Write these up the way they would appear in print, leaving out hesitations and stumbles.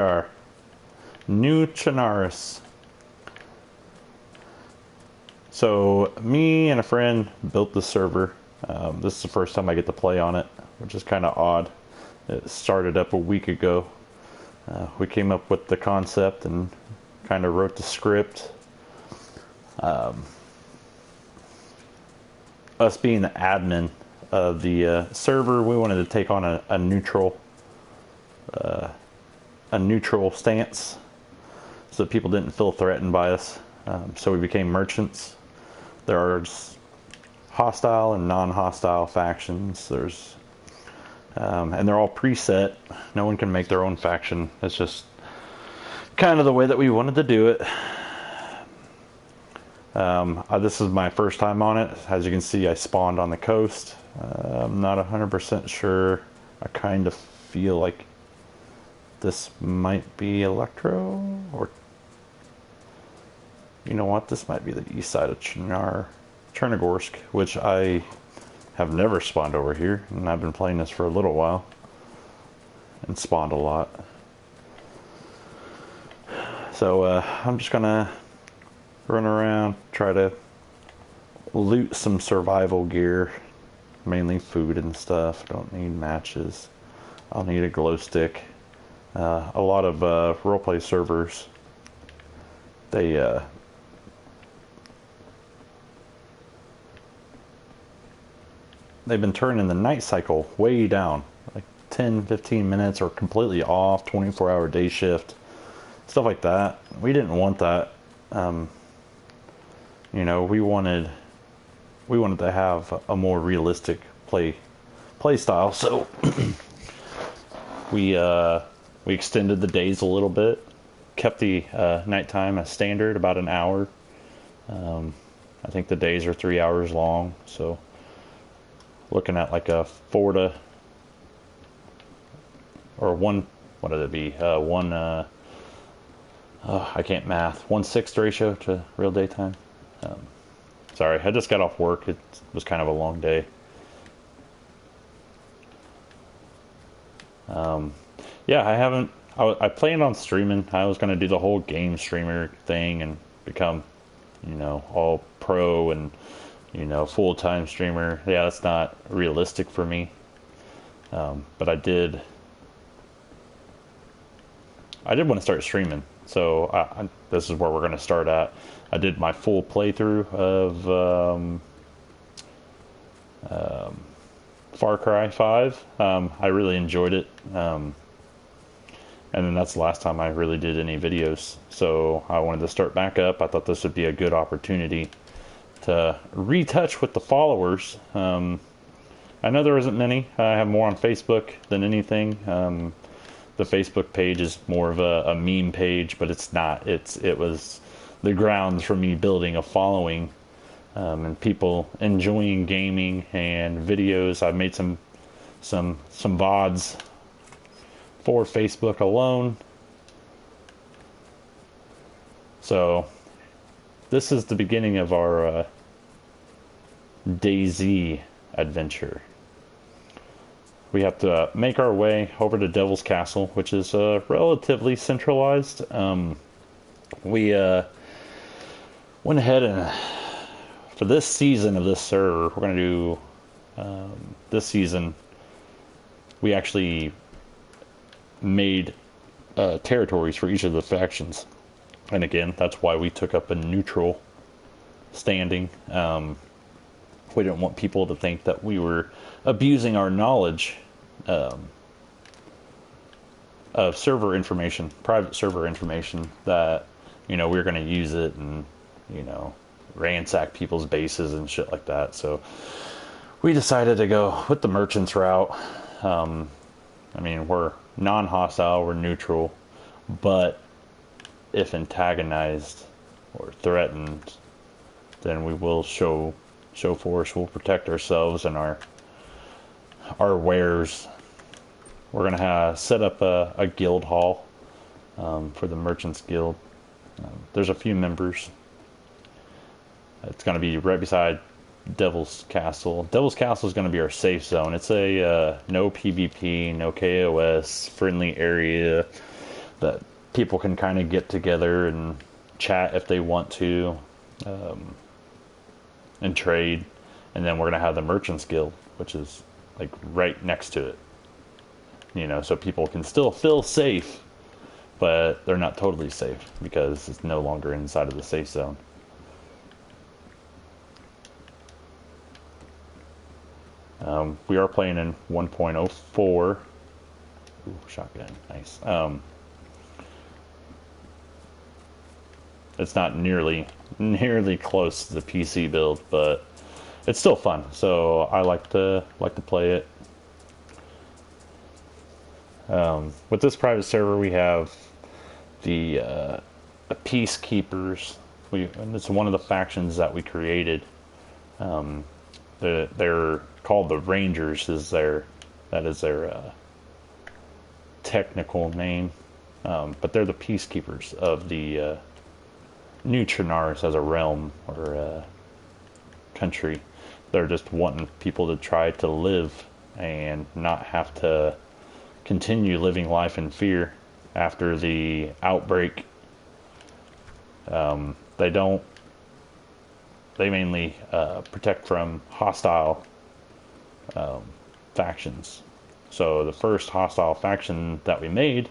Our new Chinaris. So me and a friend built the server. This is the first time I get to play on it, which is kind of odd. It started up a week ago. We came up with the concept and kind of wrote the script. Us being the admin of the server, we wanted to take on a neutral stance so that people didn't feel threatened by us. So we became merchants. There are hostile and non-hostile factions. There's and they're all preset. No one can make their own faction. It's just kind of the way that we wanted to do it. This is my first time on it. As you can see, I spawned on the coast. I'm not 100% sure. I kind of feel like this might be Electro, or you know what, this might be the east side of Chernogorsk, which I have never spawned over here, and I've been playing this for a little while and spawned a lot. So I'm just gonna run around, try to loot some survival gear, mainly food and stuff. Don't need matches. I'll need a glow stick. A lot of roleplay servers, they've been turning the night cycle way down, like 10-15 minutes, or completely off, 24-hour day shift, stuff like that. We didn't want that. You know, we wanted to have a more realistic play style, so we extended the days a little bit, kept the nighttime as standard, about an hour. I think the days are 3 hours long, so looking at like a 4 to, or one, what did it be? I can't math. 1/6 ratio to real daytime. Sorry, I just got off work. It was kind of a long day. Yeah, I planned on streaming. I was going to do the whole game streamer thing and become, you know, all pro and, you know, full-time streamer. Yeah, that's not realistic for me. But I did want to start streaming. So this is where we're going to start at. I did my full playthrough of Far Cry 5. I really enjoyed it. And then that's the last time I really did any videos. So I wanted to start back up. I thought this would be a good opportunity to retouch with the followers. I know there isn't many. I have more on Facebook than anything. The Facebook page is more of a meme page, but it's not. It was the grounds for me building a following, and people enjoying gaming and videos. I've made some VODs for Facebook alone. So this is the beginning of our DayZ adventure. We have to make our way over to Devil's Castle, which is relatively centralized. We went ahead and, for this season of this server, we're going to do, this season, we actually made territories for each of the factions. And again, that's why we took up a neutral standing. We didn't want people to think that we were abusing our knowledge of server information, private server information, that, you know, we were going to use it and, you know, ransack people's bases and shit like that. So we decided to go with the merchants route. I mean, we're non-hostile, we're neutral, but if antagonized or threatened, then we will show force. We'll protect ourselves and our wares. We're gonna set up a guild hall for the Merchants Guild. There's a few members. It's gonna be right beside Devil's Castle. Devil's Castle is gonna be our safe zone. It's a no PvP, no KOS, friendly area that people can kind of get together and chat if they want to, and trade. And then we're going to have the Merchants Guild, which is like right next to it. You know, so people can still feel safe, but they're not totally safe because it's no longer inside of the safe zone. We are playing in 1.04. Ooh, shotgun, nice. It's not nearly close to the PC build, but it's still fun. So I like to play it. With this private server, we have the Peacekeepers. And it's one of the factions that we created. They're called the Rangers. That is their technical name. But they're the Peacekeepers of the New Trinars as a realm or country. They're just wanting people to try to live and not have to continue living life in fear after the outbreak. They mainly protect from hostile factions. So the first hostile faction that we made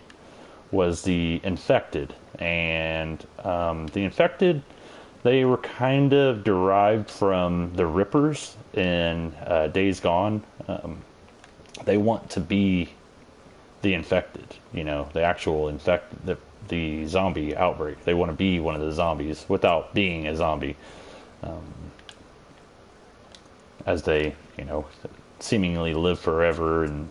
was the Infected. And the Infected, they were kind of derived from the Rippers in Days Gone. They want to be the Infected, you know, the actual the zombie outbreak. They want to be one of the zombies without being a zombie. As they, you know, seemingly live forever and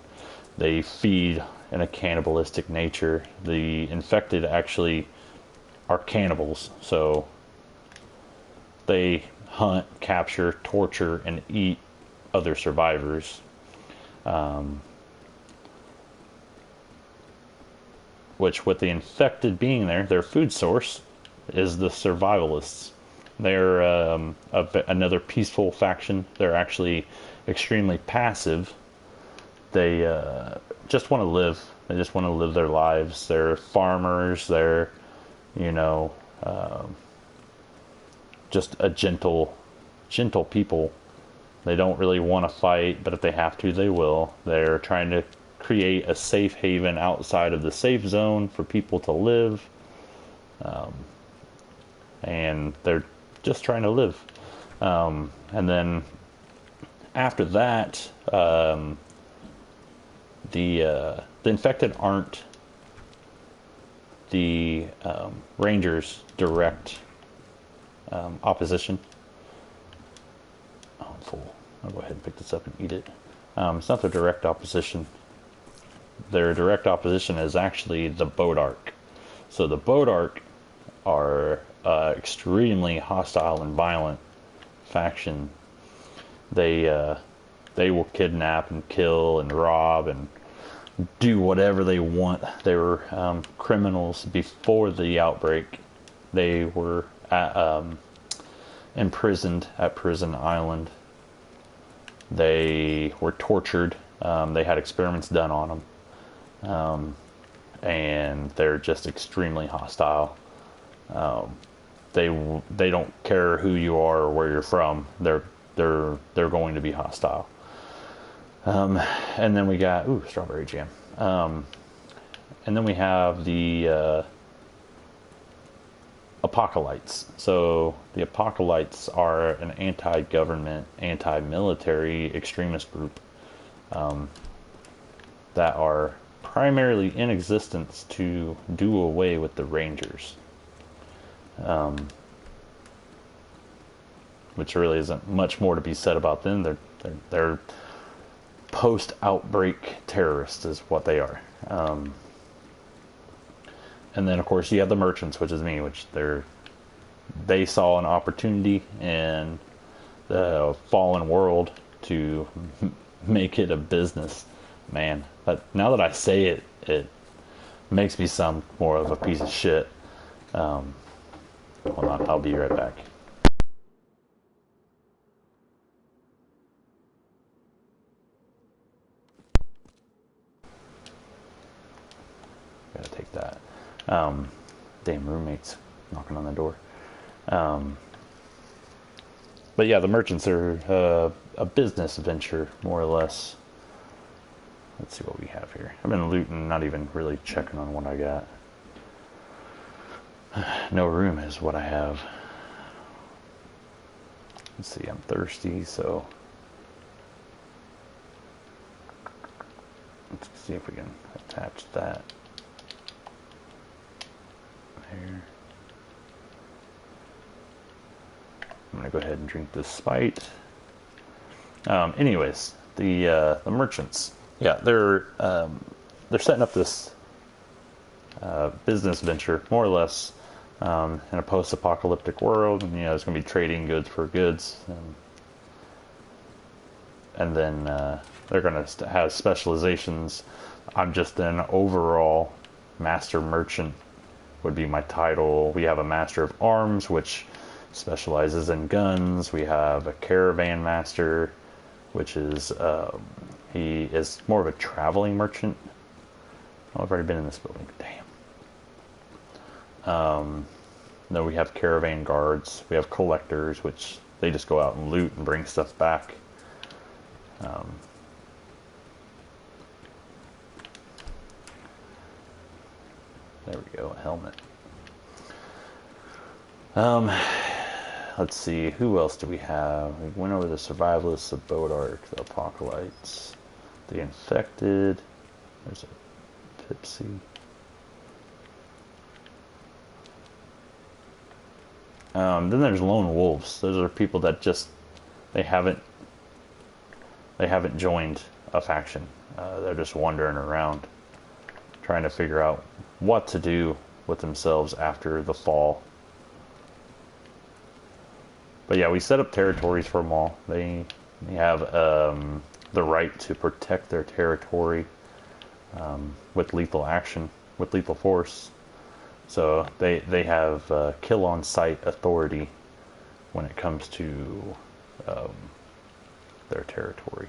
they feed in a cannibalistic nature. The Infected actually are cannibals, so they hunt, capture, torture, and eat other survivors. Which, with the Infected being there, their food source is the Survivalists. They're another peaceful faction. They're actually extremely passive. They just want to live. They just want to live their lives. They're farmers. They're, you know, just a gentle people. They don't really want to fight, but if they have to, they will. They're trying to create a safe haven outside of the safe zone for people to live. And they're just trying to live. And then after that, the Infected aren't the Rangers' direct opposition. Oh, I'm full. I'll go ahead and pick this up and eat it. It's not their direct opposition. Their direct opposition is actually the Bodark. So the Bodark are extremely hostile and violent faction. They will kidnap and kill and rob and do whatever they want. They were criminals before the outbreak. They were imprisoned at Prison Island. They were tortured. They had experiments done on them. And they're just extremely hostile. They don't care who you are or where you're from. They're going to be hostile. And then we got strawberry jam. And then we have the Apocalypse. So the Apocalypse are an anti-government, anti-military extremist group that are primarily in existence to do away with the Rangers. Which really isn't much more to be said about them. They're post-outbreak terrorists is what they are. And then of course you have the Merchants, which is me, which they saw an opportunity in the fallen world to make it a business. Man, but now that I say it, it makes me sound more of a piece of shit. Hold on, I'll be right back. Gotta take that. Damn roommates knocking on the door. But yeah, the merchants are a business venture, more or less. Let's see what we have here. I've been looting, not even really checking on what I got. No room is what I have. Let's see, I'm thirsty, so let's see if we can attach that here. I'm gonna go ahead and drink this Spite. Anyways, the merchants, yeah, they're setting up this business venture, more or less, in a post-apocalyptic world. And, there's going to be trading goods for goods, and then they're going to have specializations. I'm just an overall master merchant, would be my title. We have a master of arms, which specializes in guns. We have a caravan master, which is he is more of a traveling merchant. Oh, I've already been in this building. Damn. Then we have caravan guards. We have collectors, which they just go out and loot and bring stuff back. There we go, a helmet. Let's see, who else do we have? We went over the survivalists, the Bodark, the Apocalypse, the Infected. There's a Pipsy. Then there's lone wolves. Those are people that just they haven't joined a faction. They're just wandering around, trying to figure out what to do with themselves after the fall. But yeah, we set up territories for them all. They have the right to protect their territory with lethal action, with lethal force. So they have kill on sight authority when it comes to their territory.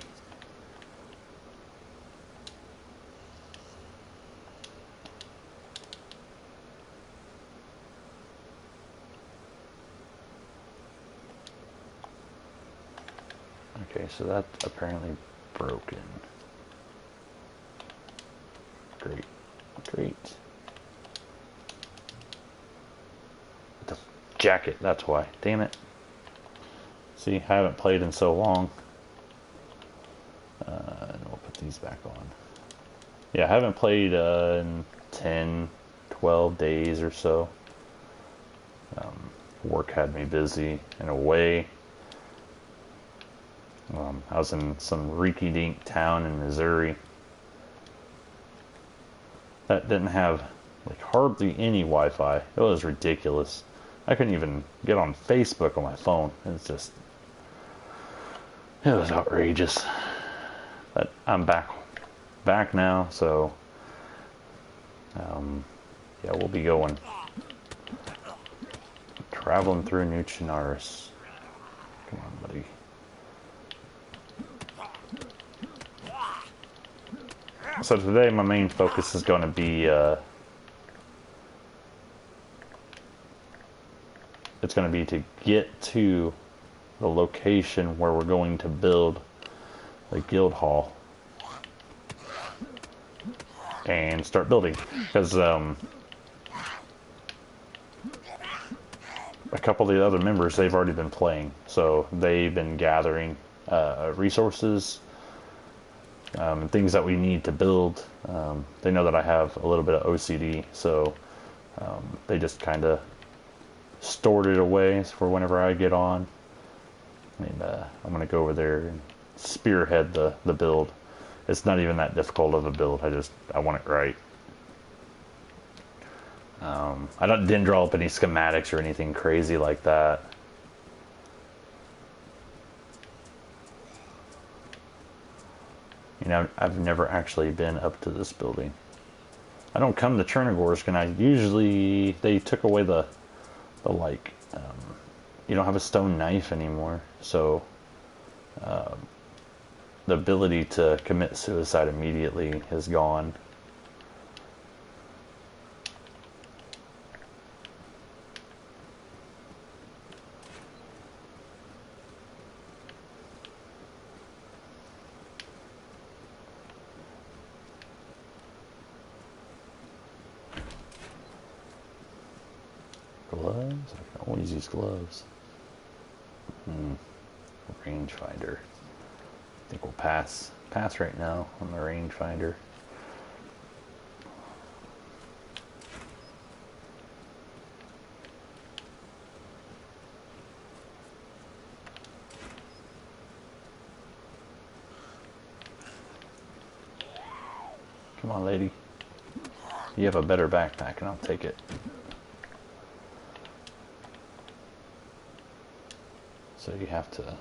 Okay, so that's apparently broken. Great, great. The jacket, that's why. Damn it. See, I haven't played in so long. And we'll put these back on. Yeah, I haven't played in 10, 12 days or so. Work had me busy and away. I was in some rinky-dink town in Missouri that didn't have like hardly any Wi-Fi. It was ridiculous. I couldn't even get on Facebook on my phone. It was outrageous. But I'm back now, so yeah, we'll be traveling through New Chinaris. Come on, buddy. So today my main focus is going to be it's going to be to get to the location where we're going to build the guild hall and start building, because a couple of the other members, they've already been playing, so they've been gathering resources, things that we need to build. They know that I have a little bit of OCD, so they just kind of stored it away for whenever I get on. And I'm going to go over there and spearhead the build. It's not even that difficult of a build. I want it right. I didn't draw up any schematics or anything crazy like that. I've never actually been up to this building. I don't come to Chernigorsk, and they took away the you don't have a stone knife anymore, so the ability to commit suicide immediately is gone. Gloves? I can always use gloves. Rangefinder. I think we'll pass right now on the rangefinder. Come on, lady. You have a better backpack, and I'll take it. So you have to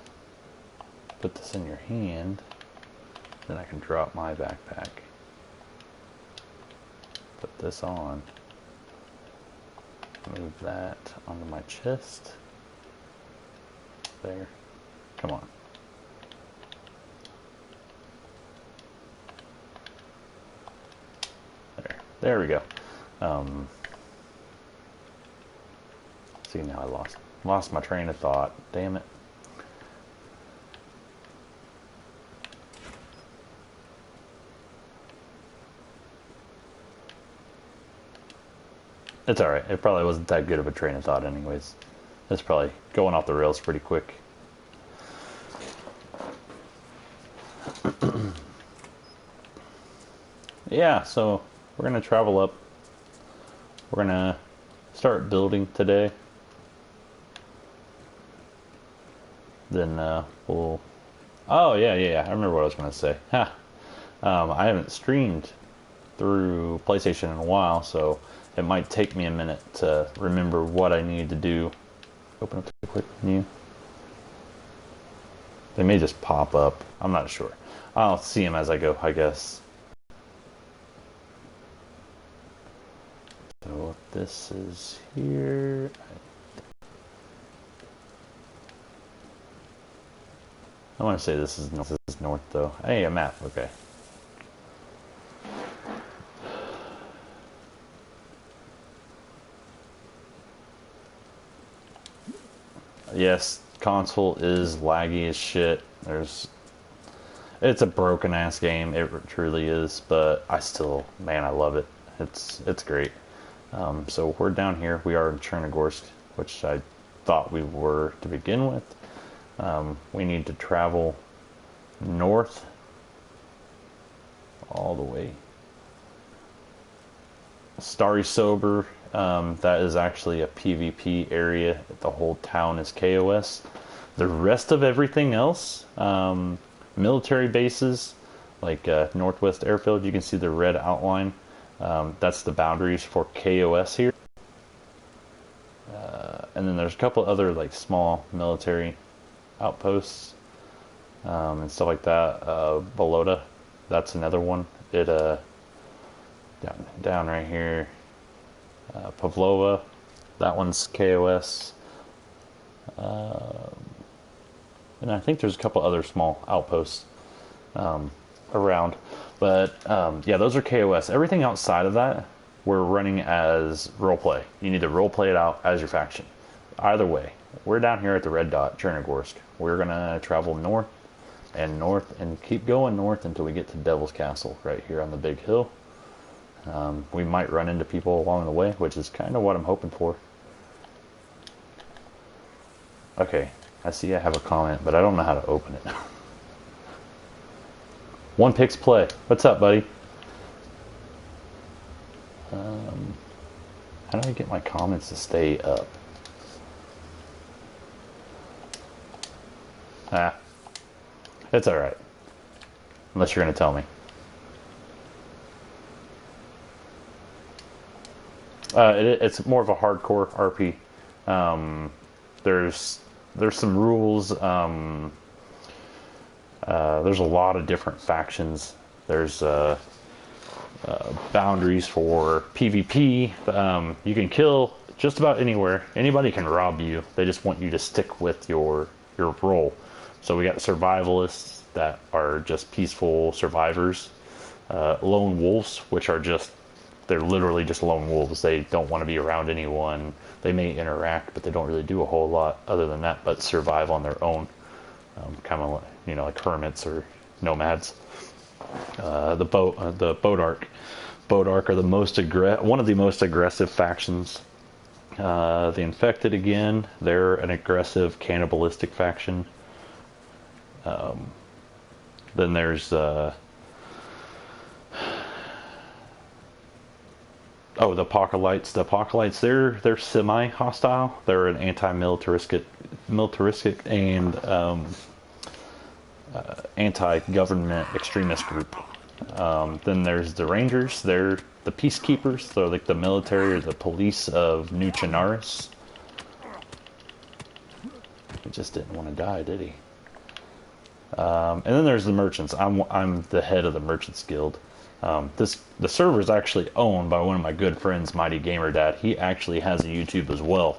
put this in your hand, then I can drop my backpack. Put this on. Move that onto my chest. There. Come on. There we go. See, now I lost my train of thought. Damn it. It's alright. It probably wasn't that good of a train of thought anyways. It's probably going off the rails pretty quick. Yeah, so we're going to travel up. We're going to start building today. Then we'll... Oh, yeah. I remember what I was going to say. Ha! I haven't streamed through PlayStation in a while, so it might take me a minute to remember what I need to do. Open up the quick menu. They may just pop up. I'm not sure. I'll see them as I go, I guess. So this is here. I want to say this is north though. Hey, a map. Okay. Yes, console is laggy as shit. It's a broken ass game. It truly is, but man, I love it. It's great. So we're down here. We are in Chernogorsk, which I thought we were to begin with. We need to travel north all the way. Starry Sober, that is actually a PvP area. The whole town is KOS. The rest of everything else, military bases, like Northwest Airfield, you can see the red outline. That's the boundaries for KOS here. And then there's a couple other like small military outposts and stuff like that. Bolota, that's another one. It down right here. Pavlova, that one's KOS. And I think there's a couple other small outposts around. But yeah, those are KOS. Everything outside of that, we're running as roleplay. You need to roleplay it out as your faction. Either way, we're down here at the red dot, Chernogorsk. We're going to travel north and keep going north until we get to Devil's Castle right here on the big hill. We might run into people along the way, which is kind of what I'm hoping for. Okay, I see I have a comment, but I don't know how to open it. One Pix Play. What's up, buddy? How do I get my comments to stay up? It's alright. Unless you're going to tell me. It's more of a hardcore RP. There's some rules. There's a lot of different factions. There's boundaries for PvP. You can kill just about anywhere. Anybody can rob you. They just want you to stick with your role. So we got survivalists that are just peaceful survivors. Lone wolves, which are they're literally just lone wolves. They don't want to be around anyone. They may interact, but they don't really do a whole lot other than that, but survive on their own. Kind of like hermits or nomads. The Bodark. Bodark are one of the most aggressive factions The Infected again, they're an aggressive cannibalistic faction. Then there's oh, the Apocalypse. The Apocalypse, they're semi-hostile. They're an militaristic and anti-government extremist group. Then there's the Rangers. They're the peacekeepers. They're like the military or the police of New Chinaris. He just didn't want to die, did he? And then there's the merchants. I'm the head of the Merchants Guild. The server is actually owned by one of my good friends, Mighty Gamer Dad. He actually has a YouTube as well.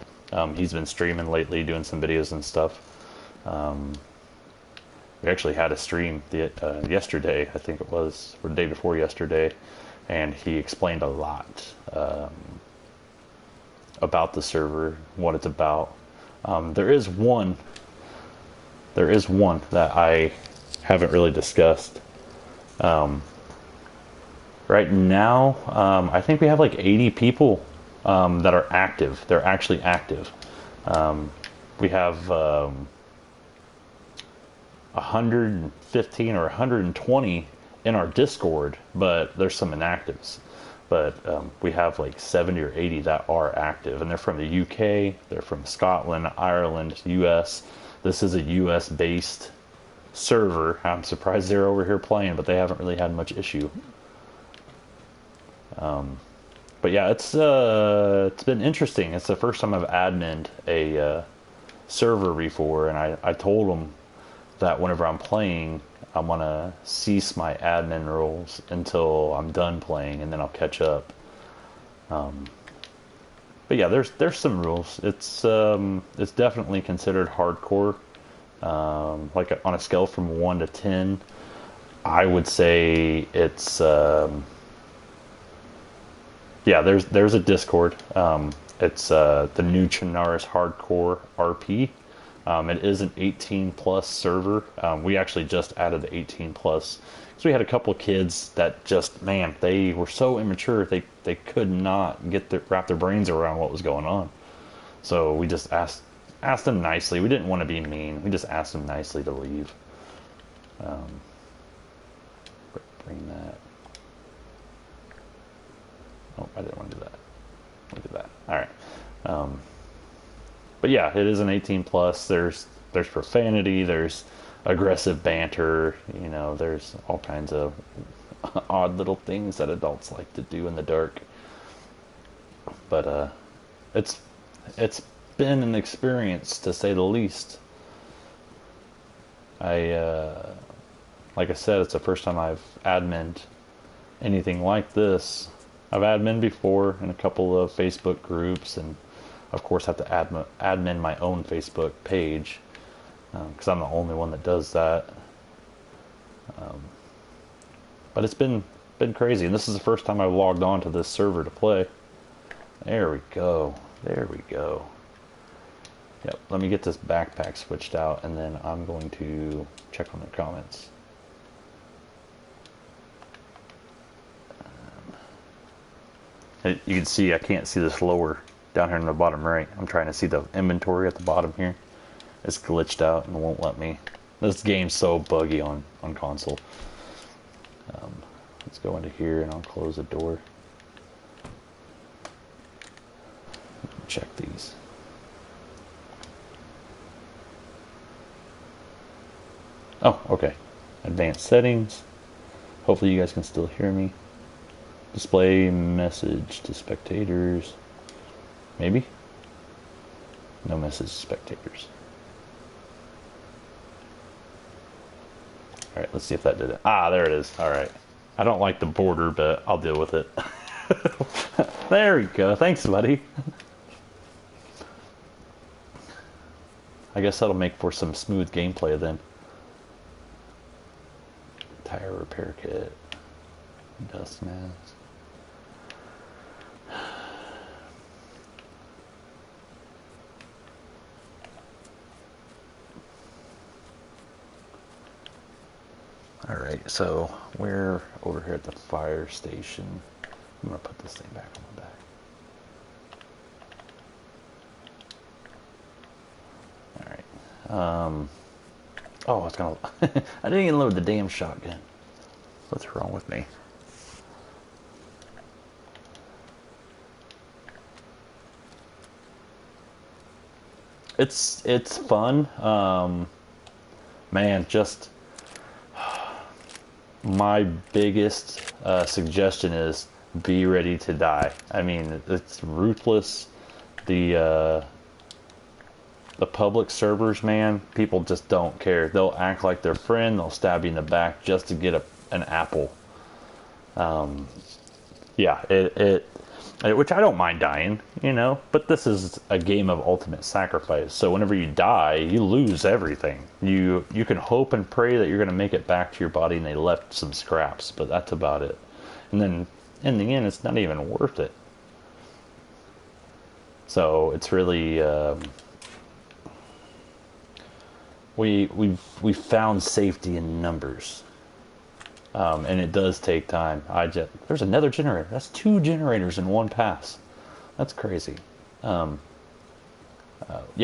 He's been streaming lately, doing some videos and stuff. We actually had a stream yesterday, I think it was, or the day before yesterday, and he explained a lot about the server, what it's about. There is one that I haven't really discussed. Right now, I think we have like 80 people that are active. They're actually active. We have 115 or 120 in our Discord, but there's some inactives. But we have like 70 or 80 that are active, and they're from the UK, they're from Scotland, Ireland, US. This is a US based server. I'm surprised they're over here playing, but they haven't really had much issue. But yeah, it's been interesting. It's the first time I've adminned a server before, and I told them that whenever I'm playing, I'm gonna cease my admin roles until I'm done playing, and then I'll catch up. But yeah, there's some rules. It's definitely considered hardcore. Like on a scale from 1 to 10, I would say it's yeah. There's a Discord. It's the New Chinaris Hardcore RP. It is an 18 plus server. We actually just added the 18 plus because we had a couple of kids that just, man, they were so immature they could not wrap their brains around what was going on. So we just asked them nicely. We didn't want to be mean. We just asked them nicely to leave. Bring that. Oh, I didn't want to do that. Look at that. All right. But yeah, it is an 18 plus. There's profanity. There's aggressive banter. You know, there's all kinds of odd little things that adults like to do in the dark. But it's been an experience, to say the least. Like I said, it's the first time I've adminned anything like this. I've admin before in a couple of Facebook groups, and of course have to admin my own Facebook page because I'm the only one that does that. But it's been crazy, and this is the first time I've logged on to this server to play. There we go. There we go. Yep, let me get this backpack switched out, and then I'm going to check on the comments. You can see I can't see this lower down here in the bottom right. I'm trying to see the inventory at the bottom here. It's glitched out and won't let me. This game's so buggy on console. Let's go into here and I'll close the door. Check these. Oh, okay. Advanced settings. Hopefully you guys can still hear me. Display message to spectators. Maybe? No message to spectators. Alright, let's see if that did it. Ah, there it is. Alright. I don't like the border, but I'll deal with it. There we go. Thanks, buddy. I guess that'll make for some smooth gameplay then. Tire repair kit. Dust mask. Alright, so we're over here at the fire station. I'm going to put this thing back on the back. Oh, it's gonna. I didn't even load the damn shotgun. What's wrong with me? It's fun. Man, just my biggest suggestion is be ready to die. I mean, it's ruthless. The the public servers, man, people just don't care. They'll act like their friend. They'll stab you in the back just to get an apple. Yeah, which I don't mind dying, you know, but this is a game of ultimate sacrifice. So whenever you die, you lose everything. You can hope and pray that you're going to make it back to your body and they left some scraps, but that's about it. And then in the end, it's not even worth it. So it's really we've found safety in numbers. And it does take time. There's another generator. That's 2 generators in one pass. That's crazy. Yeah,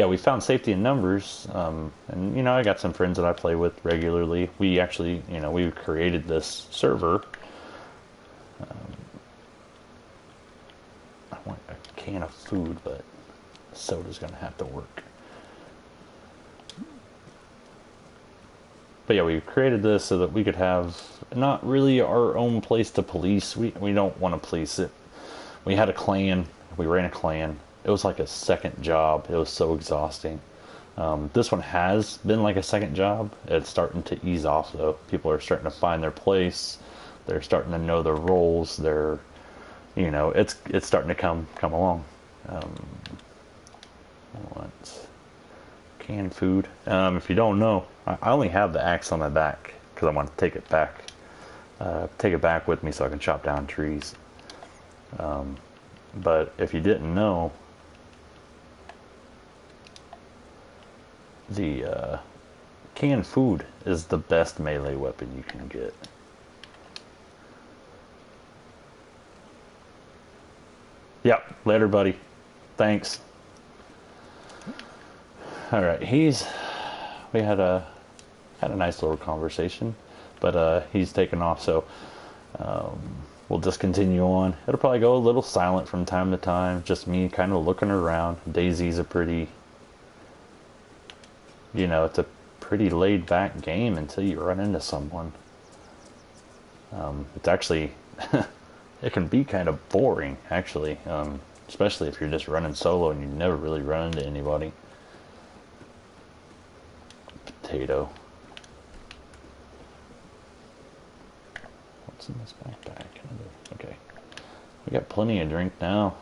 we found safety in numbers. And you know, I got some friends that I play with regularly. We actually, you know, we created this server. I want a can of food, but soda's gonna have to work. But yeah, we created this so that we could have not really our own place to police. We don't want to police it. We had a clan. We ran a clan. It was like a second job. It was so exhausting. This one has been like a second job. It's starting to ease off though. People are starting to find their place. They're starting to know their roles. They're, you know, it's starting to come along. What? Canned food. If you don't know, I only have the axe on my back because I want to take it back. Take it back with me so I can chop down trees. But if you didn't know, the canned food is the best melee weapon you can get. Yep, later, buddy. Thanks. All right, we had a nice little conversation, but he's taken off, so we'll just continue on. It'll probably go a little silent from time to time, just me kind of looking around. DayZ's a pretty, you know, it's a pretty laid back game until you run into someone. It's actually, it can be kind of boring, actually, especially if you're just running solo and you never really run into anybody. Potato. What's in this backpack? Okay. We got plenty of drink now.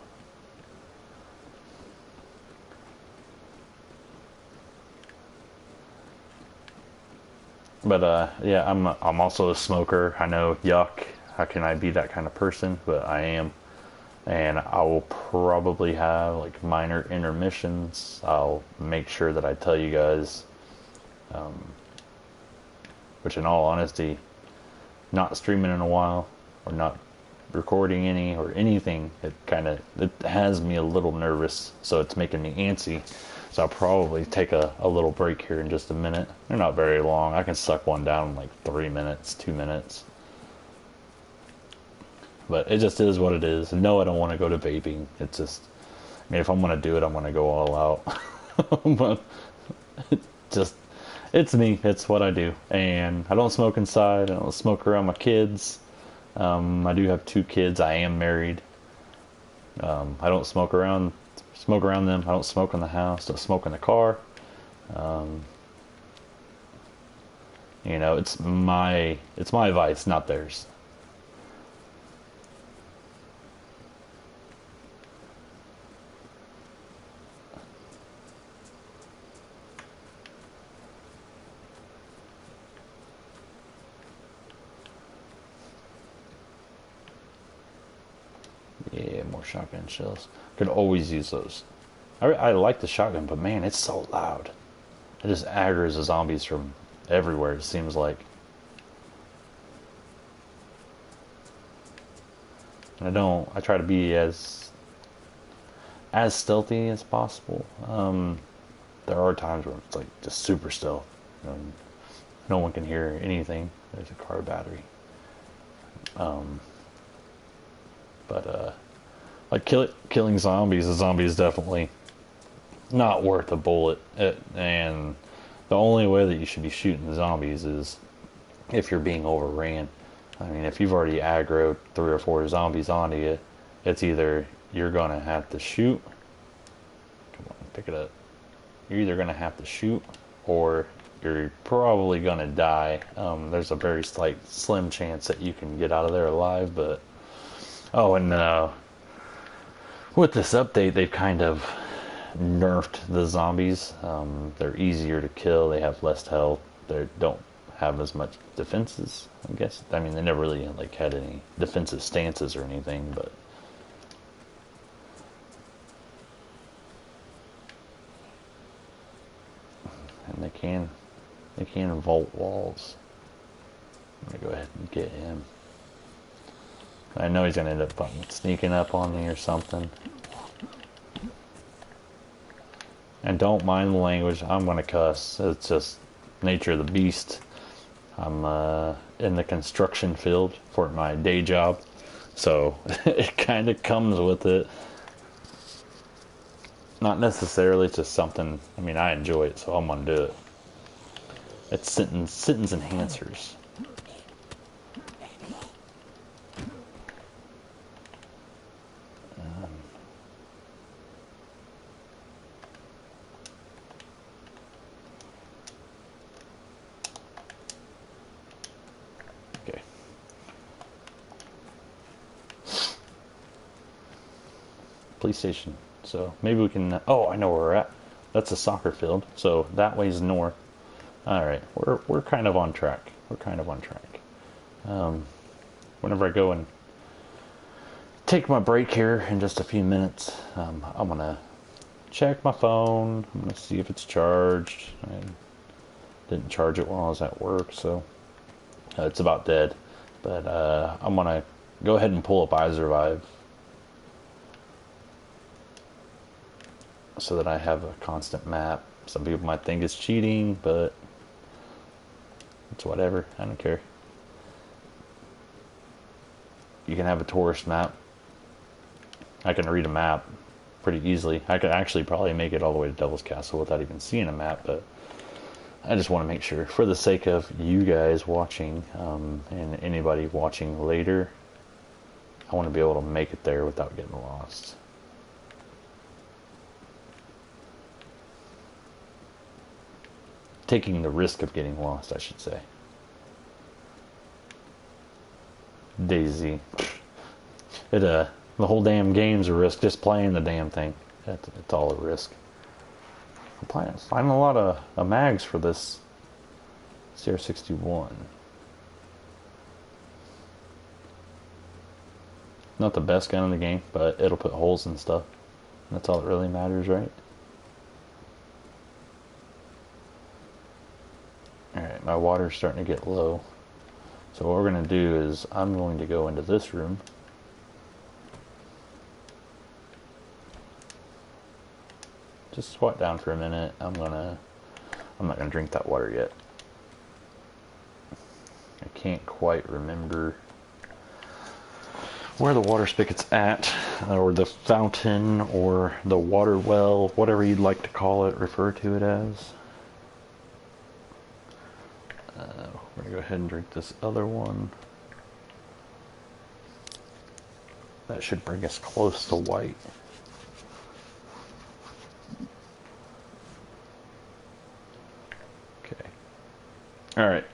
But yeah, I'm also a smoker. I know, yuck. How can I be that kind of person? But I am. And I will probably have like minor intermissions. I'll make sure that I tell you guys. Which in all honesty, not streaming in a while or not recording any or anything, it has me a little nervous, so it's making me antsy. So I'll probably take a little break here in just a minute. They're not very long. I can suck one down in like 3 minutes, 2 minutes. But it just is what it is. No, I don't want to go to vaping. It's just, I mean, if I'm going to do it, I'm going to go all out. But just, it's me. It's what I do. And I don't smoke inside. I don't smoke around my kids. I do have 2 kids. I am married. I don't smoke around them. I don't smoke in the house. Don't smoke in the car. You know, it's my vice, not theirs. Yeah, more shotgun shells. Could always use those. I like the shotgun, but man, it's so loud. It just aggroes the zombies from everywhere, it seems like. And I try to be as stealthy as possible. there are times when it's like just super still. You know, no one can hear anything. There's a car battery. But like killing zombies, a zombie is definitely not worth a bullet. And the only way that you should be shooting zombies is if you're being overran. I mean, if you've already aggroed 3 or 4 zombies onto you, it's either you're gonna have to shoot. Come on, pick it up. You're either gonna have to shoot, or you're probably gonna die. There's a very slim chance that you can get out of there alive. But oh, and with this update, they've kind of nerfed the zombies. They're easier to kill. They have less health. They don't have as much defenses, I guess. I mean, they never really like had any defensive stances or anything, but and they can vault walls. I'm gonna go ahead and get him. I know he's gonna end up sneaking up on me or something. And don't mind the language. I'm gonna cuss. It's just nature of the beast. I'm in the construction field for my day job, so it kind of comes with it. Not necessarily, it's just something. I mean, I enjoy it, so I'm gonna do it. It's sentence enhancers. Okay. Police station. So maybe we can. Oh, I know where we're at. That's a soccer field. So that way's north. All right, we're kind of on track. We're kind of on track. Whenever I go and take my break here in just a few minutes, I'm gonna check my phone. I'm gonna see if it's charged. I didn't charge it while I was at work, so it's about dead. But I'm gonna go ahead and pull up iSurvive so that I have a constant map. Some people might think it's cheating, but it's whatever. I don't care. You can have a tourist map. I can read a map pretty easily. I could actually probably make it all the way to Devil's Castle without even seeing a map, but I just want to make sure, for the sake of you guys watching, and anybody watching later, I want to be able to make it there without getting lost. Taking the risk of getting lost, I should say. DayZ. The whole damn game's a risk. Just playing the damn thing, it's all a risk. I'm finding a lot of mags for this CR61. Not the best gun in the game, but it'll put holes in stuff. That's all that really matters, right? Alright, my water's starting to get low. So what we're going to do is I'm going to go into this room. Just squat down for a minute. I'm not going to drink that water yet. I can't quite remember where the water spigot's at, or the fountain, or the water well, whatever you'd like to call it, refer to it as. We're going to go ahead and drink this other one. That should bring us close to white. Okay. Alright.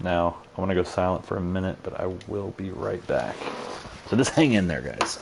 Now, I'm going to go silent for a minute, but I will be right back. So just hang in there, guys.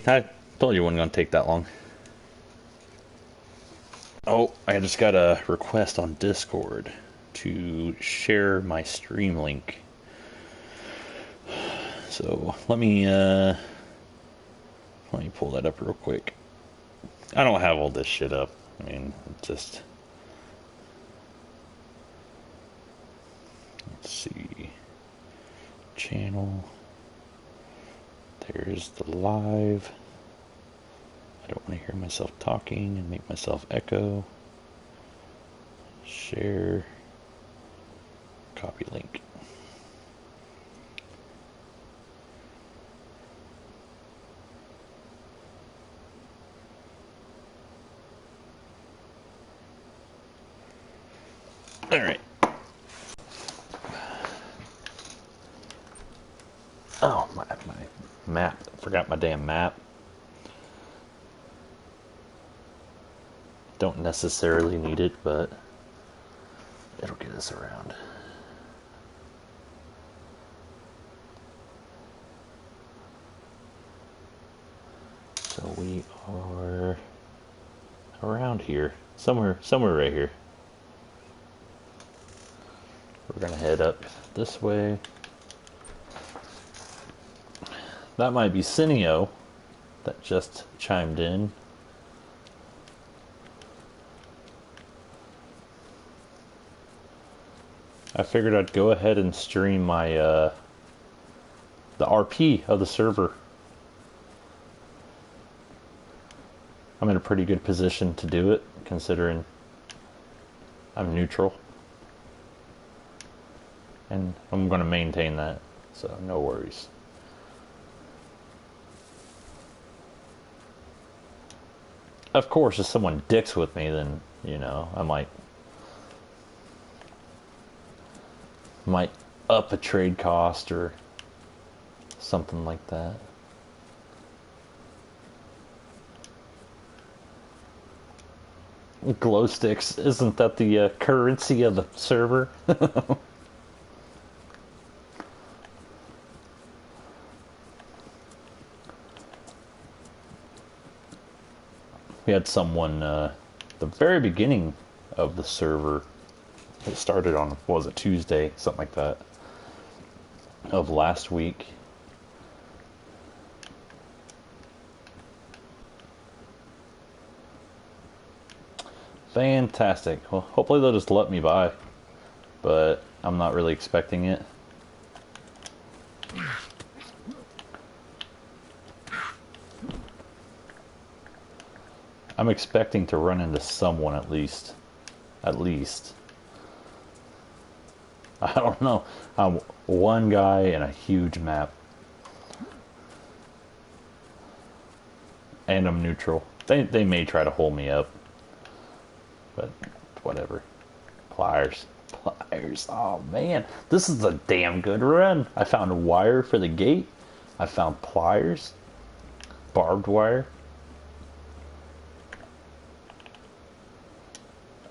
I told you it wasn't going to take that long. Oh, I just got a request on Discord to share my stream link. So let me pull that up real quick. I don't have all this shit up. I mean, just let's see. Channel. There's the live. I don't want to hear myself talking and make myself echo. Share. Copy link. All right. Oh, my map. I forgot my damn map. Don't necessarily need it, but it'll get us around. So we are around here. Somewhere right here. We're gonna head up this way. That might be Cineo that just chimed in. I figured I'd go ahead and stream my the RP of the server. I'm in a pretty good position to do it, considering I'm neutral. And I'm going to maintain that, so no worries. Of course, if someone dicks with me, then, you know, I might up a trade cost or something like that. Glow sticks, isn't that the currency of the server? We had someone, the very beginning of the server, it started on, what was it, Tuesday, something like that, of last week. Fantastic. Well, hopefully they'll just let me by, but I'm not really expecting it. I'm expecting to run into someone at least. At least. I don't know. I'm one guy in a huge map. And I'm neutral. They may try to hold me up. But whatever. Pliers. Pliers. Oh man. This is a damn good run. I found a wire for the gate. I found pliers. Barbed wire.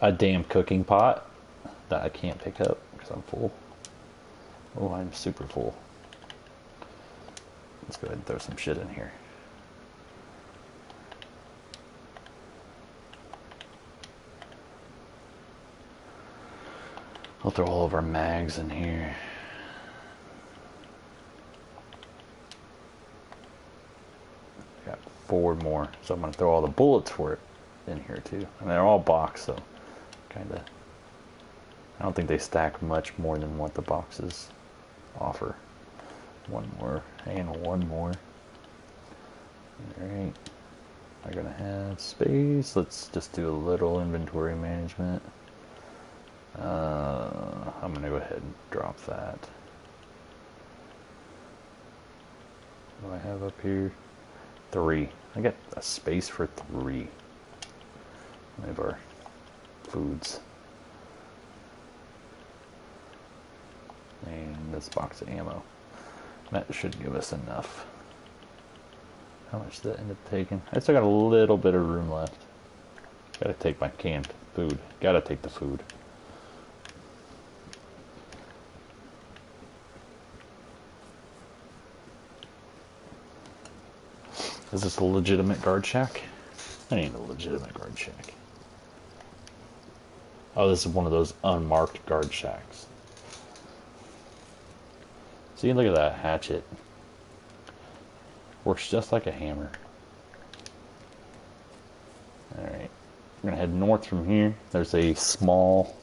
A damn cooking pot that I can't pick up because I'm full. Oh, I'm super full. Let's go ahead and throw some shit in here. I'll throw all of our mags in here. Got 4 more, so I'm gonna throw all the bullets for it in here too. And they're all boxed, so kinda, I don't think they stack much more than what the boxes offer. 1 more and 1 more. Alright, I'm gonna have space. Let's just do a little inventory management. I'm gonna go ahead and drop that. What do I have up here? 3. I got a space for 3. We have our foods. And this box of ammo. That should give us enough. How much did that end up taking? I still got a little bit of room left. Gotta take my canned food. Gotta take the food. Is this a legitimate guard shack? That ain't a legitimate guard shack. Oh, this is one of those unmarked guard shacks. See, look at that hatchet. Works just like a hammer. Alright. We're going to head north from here. There's a small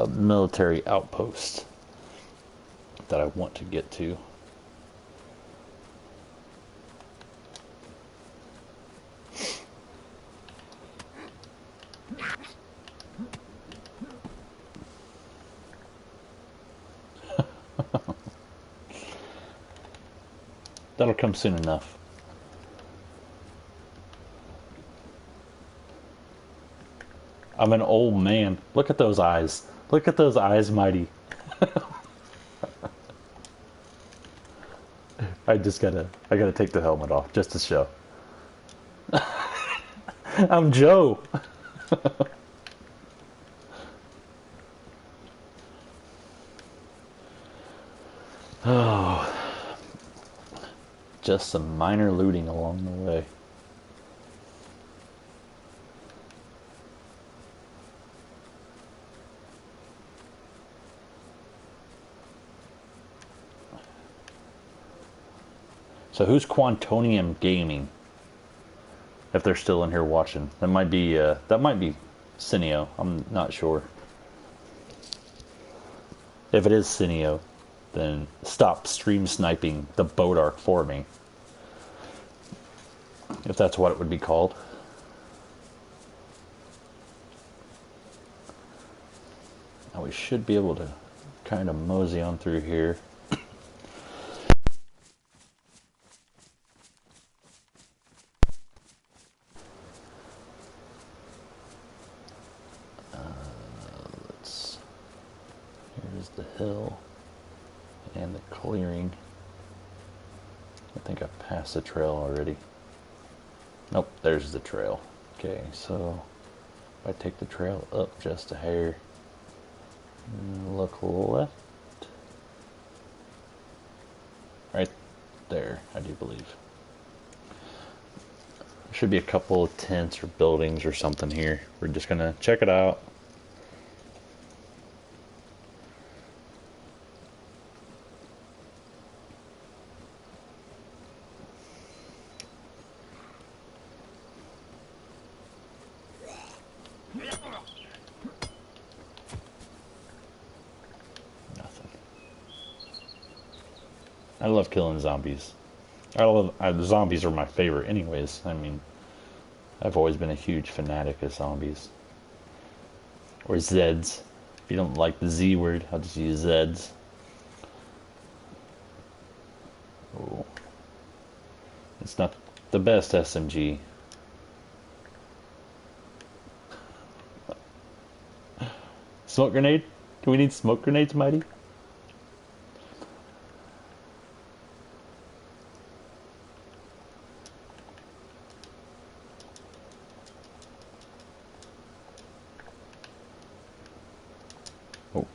military outpost that I want to get to. That'll come soon enough. I'm an old man. Look at those eyes. Look at those eyes, Mighty. I gotta take the helmet off just to show. I'm Joe. Oh. Just some minor looting along the way. So who's Quantonium Gaming? If they're still in here watching, that might be Cineo. I'm not sure. If it is Cineo, then stop stream sniping the boat arc for me. If that's what it would be called. Now we should be able to kind of mosey on through here. Here's the hill and the clearing. I think I passed the trail already. Nope, there's the trail. Okay, so if I take the trail up just a hair, look left. Right there, I do believe. There should be a couple of tents or buildings or something here. We're just gonna check it out. Nothing. I love killing zombies. Zombies are my favorite anyways. I mean, I've always been a huge fanatic of zombies. Or Zeds. If you don't like the Z word, I'll just use Zeds. Oh. It's not the best SMG. Smoke grenade? Do we need smoke grenades, Mighty? Oh.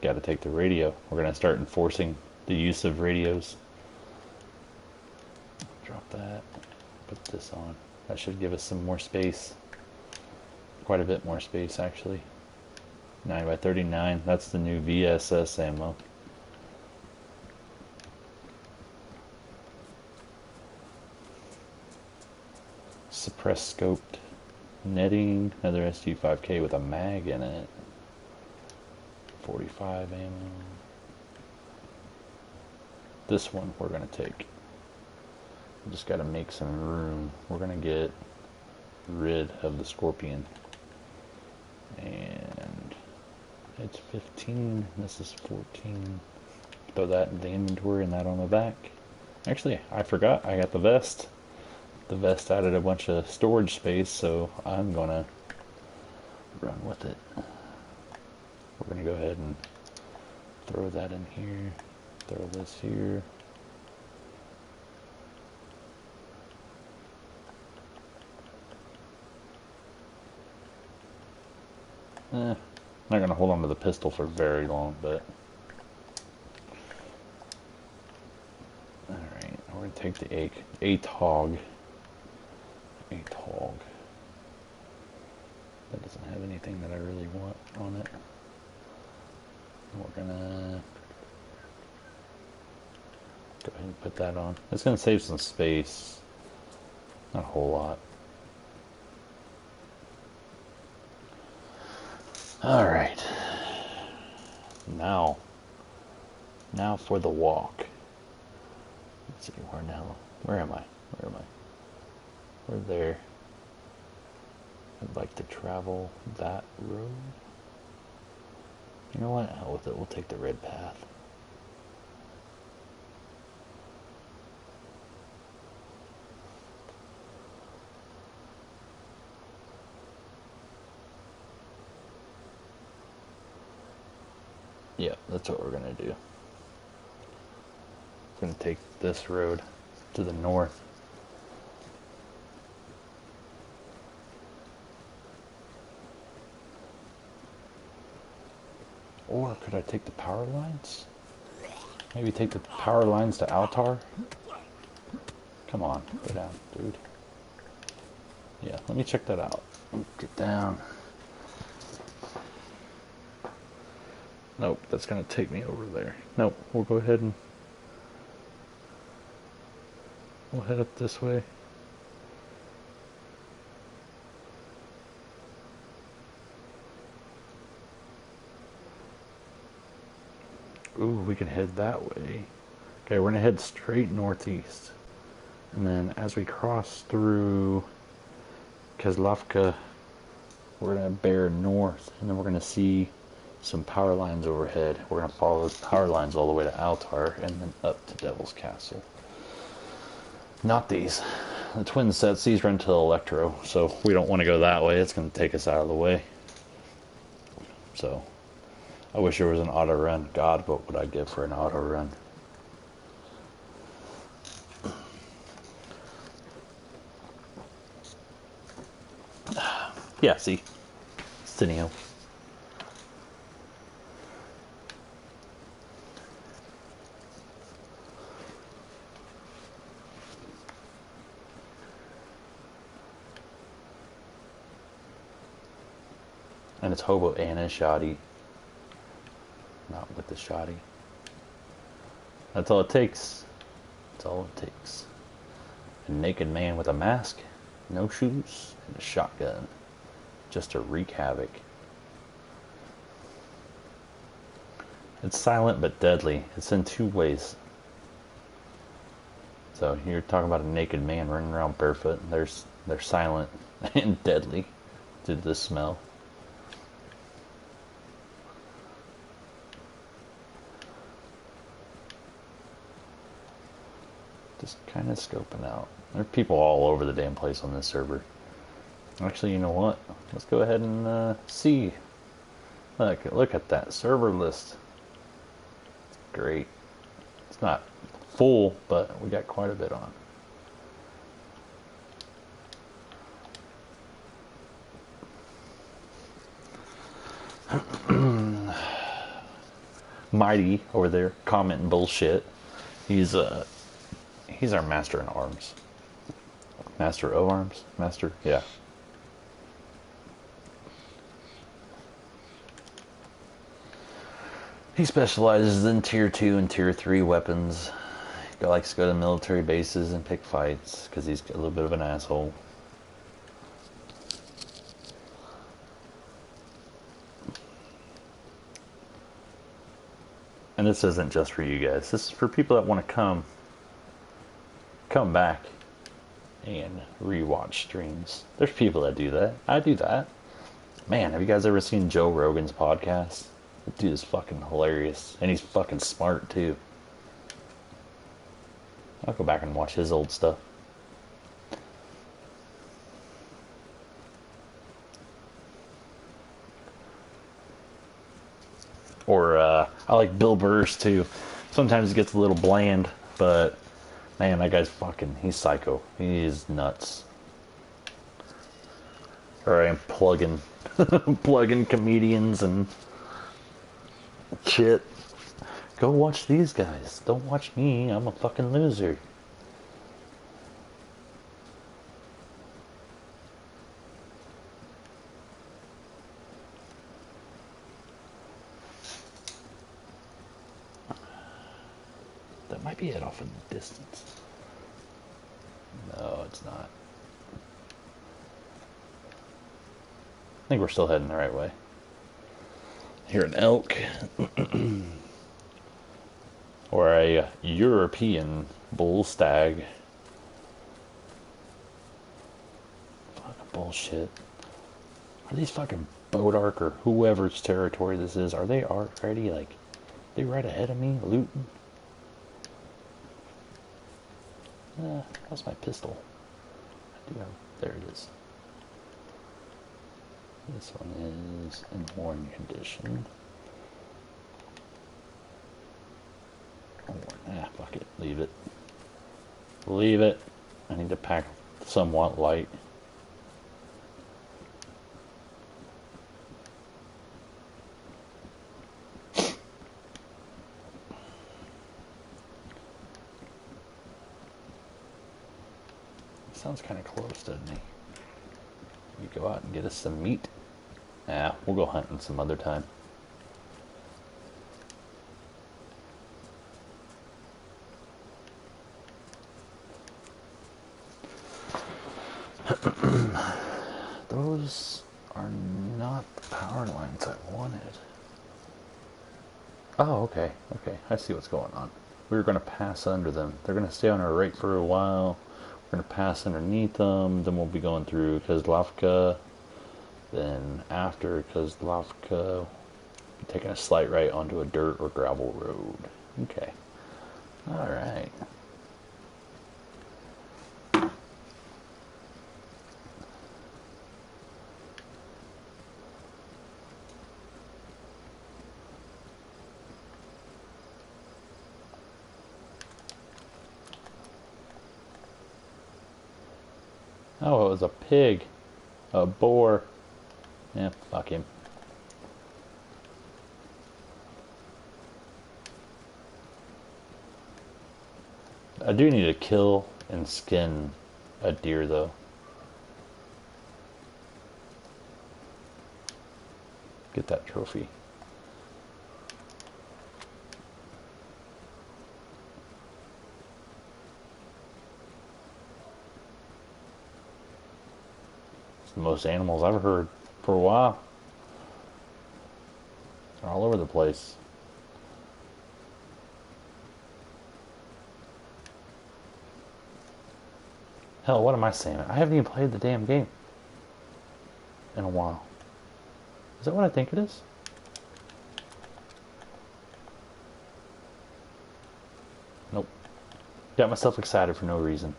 Gotta take the radio. We're gonna start enforcing the use of radios. Drop that. Put this on. That should give us some more space. Quite a bit more space, actually. 9x39. That's the new VSS ammo. Suppressed scoped netting. Another SG5K with a mag in it. 45 ammo. This one we're going to take. We just got to make some room. We're going to get rid of the Scorpion. And it's 15. This is 14. Throw that in the inventory and that on the back. Actually, I forgot. I got the vest. The vest added a bunch of storage space, so I'm going to run with it. We're going to go ahead and throw that in here. Throw this here. not going to hold on to the pistol for very long, but... Alright, we're going to take the ATOG. ATOG. That doesn't have anything that I really want on it. We're going to go ahead and put that on. It's going to save some space. Not a whole lot. Alright. Now for the walk. Let's see, where am I? We're there. I'd like to travel that road. You know what? Hell with it. We'll take the red path. Yeah, that's what we're going to do. We're going to take this road to the north. Or could I take the power lines? Maybe take the power lines to Altar? Come on, go down, dude. Yeah, let me check that out. Get down. Nope, that's going to take me over there. Nope, we'll go ahead and... We'll head up this way. Ooh, we can head that way. Okay, we're going to head straight northeast. And then as we cross through Kezlavka, we're going to bear north. And then we're going to see some power lines overhead. We're going to follow those power lines all the way to Altar and then up to Devil's Castle. Not these. The twin sets, these run to Electro, so we don't want to go that way. It's going to take us out of the way. So, I wish there was an auto run. God, what would I give for an auto run? Yeah, see? Cineo. And it's Hobo and a Shoddy. Not with the Shoddy. That's all it takes. That's all it takes. A naked man with a mask, no shoes, and a shotgun. Just to wreak havoc. It's silent but deadly. It's in two ways. So you're talking about a naked man running around barefoot. They're silent and deadly due to the smell. Just kind of scoping out. There are people all over the damn place on this server. Actually, you know what? Let's go ahead and see. Look at that server list. Great. It's not full, but we got quite a bit on. Mighty over there commenting bullshit. He's our master in arms. Master of arms? Master? Yeah. He specializes in tier 2 and tier 3 weapons. He likes to go to military bases and pick fights because he's a little bit of an asshole. And this isn't just for you guys. This is for people that want to come back and rewatch streams. There's people that do that. I do that. Man, have you guys ever seen Joe Rogan's podcast? That dude is fucking hilarious. And he's fucking smart too. I'll go back and watch his old stuff. Or I like Bill Burr's too. Sometimes it gets a little bland, but man, that guy's he's psycho. He is nuts. Alright, I'm plugging Plugging comedians and shit. Go watch these guys. Don't watch me. I'm a fucking loser. That might be it off in the distance. No, it's not. I think we're still heading the right way. Hear an elk. Or a European bull stag. Fucking bullshit. Are these fucking Bodark or whoever's territory this is, are they already, like, they right ahead of me, looting? That's my pistol. I do have, there it is. This one is in worn condition. Fuck it. Leave it. Leave it. I need to pack somewhat light. Sounds kind of close, doesn't he? We go out and get us some meat. We'll go hunting some other time. Those are not the power lines I wanted. Oh, okay. Okay, I see what's going on. We were going to pass under them. They're going to stay on our right for a while. We're going to pass underneath them. Then we'll be going through Kozlovka. Then after Kozlovka, taking a slight right onto a dirt or gravel road. Okay. Alright. Oh, it was a pig. A boar. Yeah, fuck him. I do need to kill and skin a deer, though. Get that trophy. It's the most animals I've heard for a while. They're all over the place. Hell, what am I saying? I haven't even played the damn game in a while. Is that what I think it is? Nope. Got myself excited for no reason.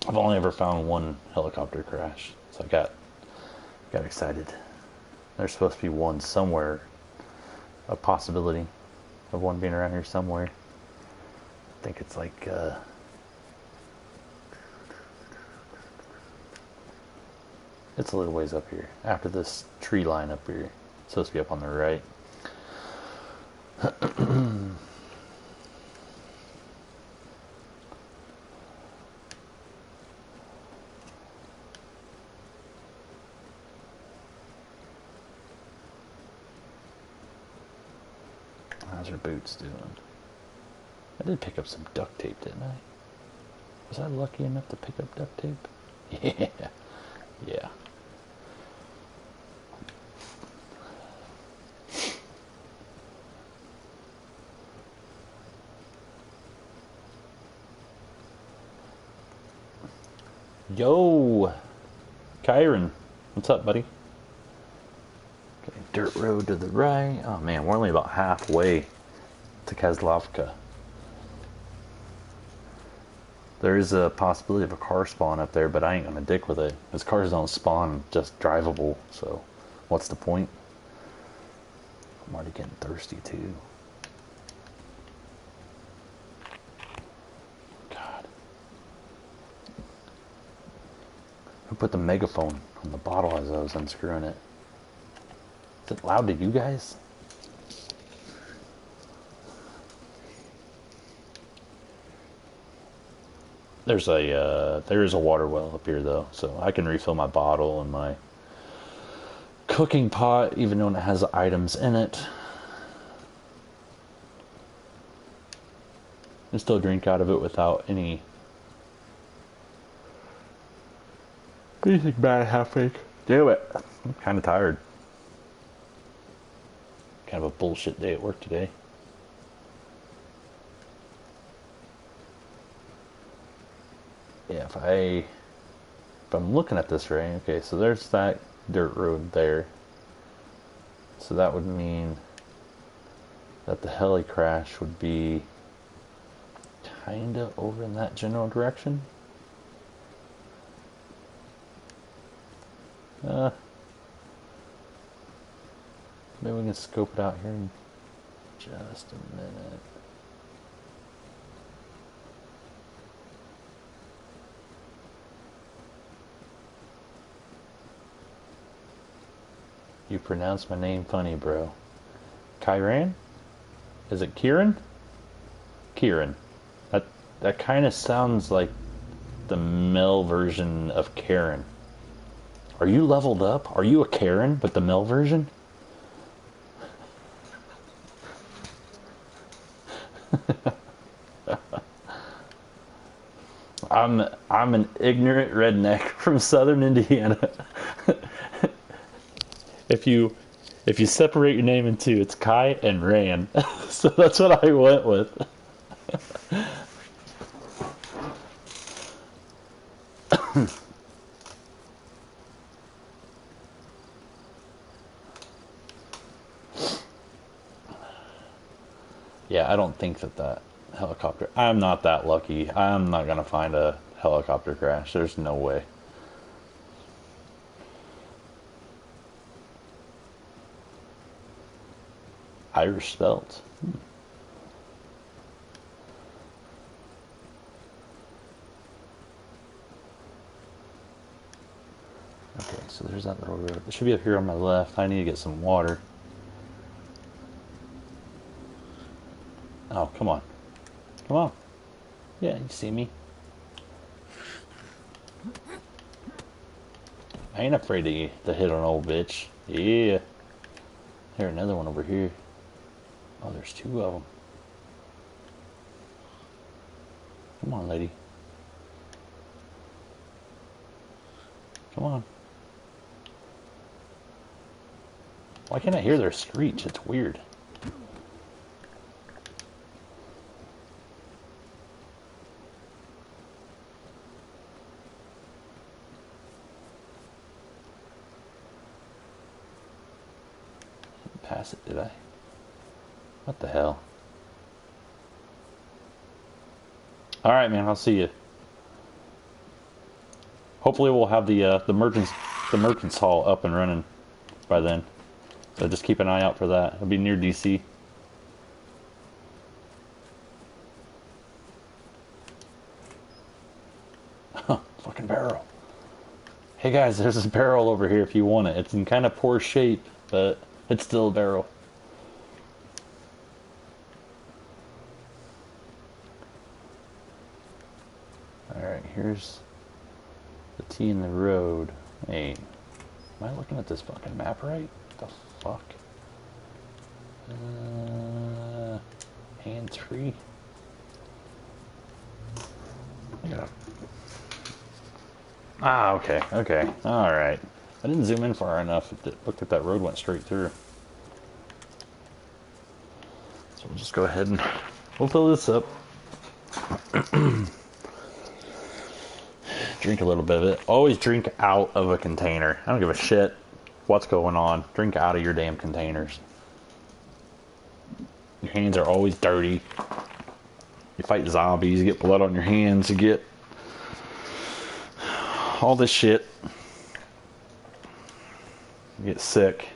I've only ever found one helicopter crash, so I got excited. There's supposed to be one somewhere, a possibility of one being around here somewhere. I think it's like it's a little ways up here after this tree line up here. It's supposed to be up on the right. How's your boots doing? I did pick up some duct tape, didn't I? Was I lucky enough to pick up duct tape? Yeah. Yeah. Yo! Kyron. What's up, buddy? Okay, dirt road to the right. Oh man, we're only about halfway to Kozlovka. There is a possibility of a car spawn up there, but I ain't gonna dick with it. Because cars don't spawn just drivable, so what's the point? I'm already getting thirsty too. God. I put the megaphone on the bottle as I was unscrewing it. Is it loud to you guys? There is a water well up here though, so I can refill my bottle and my cooking pot, even though it has items in it. And still drink out of it without anything bad happening. Do it. I'm kind of tired. Kind of a bullshit day at work today. Yeah, if I'm looking at this right, okay, so there's that dirt road there. So that would mean that the heli crash would be kinda over in that general direction. Maybe we can scope it out here in just a minute. You pronounce my name funny, bro. Kyran? Is it Kieran? Kieran. That kind of sounds like the male version of Karen. Are you leveled up? Are you a Karen, but the male version? I'm an ignorant redneck from southern Indiana. If you separate your name in two, it's Kai and Ran. So that's what I went with. Yeah, I don't think that helicopter... I'm not that lucky. I'm not going to find a helicopter crash. There's no way. Irish spelt. Okay, so there's that little road. It should be up here on my left. I need to get some water. Oh, come on. Come on. Yeah, you see me. I ain't afraid to hit an old bitch. Yeah. There's another one over here. Oh, there's two of them. Come on, lady. Come on. Why can't I hear their screech? It's weird. Pass it, did I? What the hell? Alright, man, I'll see you. Hopefully we'll have the merchant's hall up and running by then. So just keep an eye out for that. It'll be near DC. Huh, fucking barrel. Hey guys, there's a barrel over here if you want it. It's in kind of poor shape, but it's still a barrel. Alright, here's the T in the road. Hey, am I looking at this fucking map right? What the fuck? Hands free. Yeah. Ah, okay, okay, alright. I didn't zoom in far enough. It looked like that road went straight through. So we'll just go ahead and we'll fill this up. Drink a little bit of it. Always drink out of a container. I don't give a shit what's going on. Drink out of your damn containers. Your hands are always dirty. You fight zombies, you get blood on your hands, you get all this shit. You get sick.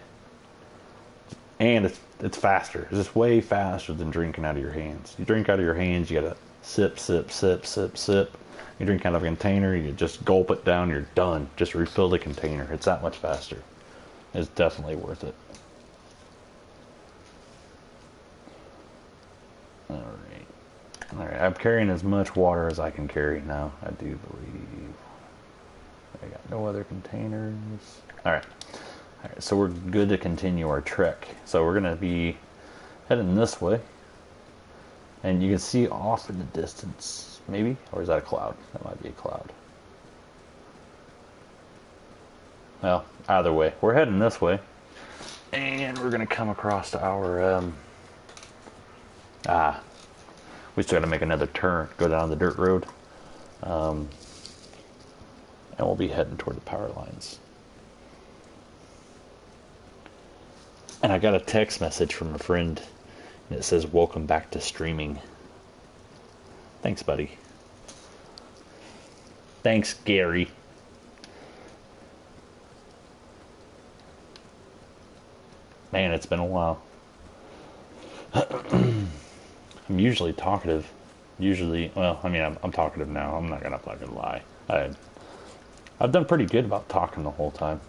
And it's faster. It's just way faster than drinking out of your hands. You drink out of your hands, you gotta sip, sip, sip, sip, sip. You drink out of a container, you just gulp it down, you're done. Just refill the container. It's that much faster. It's definitely worth it. Alright, I'm carrying as much water as I can carry now, I do believe. I got no other containers. Alright, so we're good to continue our trek. So we're going to be heading this way. And you can see off in the distance, maybe? Or is that a cloud? That might be a cloud. Well, either way, we're heading this way. And we're going to come across our, we still got to make another turn, go down the dirt road. And we'll be heading toward the power lines. And I got a text message from a friend, and it says, "Welcome back to streaming." Thanks, buddy. Thanks, Gary. Man, it's been a while. I'm usually talkative. Well, I mean, I'm talkative now. I'm not gonna fucking lie. I've done pretty good about talking the whole time.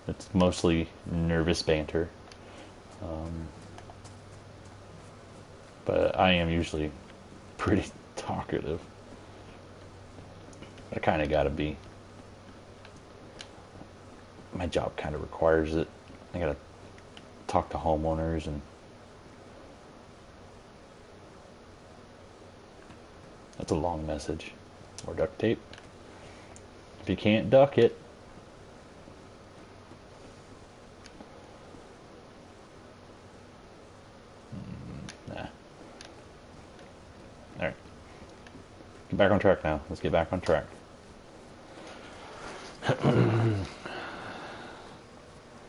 It's mostly nervous banter. But I am usually pretty talkative. I kind of gotta be. My job kind of requires it. I gotta talk to homeowners and that's a long message. Or duct tape. If you can't duck it. Nah. Alright. Get back on track now. Let's get back on track.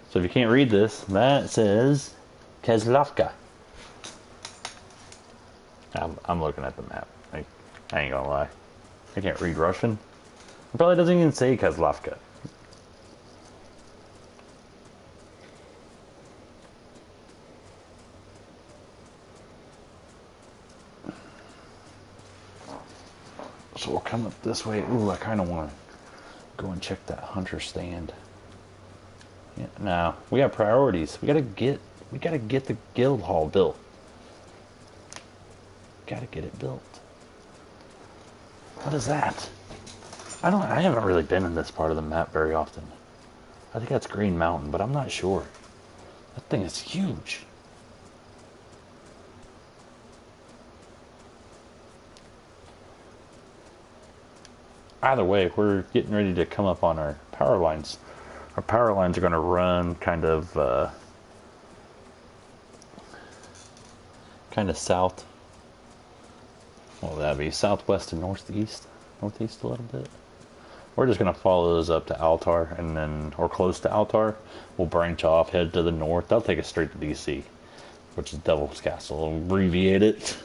So if you can't read this, that says Kezlovka. I'm looking at the map. I ain't gonna lie. I can't read Russian. It probably doesn't even say Kezlovka. So we'll come up this way. Ooh, I kind of want to go and check that hunter stand. Yeah, now we have priorities. We gotta get the guild hall built. Gotta get it built. What is that? I haven't really been in this part of the map very often. I think that's Green Mountain, but I'm not sure. That thing is huge. Either way, we're getting ready to come up on our power lines. Our power lines are going to run kind of south. What would that be? Southwest and northeast? Northeast a little bit. We're just going to follow those up to Altar, and then, or close to Altar. We'll branch off, head to the north. That'll take us straight to DC, which is Devil's Castle. We'll abbreviate it.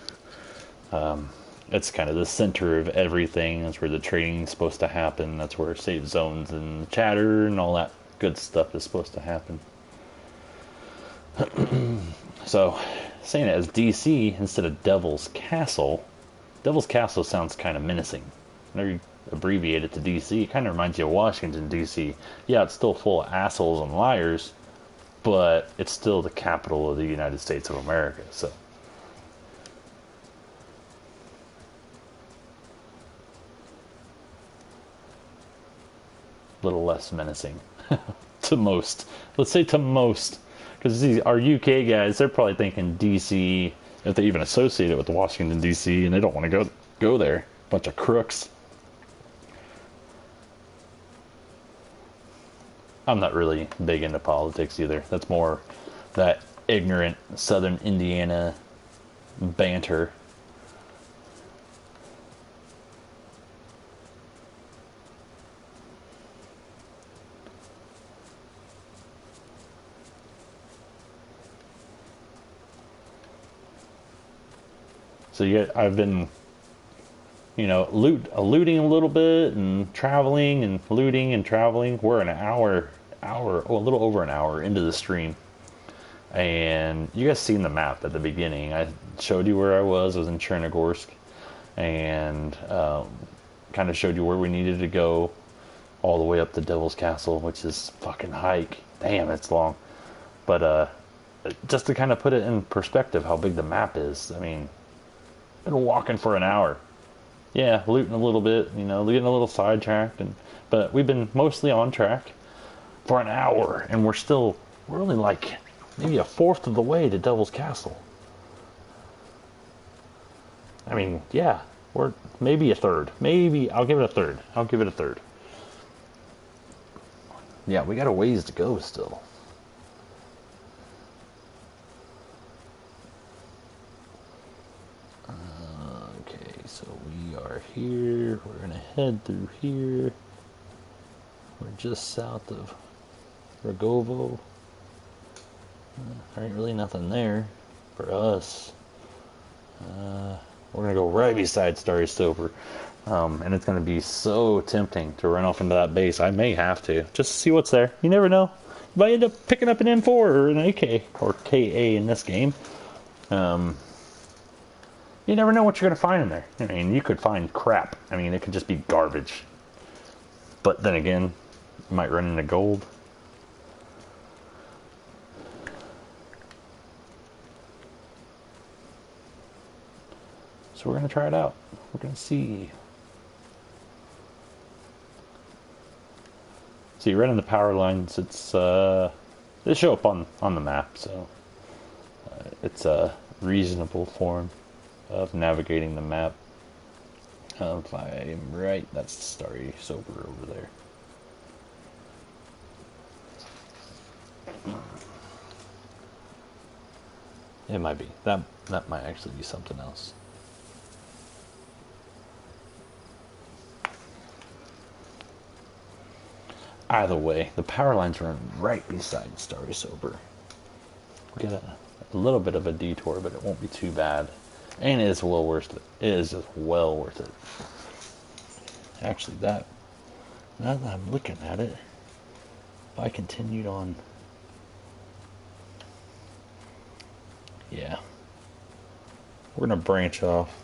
It's kind of the center of everything. That's where the trading's supposed to happen. That's where safe zones and chatter and all that good stuff is supposed to happen. So, saying it as DC instead of Devil's Castle. Devil's Castle sounds kind of menacing. Whenever you abbreviate it to DC, it kind of reminds you of Washington, DC. Yeah, it's still full of assholes and liars, but it's still the capital of the United States of America, so. A little less menacing. To most. Let's say to most. Because our UK guys, they're probably thinking DC, if they even associate it with Washington, DC, and they don't want to go there. Bunch of crooks. I'm not really big into politics either. That's more that ignorant Southern Indiana banter. So I've been, looting a little bit and traveling and looting and traveling. We're an hour, a little over an hour into the stream. And you guys seen the map at the beginning. I showed you where I was in Chernogorsk. And kind kind of showed you where we needed to go, all the way up to Devil's Castle, which is fucking hike. Damn, it's long. But just to kind of put it in perspective, how big the map is. I mean, been walking for an hour. Yeah, looting a little bit, getting a little sidetracked, but we've been mostly on track for an hour, and we're only like maybe a fourth of the way to Devil's Castle. I mean, yeah, we're maybe a third. Maybe I'll give it a third. Yeah, we got a ways to go still. Okay, so we are here. We're gonna head through here. We're just south of Rogovo. There ain't really nothing there for us. We're gonna go right beside Starry Sober, and it's gonna be so tempting to run off into that base. I may have to just to see what's there. You never know. You might end up picking up an M4 or an AK or KA in this game. You never know what you're gonna find in there. I mean, you could find crap. I mean, it could just be garbage. But then again, you might run into gold. So we're going to try it out. We're going to see. See, right in the power lines, they show up on the map, so it's a reasonable form of navigating the map. If I'm right, that's Starry Sober over there. It might be. That might actually be something else. Either way, the power lines run right beside Starry Sober. We get a little bit of a detour, but it won't be too bad. And it is well worth it. It is just well worth it. Actually, now that I'm looking at it, if I continued on... Yeah. We're going to branch off.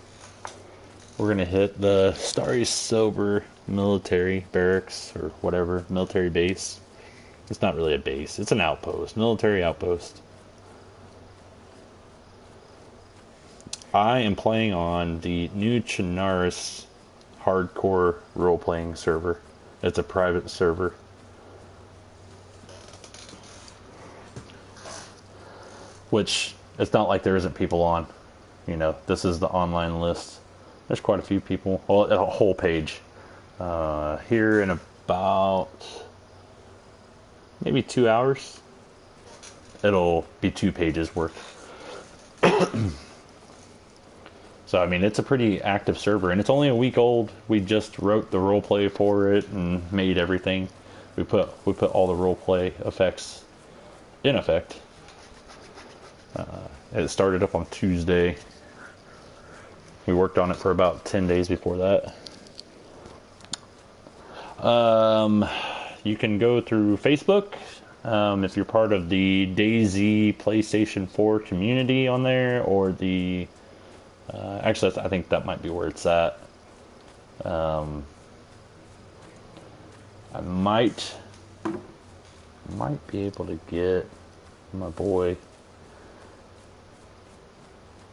We're going to hit the Starry Sober military barracks or whatever, military base. It's not really a base, it's an outpost, military outpost. I am playing on the new Chinaris hardcore role-playing server. It's a private server. Which, it's not like there isn't people on. This is the online list. There's quite a few people. Well, a whole page. Here in about maybe 2 hours, it'll be 2 pages worth. So I mean, it's a pretty active server, and it's only a week old. We just wrote the roleplay for it and made everything. We put all the roleplay effects in effect. It started up on Tuesday. We worked on it for about 10 days before that. You can go through Facebook. If you're part of the DayZ PlayStation 4 community on there, or the... actually, I think that might be where it's at. I might be able to get my boy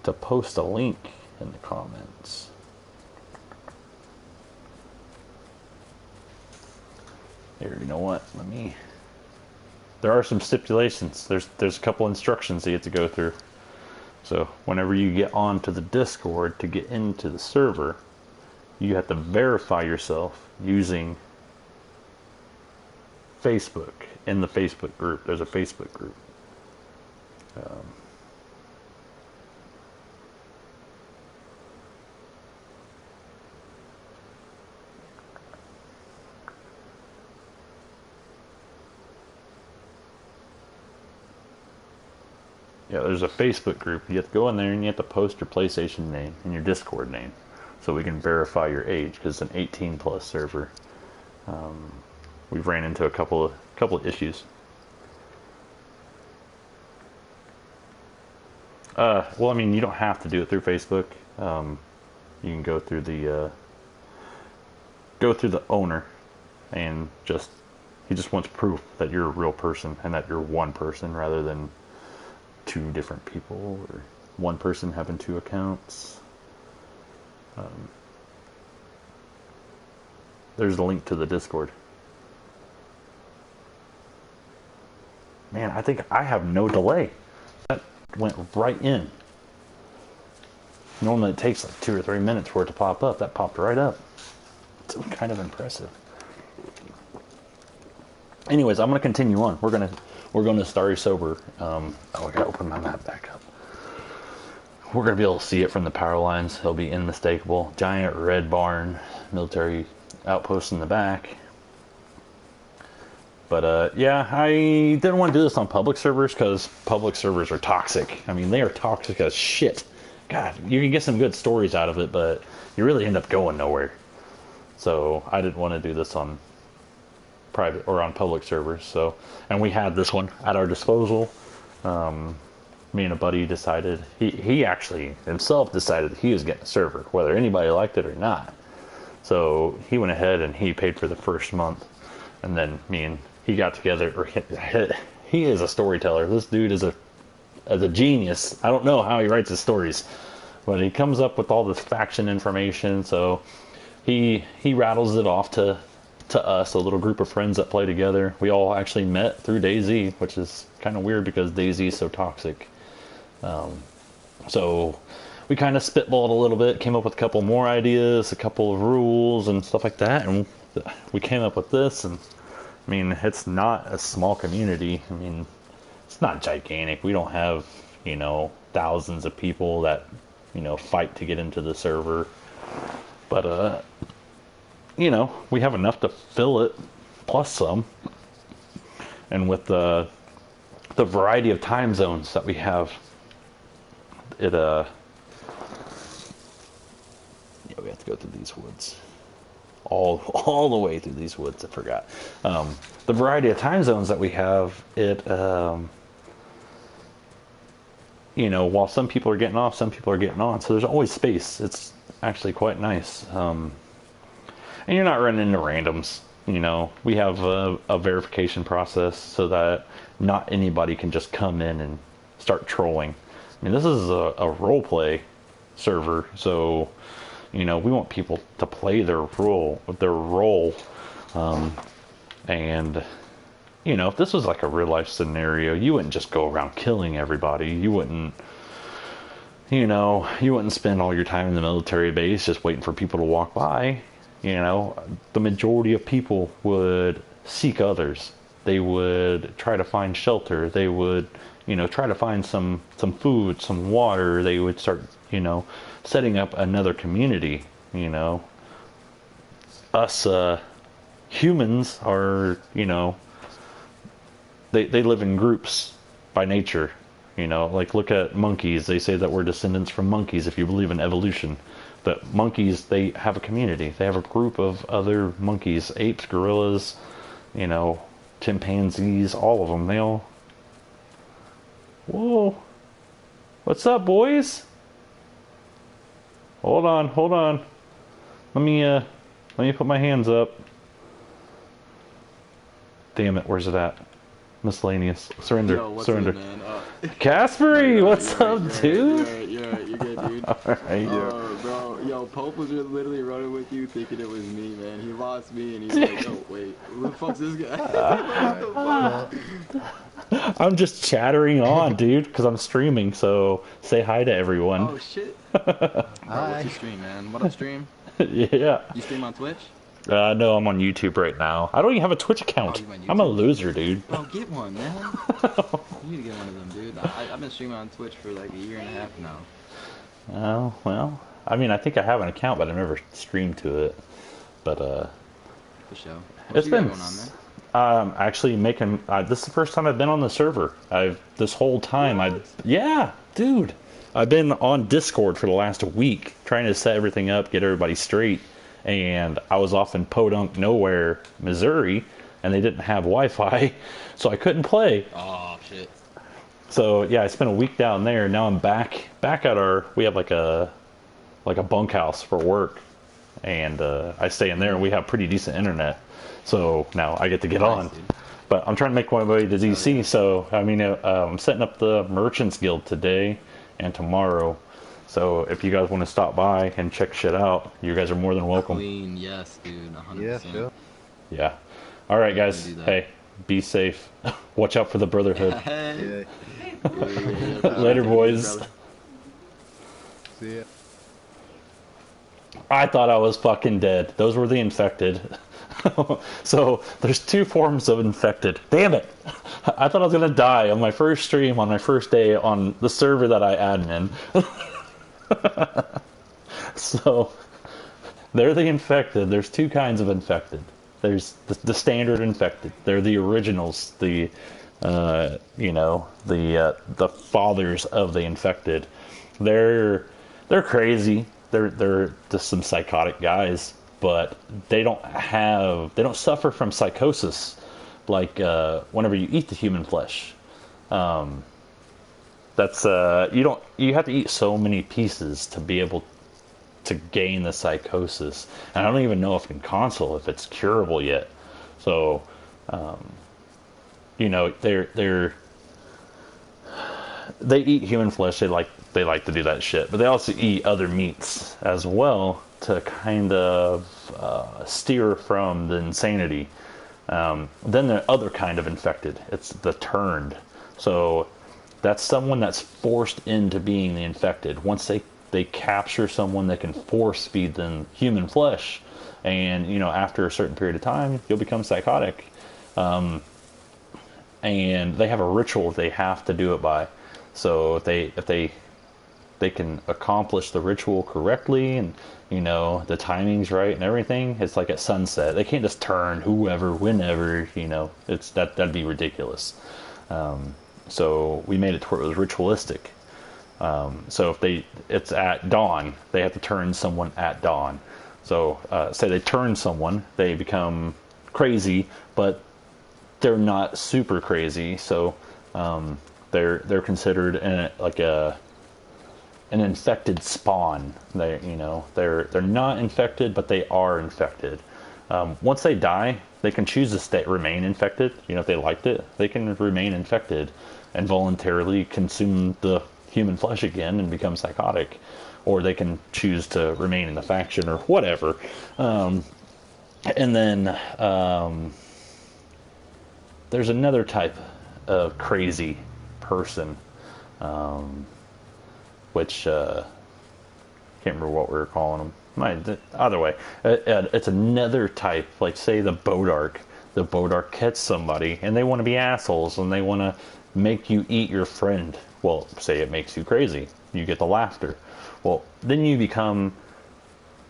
to post a link in the comments. Here, you know what? There are some stipulations. There's a couple instructions that you have to go through. So whenever you get onto the Discord to get into the server, you have to verify yourself using Facebook. In the Facebook group, there's a Facebook group. Yeah, there's a Facebook group. You have to go in there and you have to post your PlayStation name and your Discord name so we can verify your age, because it's an 18 plus server. We've ran into a couple of issues. Well, I mean, you don't have to do it through Facebook. You can go through the go through the owner, and he just wants proof that you're a real person and that you're one person rather than two different people or one person having two accounts. There's a link to the Discord. Man, I think I have no delay. That went right in. Normally it takes like 2 or 3 minutes for it to pop up. That popped right up. It's kind of impressive. Anyways, I'm gonna continue on. We're gonna Starry Sober. I gotta open my map back up. We're gonna be able to see it from the power lines. It'll be unmistakable. Giant red barn, military outpost in the back. But yeah, I didn't want to do this on public servers because public servers are toxic. I mean, they are toxic as shit. God, you can get some good stories out of it, but you really end up going nowhere. So I didn't want to do this on private or on public servers. So, and we had this one at our disposal. Me and a buddy decided, he actually himself decided he was getting a server, whether anybody liked it or not. So he went ahead and he paid for the first month, and then me and he got together. Or he is a storyteller. This dude is a genius. I don't know how he writes his stories, but he comes up with all this faction information. So he rattles it off to us, a little group of friends that play together. We all actually met through DayZ, which is kind of weird because DayZ is so toxic. So we kind of spitballed a little bit, came up with a couple more ideas, a couple of rules and stuff like that, and we came up with this. And I mean, it's not a small community. I mean, it's not gigantic. We don't have, thousands of people that, fight to get into the server. But, we have enough to fill it, plus some. And with the variety of time zones that we have, we have to go through these woods. All the way through these woods, I forgot. The variety of time zones that we have, while some people are getting off, some people are getting on, so there's always space. It's actually quite nice. And you're not running into randoms. We have a verification process so that not anybody can just come in and start trolling. I mean, this is a role play server, so we want people to play their role. And if this was like a real life scenario, you wouldn't just go around killing everybody. You wouldn't spend all your time in the military base just waiting for people to walk by. The majority of people would seek others. They would try to find shelter. They would, try to find some food, some water. They would start, setting up another community. Us humans are, they live in groups by nature. Like look at monkeys. They say that we're descendants from monkeys if you believe in evolution. But monkeys, they have a community. They have a group of other monkeys, apes, gorillas, chimpanzees, all of them. They all... Whoa. What's up, boys? Hold on. Let me put my hands up. Damn it, where's it at? Miscellaneous. Surrender. Yo, what's Surrender. up, man? Caspery, what's up, dude? You're good, dude. Alright. Bro, yo, Pope was literally running with you thinking it was me, man. He lost me and he's like, oh, wait, who the fuck's this guy? What the fuck? I'm just chattering on, dude, because I'm streaming, so say hi to everyone. Oh, shit. Bro, what's your stream, man? What up, stream? Yeah. You stream on Twitch? No, I'm on YouTube right now. I don't even have a Twitch account. Oh, I'm a loser, dude. Oh, get one, man. You need to get one of them, dude. I've been streaming on Twitch for like a year and a half now. Oh, well, I mean, I think I have an account, but I've never streamed to it. But, For sure. it's been... going on, man? Actually making... this is the first time I've been on the server. This whole time, yeah, dude. I've been on Discord for the last week, trying to set everything up, get everybody straight. And I was off in Podunk Nowhere, Missouri, and they didn't have Wi-Fi, so I couldn't play. Oh, shit. So yeah, I spent a week down there. Now I'm back at we have like a bunkhouse for work, and I stay in there, and we have pretty decent internet. So now I get to get on. Dude. But I'm trying to make my way to DC, yeah. so I mean, I'm setting up the Merchants Guild today and tomorrow. So if you guys want to stop by and check shit out, you guys are more than welcome. Queen, yes, dude, 100%. Yeah, sure. Yeah. All right, guys. do that. Hey, be safe. Watch out for the Brotherhood. Hey. Yeah. Later, boys. Brother. See ya. I thought I was fucking dead. Those were the infected. So there's two forms of infected. Damn it! I thought I was gonna die on my first stream on my first day on the server that I admin. So they're the infected. There's two kinds of infected. There's the standard infected. They're the originals. The the fathers of the infected. They're crazy. They're just some psychotic guys, but they don't suffer from psychosis like whenever you eat the human flesh. That's you have to eat so many pieces to be able to gain the psychosis, and I don't even know if in console if it's curable yet. So they eat human flesh. They like to do that shit, but they also eat other meats as well to kind of steer from the insanity. Then the other kind of infected, it's the turned. So that's someone that's forced into being the infected. Once they capture someone that can force feed them human flesh, and after a certain period of time you'll become psychotic. And they have a ritual they have to do it by. So if they can accomplish the ritual correctly, and the timing's right and everything, it's like at sunset. They can't just turn whoever, whenever. That'd be ridiculous. So we made it to where it was ritualistic. So if it's at dawn, they have to turn someone at dawn. So say they turn someone, they become crazy, but they're not super crazy. So they're considered an infected spawn. They're not infected, but they are infected. Once they die, they can choose to remain infected. If they liked it, they can remain infected and voluntarily consume the human flesh again and become psychotic, or they can choose to remain in the faction or whatever. And then there's another type of crazy person, which can't remember what we were calling them. Either way, it's another type. Like say the Bodark. The Bodark catch somebody and they want to be assholes and they want to make you eat your friend. Well, say it makes you crazy. You get the laughter. Well, then you become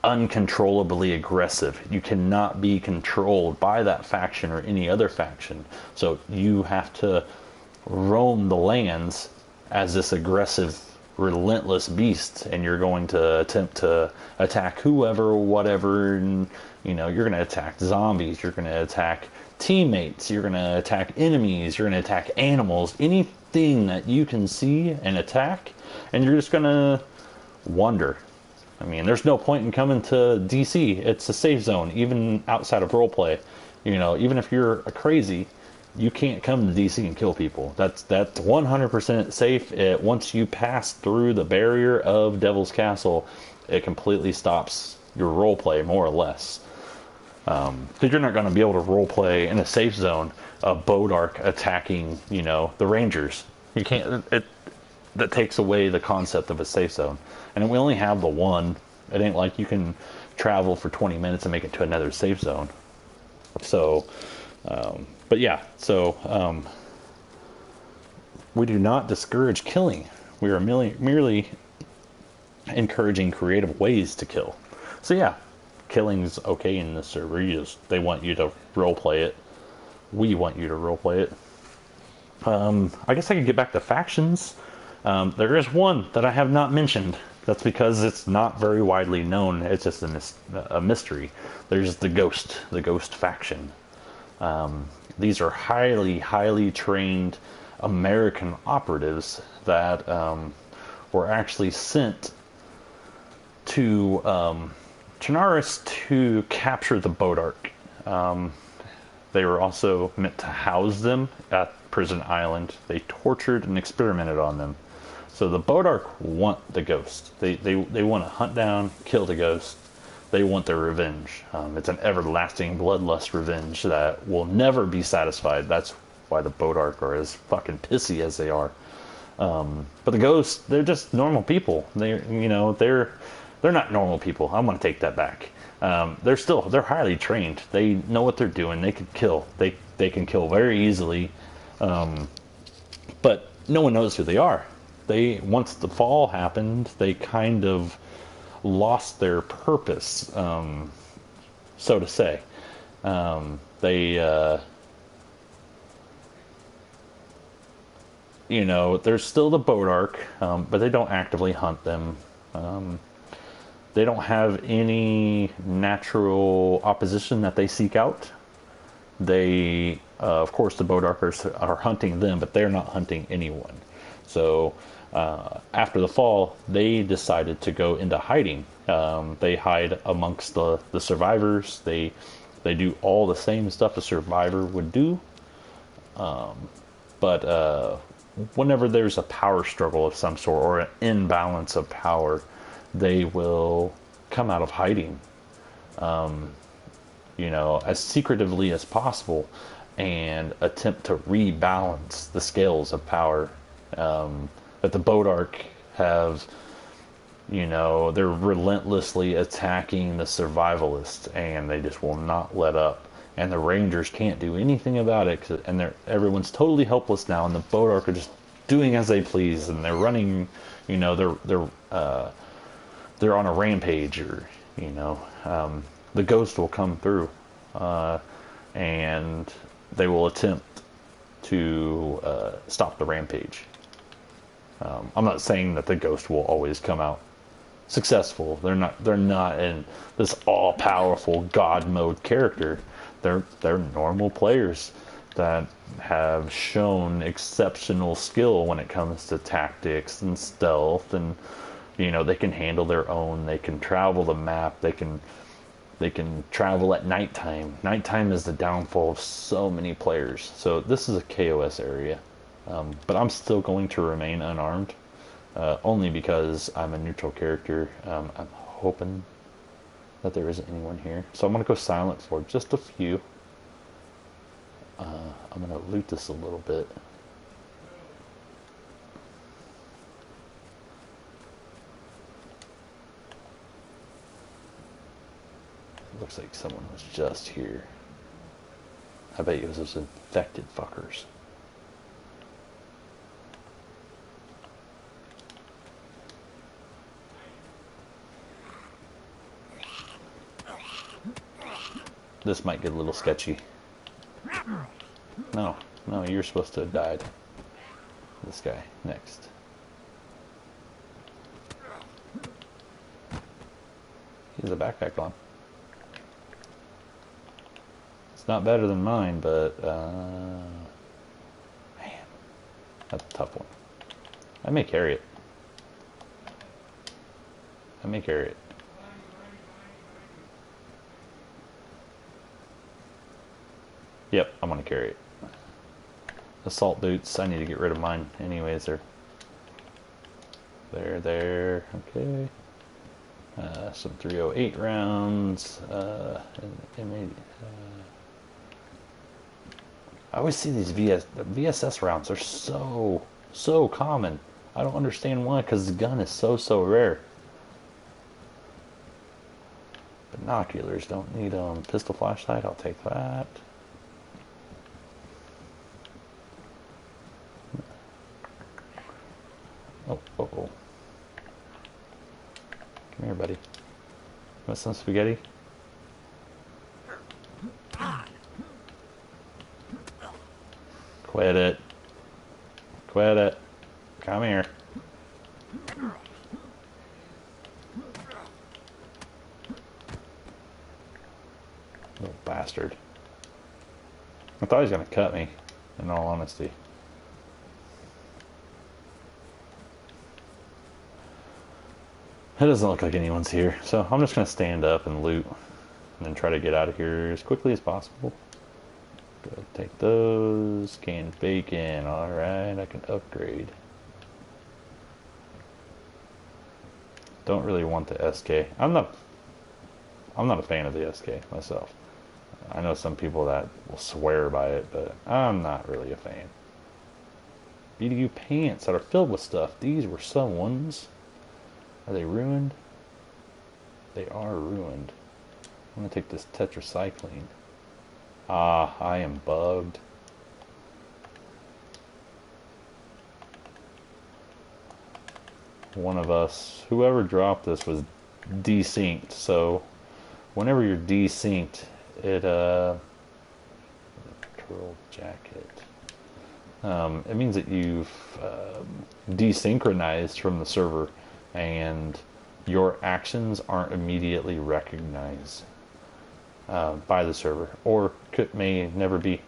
uncontrollably aggressive. You cannot be controlled by that faction or any other faction. So you have to roam the lands as this aggressive, relentless beast, and you're going to attempt to attack whoever, whatever, and you're going to attack zombies, you're going to attack teammates, you're going to attack enemies, you're going to attack animals, anything that you can see and attack, and you're just going to wander. I mean, there's no point in coming to DC. It's a safe zone, even outside of roleplay. Even if you're a crazy, you can't come to DC and kill people. That's 100% safe. Once you pass through the barrier of Devil's Castle, it completely stops your roleplay, more or less. Because you're not going to be able to roleplay in a safe zone a Bodark attacking, the Rangers. You can't. That takes away the concept of a safe zone. And we only have the one. It ain't like you can travel for 20 minutes and make it to another safe zone. So, but yeah, so we do not discourage killing. We are merely encouraging creative ways to kill. So yeah, killing's okay in this server. They want you to roleplay it. We want you to roleplay it. I guess I could get back to factions. There is one that I have not mentioned. That's because it's not very widely known. It's just a mystery. There's the Ghost faction. These are highly, highly trained American operatives that were actually sent to Chernarus to capture the Bodark. They were also meant to house them at Prison Island. They tortured and experimented on them. So the Bodark want the ghost. They want to hunt down, kill the ghost. They want their revenge. It's an everlasting bloodlust revenge that will never be satisfied. That's why the Bodark are as fucking pissy as they are. But the ghosts, they're just normal people. They're not normal people. I'm gonna take that back. They're highly trained. They know what they're doing. They can kill. They can kill very easily. But no one knows who they are. Once the fall happened, they kind of lost their purpose, so to say. There's still the Bodark, but they don't actively hunt them. They don't have any natural opposition that they seek out. Of course, the Bodarkers are hunting them, but they're not hunting anyone. So, after the fall, they decided to go into hiding. They hide amongst the survivors. They do all the same stuff a survivor would do. But whenever there's a power struggle of some sort or an imbalance of power, they will come out of hiding, as secretively as possible and attempt to rebalance the scales of power. But the Bodark have, they're relentlessly attacking the survivalists, and they just will not let up. And the Rangers can't do anything about it, and everyone's totally helpless now. And the Bodark are just doing as they please, and they're running. They're on a rampage, or the ghost will come through, and they will attempt to stop the rampage. I'm not saying that the ghost will always come out successful. They're not in this all-powerful God mode character. They're normal players that have shown exceptional skill when it comes to tactics and stealth, and they can handle their own. They can travel the map. They can travel at nighttime. Nighttime is the downfall of so many players. So this is a KOS area. But I'm still going to remain unarmed, only because I'm a neutral character. I'm hoping that there isn't anyone here. So I'm going to go silent for just a few. I'm going to loot this a little bit. Looks like someone was just here. I bet you it was those infected fuckers. This might get a little sketchy. No, you're supposed to have died. This guy, next. He has a backpack on. It's not better than mine, but, man, that's a tough one. I may carry it. Yep, I'm gonna carry it. Assault boots, I need to get rid of mine anyways. They're there, okay. Some 308 rounds, and I always see these VSS rounds. They're so common. I don't understand why, because the gun is so rare. Binoculars, don't need them. Pistol flashlight, I'll take that. Oh. Come here, buddy. Want some spaghetti? Quit it. Come here. Little bastard. I thought he was going to cut me, in all honesty. It doesn't look like anyone's here, so I'm just gonna stand up and loot, and then try to get out of here as quickly as possible. Go take those canned bacon. All right, I can upgrade. Don't really want the SK. I'm not a fan of the SK myself. I know some people that will swear by it, but I'm not really a fan. BDU pants that are filled with stuff. These were someone's. Are they ruined? They are ruined. I'm gonna take this tetracycline. Ah, I am bugged. One of us, whoever dropped this, was desynced, so whenever you're desynced, it pearl jacket. It means that you've desynchronized from the server, and your actions aren't immediately recognized by the server, or may never be.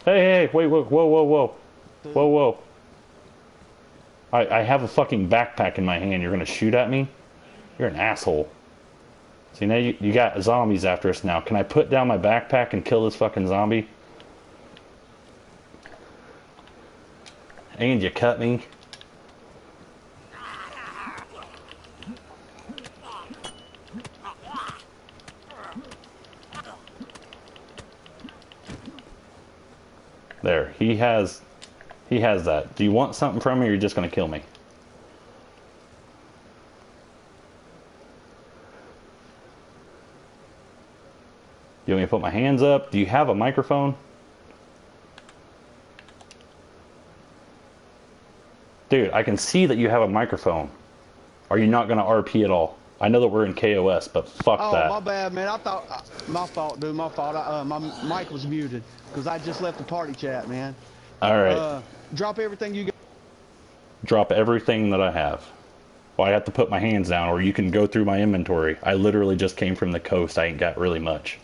Hey, wait, whoa, whoa, whoa, whoa, whoa, whoa. I have a fucking backpack in my hand. You're gonna shoot at me? You're an asshole. See, now you got zombies after us now. Can I put down my backpack and kill this fucking zombie? And you cut me? There, he has that. Do you want something from me, or are you just gonna kill me? You want me to put my hands up? Do you have a microphone? Dude, I can see that you have a microphone. Are you not gonna RP at all? I know that we're in KOS, but fuck that. Oh, my bad, man. I thought my fault, dude. My fault. My mic was muted because I just left the party chat, man. All right. Drop everything you got. Drop everything that I have. Well, I have to put my hands down, or you can go through my inventory. I literally just came from the coast. I ain't got really much.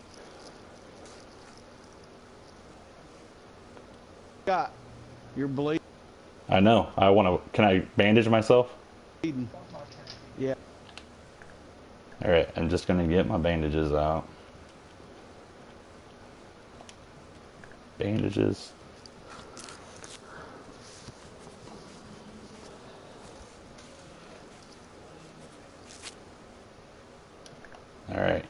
Got. You're bleeding. I know. I want to. Can I bandage myself? Yeah. All right. I'm just gonna get my bandages out. Bandages. All right.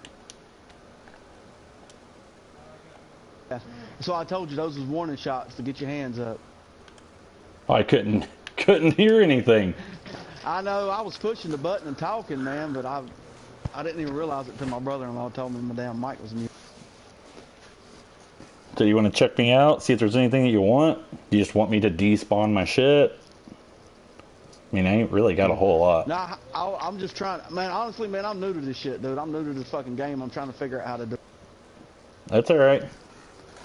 Yeah. So I told you those was warning shots to get your hands up. I couldn't hear anything. I know. I was pushing the button and talking, man, but I didn't even realize it until my brother-in-law told me my damn mic was muted. So you want to check me out? See if there's anything that you want? You just want me to despawn my shit? I mean, I ain't really got a whole lot. Nah, I'm just trying. Man, honestly, man, I'm new to this shit, dude. I'm new to this fucking game. I'm trying to figure out how to do it. That's all right.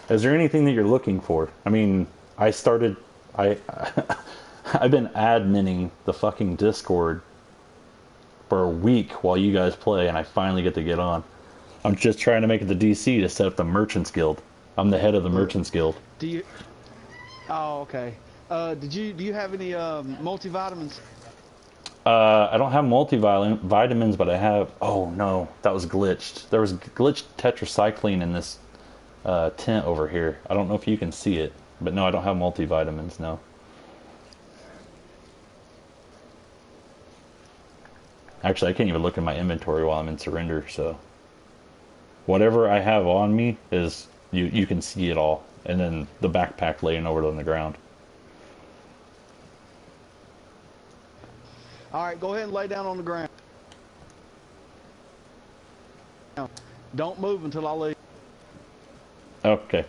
Is there anything that you're looking for? I mean, I've been adminning the fucking Discord for a week while you guys play, and I finally get to get on. I'm just trying to make it to DC to set up the Merchants Guild. I'm the head of the Merchants Guild. Do you? Oh, okay. Do you have any multivitamins? I don't have multivitamins, but I have... Oh, no. That was glitched. There was glitched tetracycline in this tent over here. I don't know if you can see it. But no, I don't have multivitamins, no. Actually, I can't even look in my inventory while I'm in surrender, so... Whatever I have on me is... You can see it all. And then the backpack laying over on the ground. All right, go ahead and lay down on the ground. Don't move until I leave. Okay.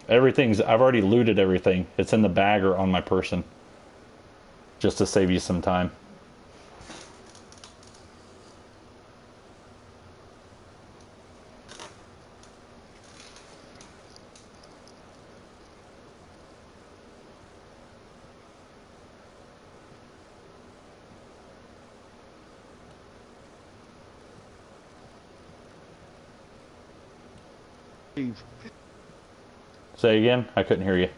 I've already looted everything. It's in the bag or on my person. Just to save you some time. Say again? I couldn't hear you.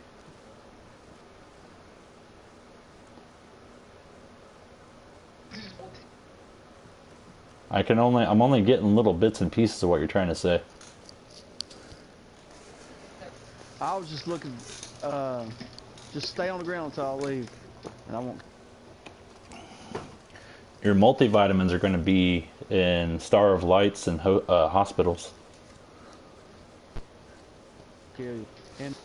I'm only getting little bits and pieces of what you're trying to say. I was just looking, just stay on the ground until I leave, and I won't. Your multivitamins are going to be in Star of Lights and hospitals. Kill you. And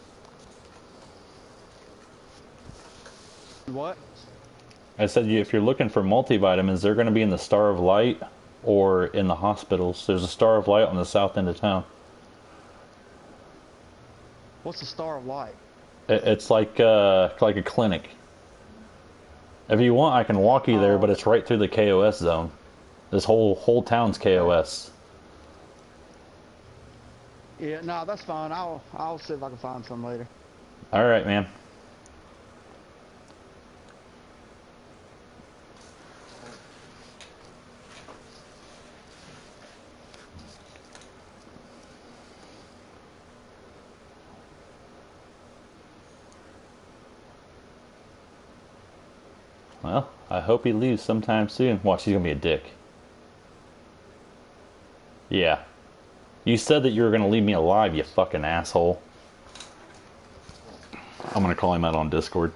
what? I said if you're looking for multivitamins, they're going to be in the Star of Light or in the hospitals. There's a Star of Light on the south end of town. What's the Star of Light? It's like a clinic. If you want, I can walk you there, but it's right through the KOS zone. This whole town's KOS. Yeah, no, that's fine. I'll see if I can find some later. All right, man. Well, I hope he leaves sometime soon. Watch, he's gonna be a dick. Yeah. You said that you were gonna leave me alive, you fucking asshole. I'm gonna call him out on Discord.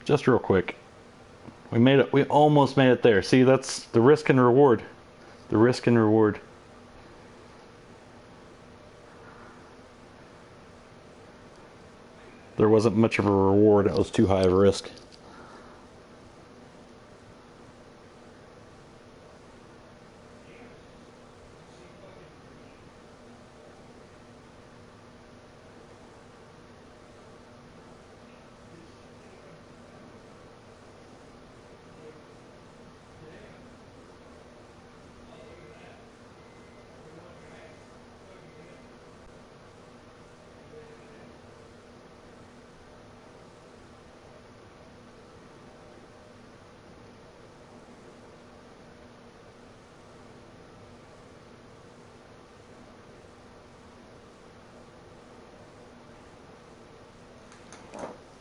Just real quick. We made it. We almost made it there. See, that's the risk and reward. The risk and reward. There wasn't much of a reward. It was too high of a risk.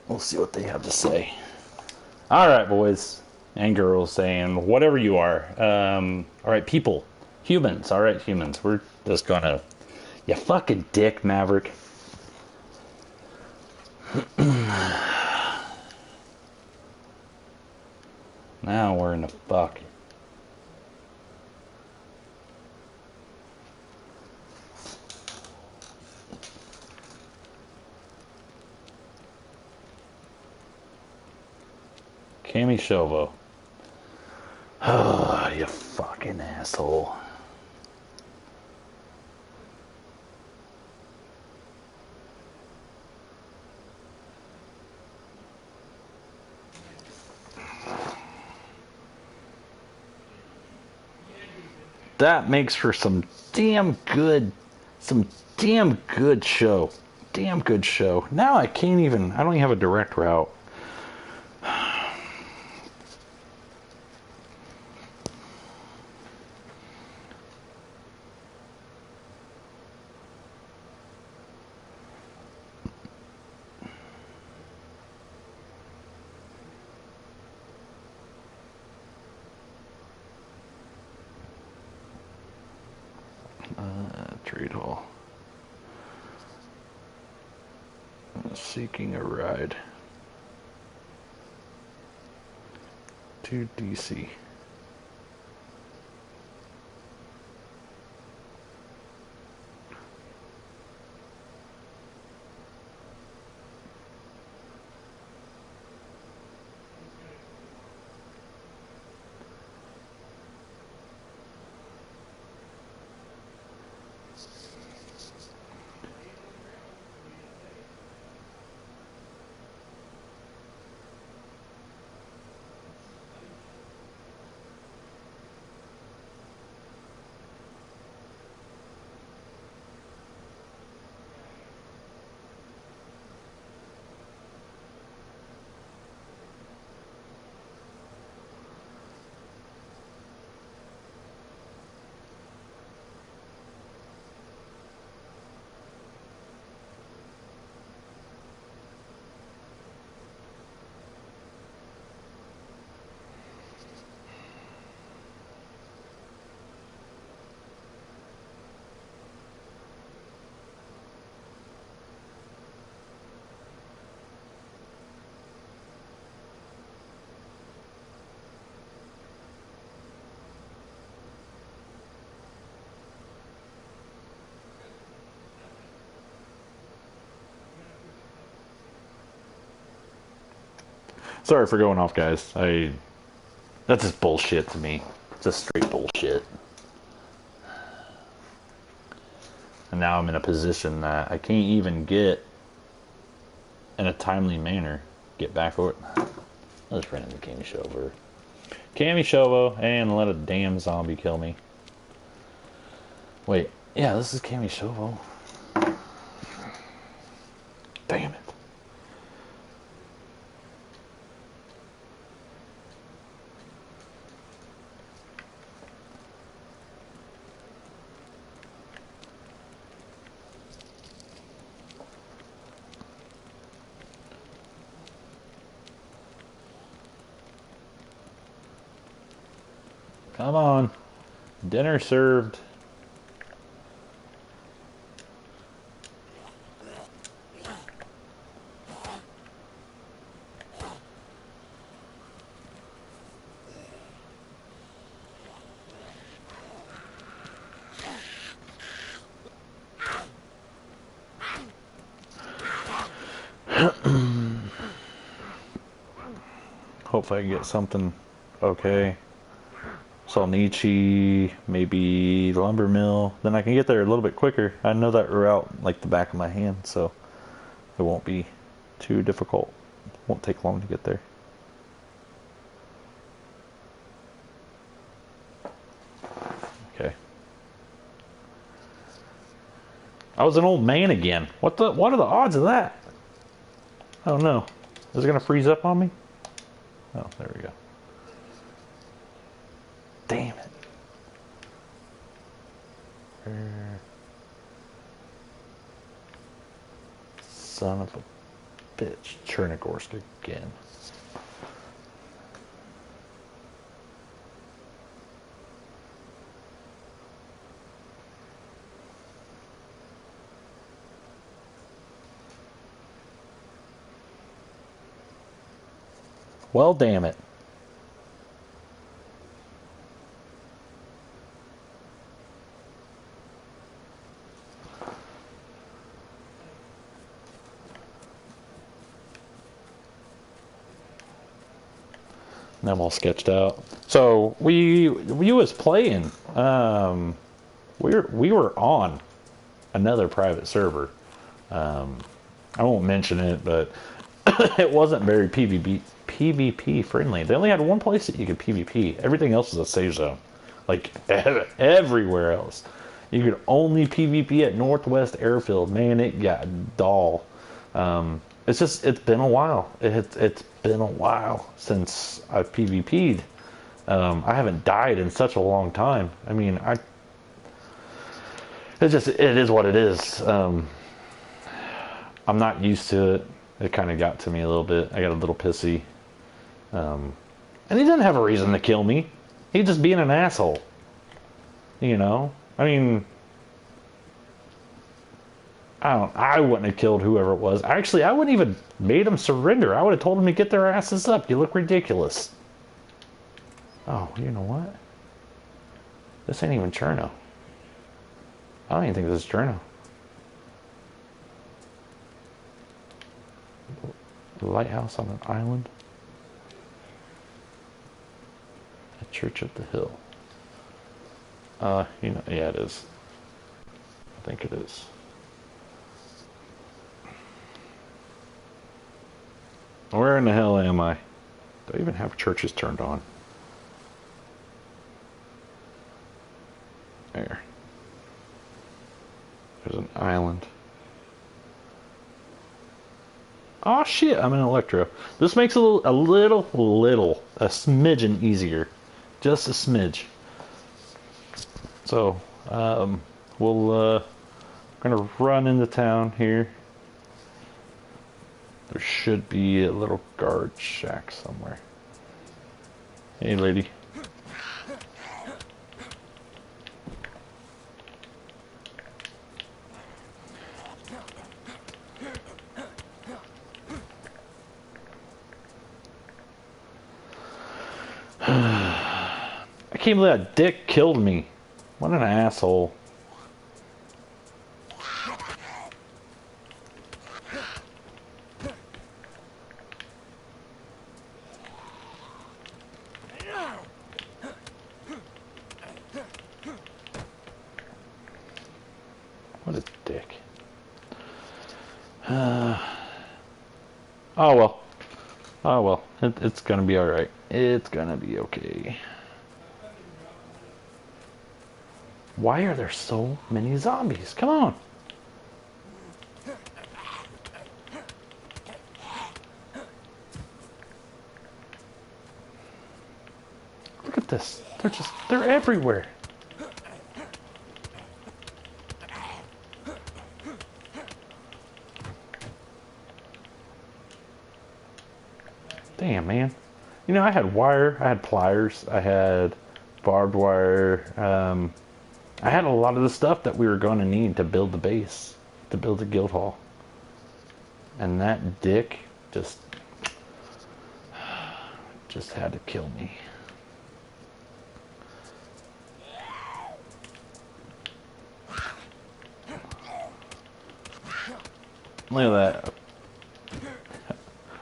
We'll see what they have to say. All right, boys and girls, and whatever you are. All right, people, humans. All right, humans. We're just gonna. You fucking dick, Maverick. Now we're in the fuck. Cammy Shovo. Oh, you fucking asshole. That makes for some damn good show. Damn good show. Now I don't even have a direct route. Trade hall. Seeking a ride to DC. Sorry for going off, guys. That's just bullshit to me. Just straight bullshit. And now I'm in a position that I can't even get in a timely manner. Get back for it. Let's run into Cammy Shovo. Cammy Shovo and let a damn zombie kill me. Wait, yeah, this is Cammy Shovo. Damn it. Come on. Dinner served. Hopefully I can get something okay. Salnichi, maybe lumber mill. Then I can get there a little bit quicker. I know that route like the back of my hand, so it won't be too difficult. Won't take long to get there. Okay. I was an old man again. What are the odds of that? I don't know. Is it gonna freeze up on me? Oh, there we go. Damn it. Son of a bitch. Chernogorsk again. Well, damn it. And I'm all sketched out. So we was playing. We were on another private server. I won't mention it, but it wasn't very PvP friendly. They only had one place that you could PvP. Everything else was a safe zone. Like everywhere else, you could only PvP at Northwest Airfield. Man, it got dull. It's been a while. It's been a while since I've PvP'd. I haven't died in such a long time. I mean, it is what it is. I'm not used to it. It kind of got to me a little bit. I got a little pissy. And he didn't have a reason to kill me. He's just being an asshole. You know? I mean, I wouldn't have killed whoever it was. Actually, I wouldn't even made him surrender. I would have told him to get their asses up. You look ridiculous. Oh, you know what? This ain't even Cherno. I don't even think this is Cherno. The lighthouse on an island. A church up the hill. You know, yeah, it is. I think it is. Where in the hell am I? Do I even have churches turned on? There. There's an island. Oh shit, I'm in Electro. This makes it a smidgen easier. Just a smidge. So, we're gonna run into town here. There should be a little guard shack somewhere. Hey, lady. I can't believe that dick killed me. What an asshole. Oh well. Oh well. It's gonna be alright. It's gonna be okay. Why are there so many zombies? Come on. Look at this. They're everywhere. Damn, man. You know, I had wire, I had pliers, I had barbed wire. I had a lot of the stuff that we were going to need to build the base, to build the guild hall. And that dick just had to kill me. Look at that.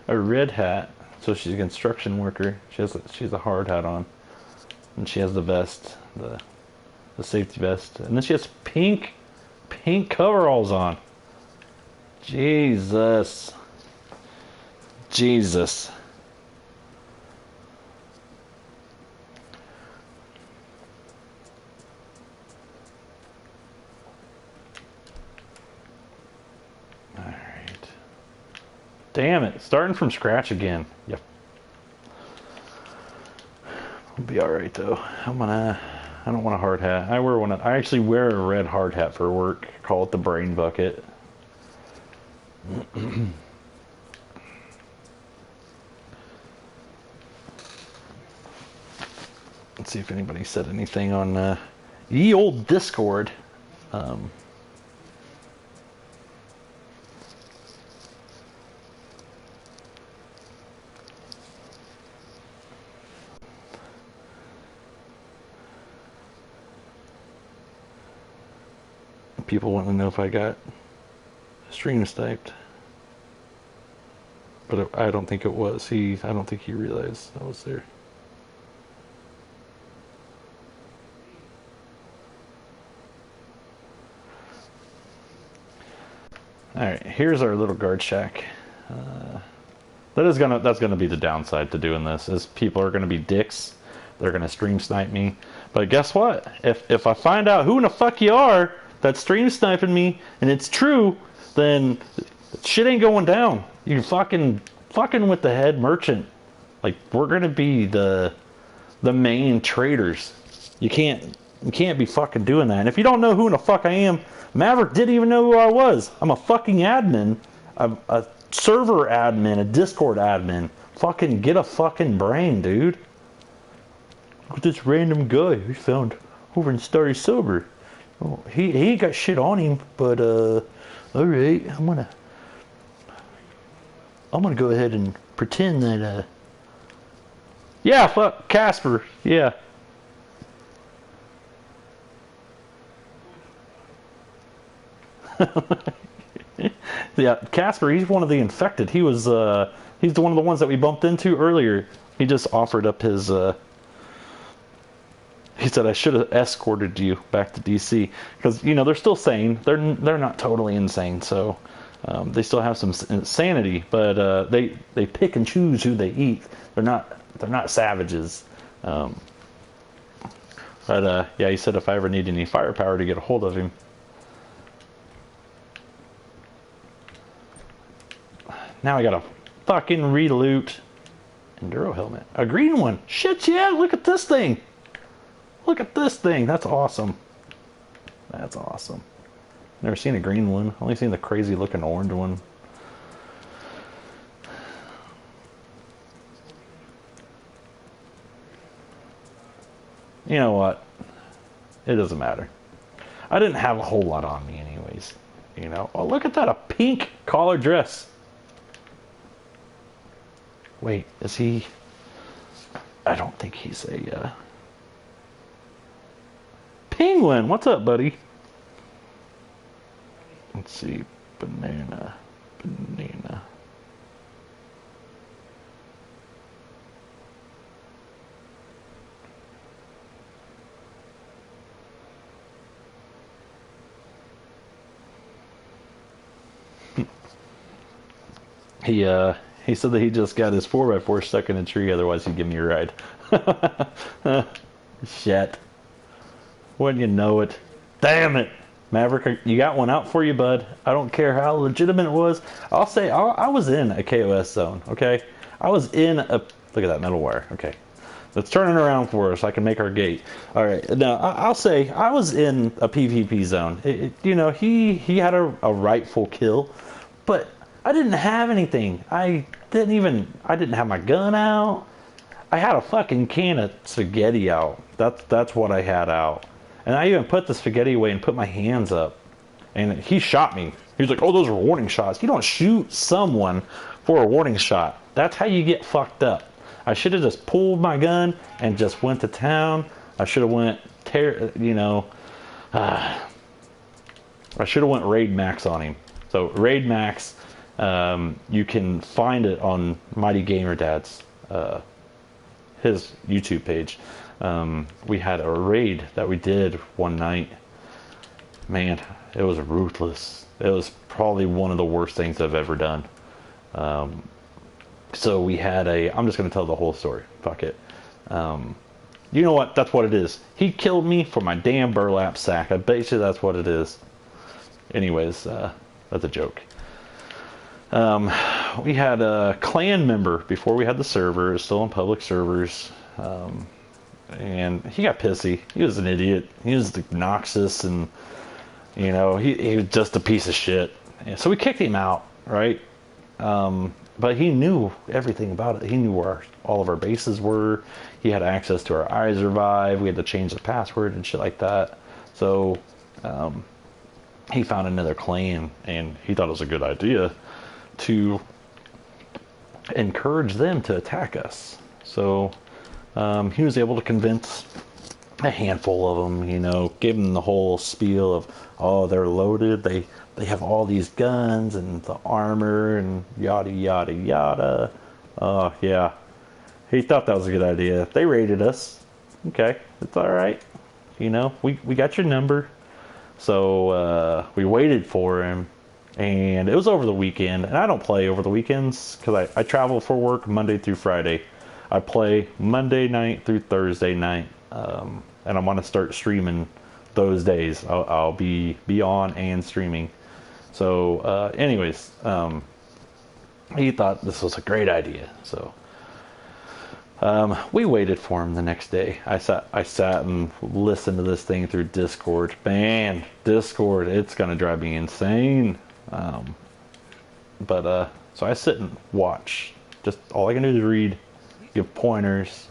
A red hat. So she's a construction worker. She's a hard hat on. And she has the vest, the safety vest. And then she has pink coveralls on. Jesus. Jesus. Alright. Damn it. Starting from scratch again. Yep. I'll be alright though. I don't want a hard hat. I actually wear a red hard hat for work. Call it the brain bucket. Let's see if anybody said anything on ye old Discord. People want to know if I got stream sniped. But I don't think it was. I don't think he realized I was there. Alright, here's our little guard shack. That's gonna be the downside to doing this, is people are gonna be dicks. They're gonna stream snipe me. But guess what? If I find out who in the fuck you are that's stream sniping me and it's true, then shit ain't going down. You fucking with the head merchant. Like, we're gonna be the main traders. You can't be fucking doing that. And if you don't know who in the fuck I am, Maverick didn't even know who I was. I'm a fucking admin, a server admin, a Discord admin. Fucking get a fucking brain, dude. Look at this random guy we found over in Starry Silver. Oh, he ain't got shit on him, but alright, I'm gonna go ahead and pretend that yeah, fuck Casper, yeah. Yeah, Casper, he's one of the infected. He's one of the ones that we bumped into earlier. He just offered up his he said, I should have escorted you back to DC, because you know they're still sane. They're not totally insane, so they still have some sanity. But they pick and choose who they eat. They're not savages. But yeah, he said if I ever need any firepower to get a hold of him. Now I gotta fucking re-loot. Enduro helmet, a green one. Shit, yeah! Look at this thing. Look at this thing. That's awesome. That's awesome. Never seen a green one. Only seen the crazy looking orange one. You know what? It doesn't matter. I didn't have a whole lot on me anyways. You know. Oh, look at that. A pink collar dress. Wait, is he... I don't think he's a... Penguin, what's up, buddy? Let's see. Banana. He said that he just got his 4x4 stuck in a tree, otherwise he'd give me a ride. Shit. Wouldn't you know it? Damn it! Maverick, you got one out for you, bud. I don't care how legitimate it was. I'll say I was in a KOS zone, okay? I was in a... Look at that metal wire, okay. Let's turn it around for us so I can make our gate. All right, now I'll say I was in a PvP zone. You know, he had a rightful kill, but I didn't have anything. I didn't have my gun out. I had a fucking can of spaghetti out. That's what I had out. And I even put the spaghetti away and put my hands up. And he shot me. He was like, oh, those are warning shots. You don't shoot someone for a warning shot. That's how you get fucked up. I should have just pulled my gun and just went to town. I should have went, I should have went Raid Max on him. So Raid Max, you can find it on Mighty Gamer Dad's, his YouTube page. We had a raid that we did one night. Man, it was ruthless. It was probably one of the worst things I've ever done. So we had I'm just going to tell the whole story. Fuck it. You know what? That's what it is. He killed me for my damn burlap sack. I bet you that's what it is. Anyways, that's a joke. We had a clan member before we had the server. It was still on public servers. And he got pissy. He was an idiot. He was obnoxious, and he was just a piece of shit. And so we kicked him out, right? But he knew everything about it. He knew where all of our bases were. He had access to our iSurvive. We had to change the password and shit like that. So he found another clan, and he thought it was a good idea to encourage them to attack us. So he was able to convince a handful of them, give them the whole spiel of, oh, they're loaded, they have all these guns and the armor and yada yada yada. Oh yeah, he thought that was a good idea. They raided us. Okay, it's all right. We got your number. So we waited for him, and it was over the weekend. And I don't play over the weekends because I travel for work Monday through Friday. I play Monday night through Thursday night, and I want to start streaming those days. I'll be on and streaming. So, anyways, he thought this was a great idea. So, we waited for him the next day. I sat and listened to this thing through Discord. Man, Discord, it's gonna drive me insane. So I sit and watch. Just all I can do is read, give pointers,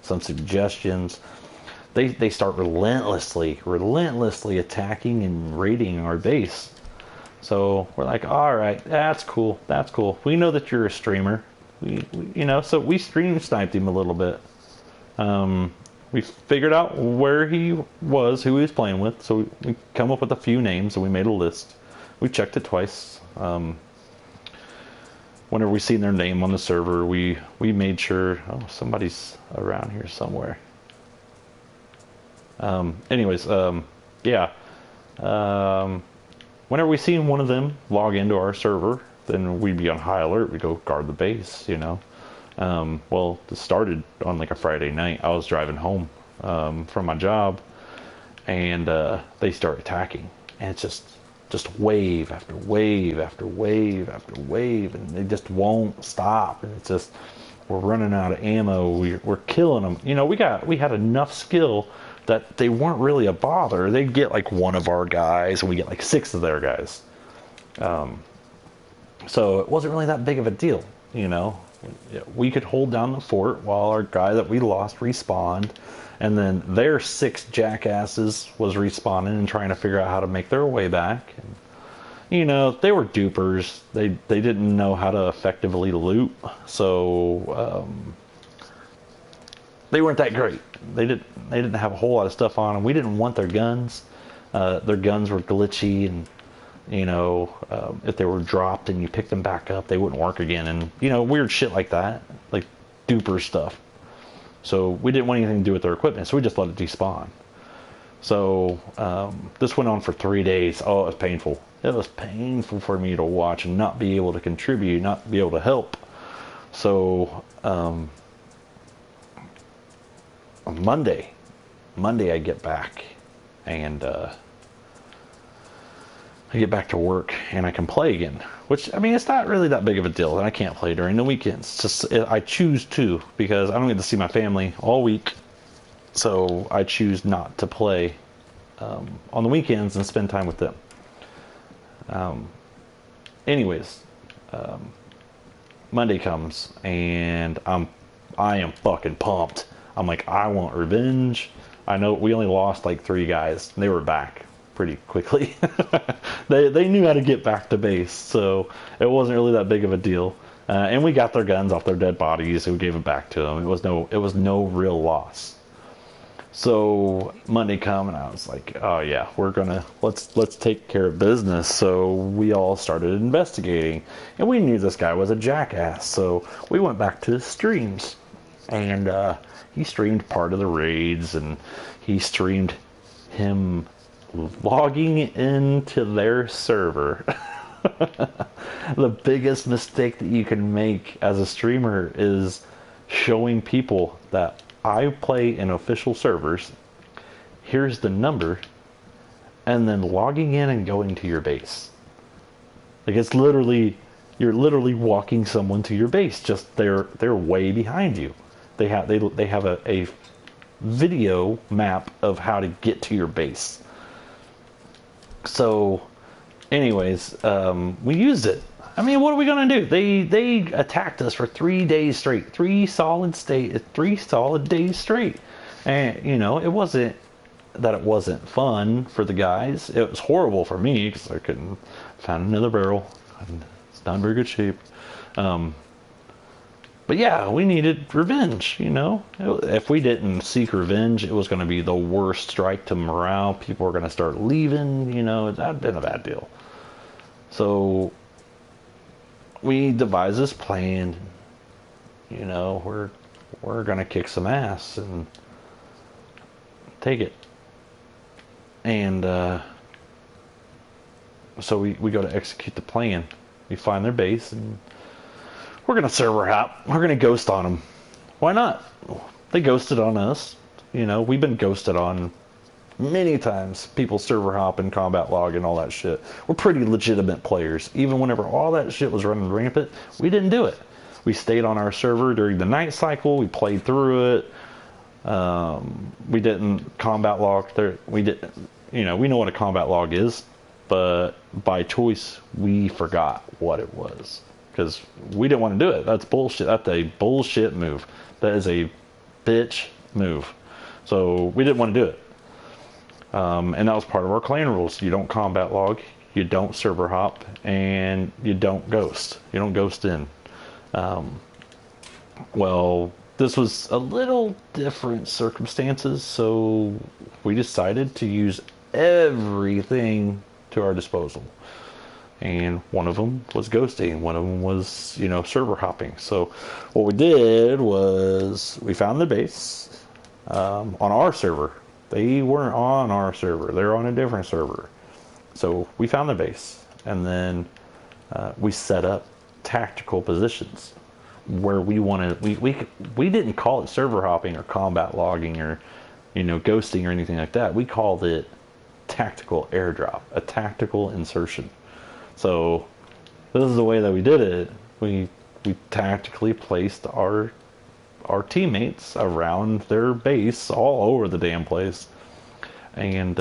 some suggestions. They start relentlessly attacking and raiding our base. So we're like, all right, that's cool. We know that you're a streamer, so we stream sniped him a little bit. We figured out where he was, who he was playing with. So we come up with a few names, and we made a list. We checked it twice. Whenever we seen their name on the server, we made sure, oh, somebody's around here somewhere. Whenever we seen one of them log into our server, then we'd be on high alert. We'd go guard the base, Well, this started on like a Friday night. I was driving home from my job, and they start attacking. And it's just wave after wave after wave after wave, and they just won't stop. And it's just, we're running out of ammo. We're killing them. We had enough skill that they weren't really a bother. They'd get like one of our guys, and we get like 6 of their guys. So it wasn't really that big of a deal, We could hold down the fort while our guy that we lost respawned, and then their 6 jackasses was respawning and trying to figure out how to make their way back. And, they were dupers. They didn't know how to effectively loot, so they weren't that great. They didn't have a whole lot of stuff on them. We didn't want their guns. Their guns were glitchy, and if they were dropped and you picked them back up, they wouldn't work again, and weird shit like that, like duper stuff. So we didn't want anything to do with their equipment, so we just let it despawn. So this went on for 3 days. Oh, it was painful. It was painful for me to watch and not be able to contribute, not be able to help. So on Monday I get back, and I get back to work and I can play again. Which, I mean, it's not really that big of a deal that I can't play during the weekends. It's just I choose to, because I don't get to see my family all week. So I choose not to play on the weekends and spend time with them. Anyways, Monday comes and I am fucking pumped. I'm like, I want revenge. I know we only lost like 3 guys. They were back pretty quickly. They knew how to get back to base, so it wasn't really that big of a deal. And we got their guns off their dead bodies, and we gave it back to them. It was no real loss. So Monday come, and I was like, oh yeah, let's take care of business. So we all started investigating, and we knew this guy was a jackass. So we went back to his streams, and he streamed part of the raids, and he streamed him logging into their server. The biggest mistake that you can make as a streamer is showing people that I play in official servers, here's the number, and then logging in and going to your base. Like, you're literally walking someone to your base, just they're way behind you. They have a video map of how to get to your base. So anyways, we used it. I mean, what are we gonna do? They attacked us for 3 days straight, 3 solid days straight, and it wasn't that it wasn't fun for the guys. It was horrible for me because I couldn't find another barrel. It's not in very good shape. But yeah, we needed revenge. If we didn't seek revenge, it was going to be the worst strike to morale. People were going to start leaving. That'd been a bad deal. So we devised this plan. We're gonna kick some ass and take it. And so we go to execute the plan. We find their base, and we're gonna server hop. We're gonna ghost on them. Why not? They ghosted on us. We've been ghosted on many times. People server hop and combat log and all that shit. We're pretty legitimate players. Even whenever all that shit was running rampant, we didn't do it. We stayed on our server during the night cycle. We played through it. We didn't combat log there. We didn't. We know what a combat log is, but by choice we forgot what it was because we didn't want to do it. That's bullshit. That's a bullshit move. That is a bitch move. So we didn't want to do it. And that was part of our clan rules. You don't combat log, you don't server hop, and you don't ghost. You don't ghost in. Well, this was a little different circumstances, so we decided to use everything to our disposal. And one of them was ghosting, one of them was, server hopping. So what we did was we found the base on our server. They weren't on our server. They're on a different server. So we found the base, and then we set up tactical positions where we wanted. We didn't call it server hopping or combat logging or ghosting or anything like that. We called it tactical airdrop, a tactical insertion. So this is the way that we did it. We tactically placed our teammates around their base all over the damn place, and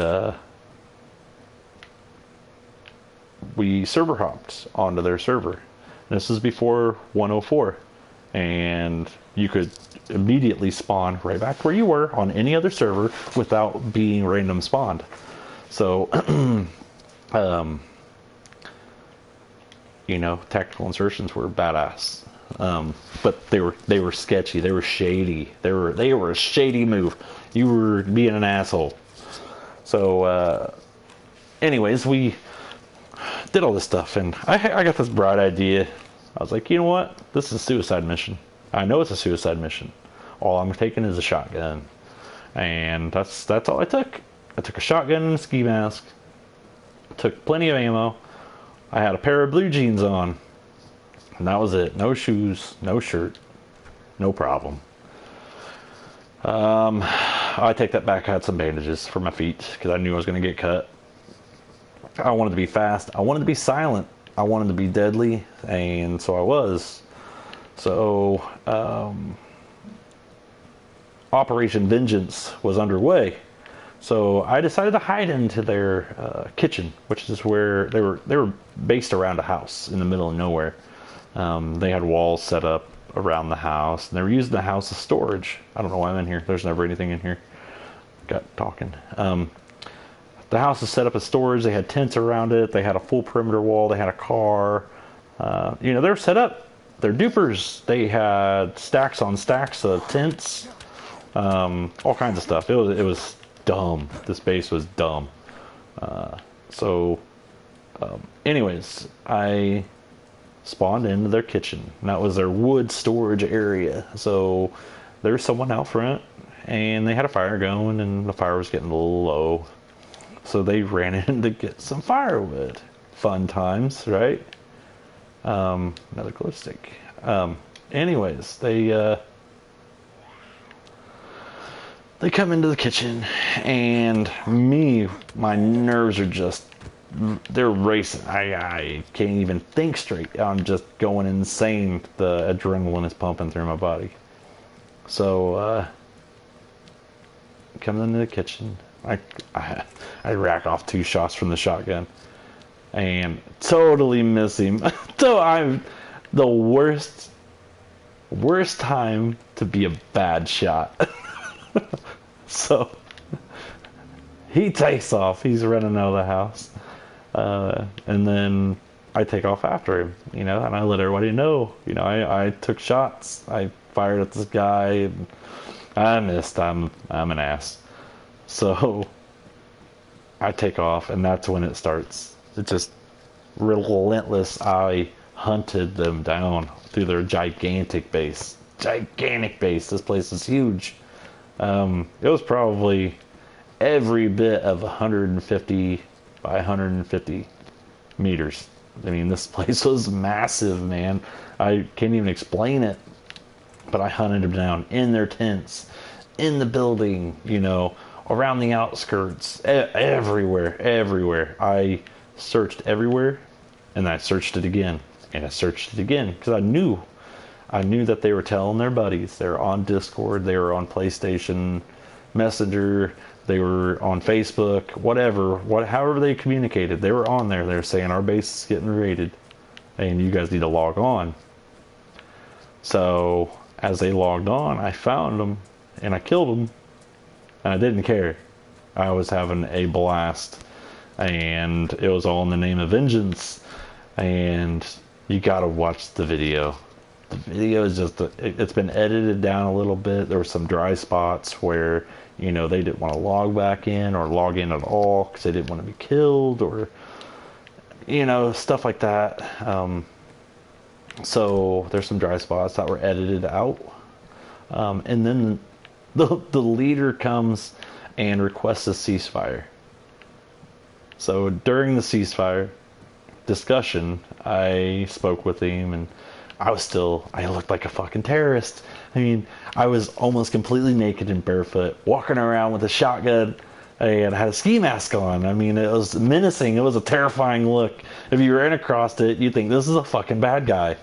we server hopped onto their server. This is before 104, and you could immediately spawn right back where you were on any other server without being random spawned. So tactical insertions were badass. But they were sketchy. They were shady. They were a shady move. You were being an asshole. So, anyways, we did all this stuff, and I got this bright idea. I was like, you know what? This is a suicide mission. I know it's a suicide mission. All I'm taking is a shotgun, and that's all I took. I took a shotgun and a ski mask. Took plenty of ammo. I had a pair of blue jeans on. And that was it. No shoes, no shirt, no problem. I take that back. I had some bandages for my feet because I knew I was going to get cut. I wanted to be fast. I wanted to be silent. I wanted to be deadly, and so I was. So, Operation Vengeance was underway. So I decided to hide into their kitchen, which is where they were based around a house in the middle of nowhere. They had walls set up around the house, and they were using the house as storage. I don't know why I'm in here. There's never anything in here. Got talking. The house is set up as storage. They had tents around it. They had a full perimeter wall. They had a car. They were set up. They're dupers. They had stacks on stacks of tents. All kinds of stuff. It was dumb. This base was dumb. Anyways, I spawned into their kitchen. And that was their wood storage area. So there was someone out front, and they had a fire going, and the fire was getting a little low. So they ran in to get some firewood. Fun times, right? Another glow stick. Anyways, they come into the kitchen, and my nerves are just, they're racing. I can't even think straight. I'm just going insane. The adrenaline is pumping through my body. So, coming into the kitchen, I rack off 2 shots from the shotgun and totally miss him. So I'm the worst time to be a bad shot. So he takes off. He's running out of the house. And then I take off after him, and I let everybody know, I took shots. I fired at this guy, and I missed. I'm an ass. So I take off, and that's when it starts. It's just relentless. I hunted them down through their gigantic base. Gigantic base. This place is huge. It was probably every bit of 150 by 150 meters. I mean, this place was massive, man. I can't even explain it. But I hunted them down in their tents, in the building, around the outskirts, everywhere. I searched everywhere, and I searched it again, and I searched it again, because I knew that they were telling their buddies. They were on Discord, they were on PlayStation Messenger, they were on Facebook, however they communicated, they were on there. They were saying, our base is getting raided, and you guys need to log on. So, as they logged on, I found them, and I killed them, and I didn't care. I was having a blast, and it was all in the name of vengeance, and you gotta watch the video. The video is just, it's been edited down a little bit. There were some dry spots where, they didn't want to log back in or log in at all because they didn't want to be killed, or, stuff like that. So there's some dry spots that were edited out. And then the leader comes and requests a ceasefire. So during the ceasefire discussion, I spoke with him, and I looked like a fucking terrorist. I mean, I was almost completely naked and barefoot, walking around with a shotgun, and I had a ski mask on. I mean, it was menacing. It was a terrifying look. If you ran across it, you'd think, this is a fucking bad guy.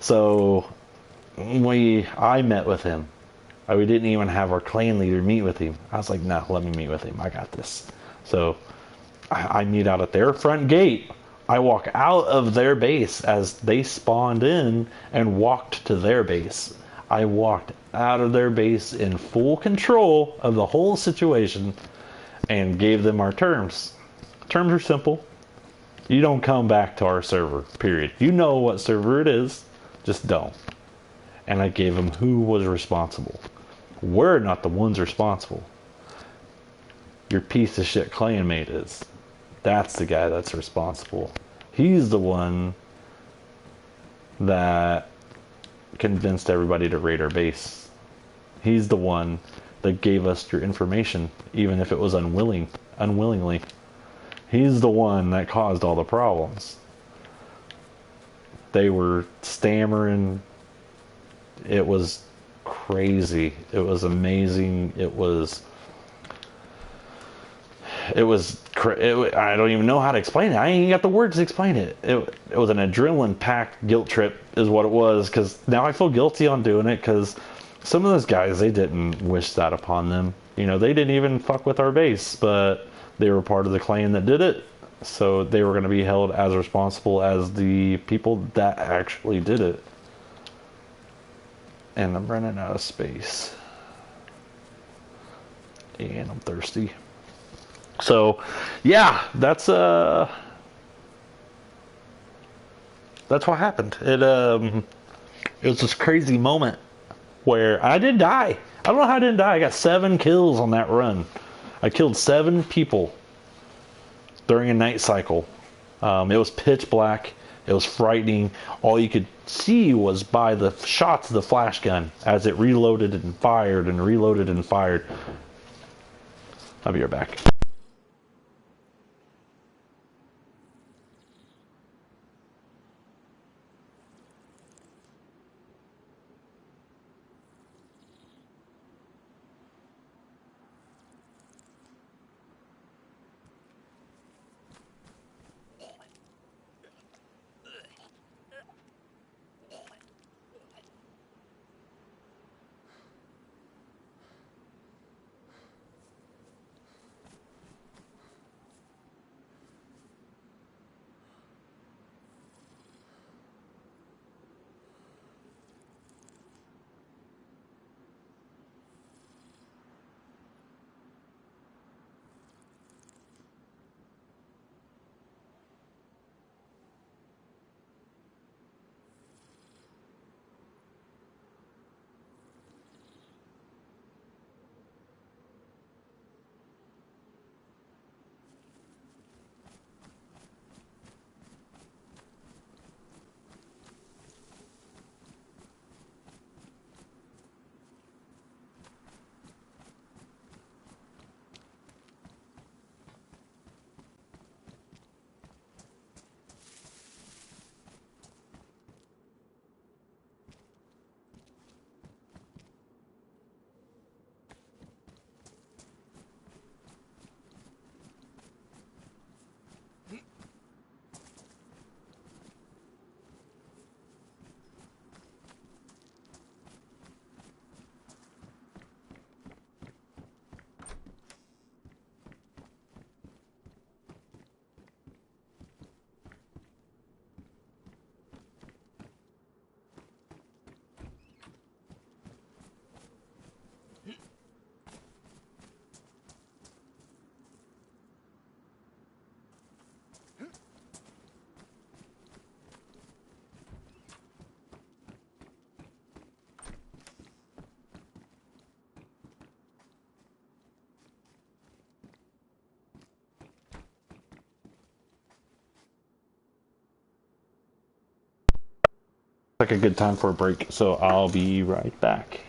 So, I met with him. We didn't even have our clan leader meet with him. I was like, no, let me meet with him. I got this. So, I meet out at their front gate. I walk out of their base as they spawned in and walked to their base. I walked out of their base in full control of the whole situation and gave them our terms. Terms are simple. You don't come back to our server, period. You know what server it is, just don't. And I gave them who was responsible. We're not the ones responsible. Your piece of shit clanmate is. That's the guy that's responsible. He's the one that convinced everybody to raid our base. He's the one that gave us your information, even if it was unwillingly. He's the one that caused all the problems. They were stammering. It was crazy. It was amazing. It was I don't even know how to explain it. I ain't got the words to explain it. It was an adrenaline-packed guilt trip is what it was, because now I feel guilty on doing it, because some of those guys, they didn't wish that upon them. You know, they didn't even fuck with our base, but they were part of the clan that did it, so they were going to be held as responsible as the people that actually did it. And I'm running out of space. And I'm thirsty. So, yeah, that's what happened. It was this crazy moment where I did die. I don't know how I didn't die. I got 7 kills on that run. I killed 7 people during a night cycle. It was pitch black. It was frightening. All you could see was by the shots of the flash gun as it reloaded and fired and reloaded and fired. I'll be right back. Like a good time for a break, so I'll be right back.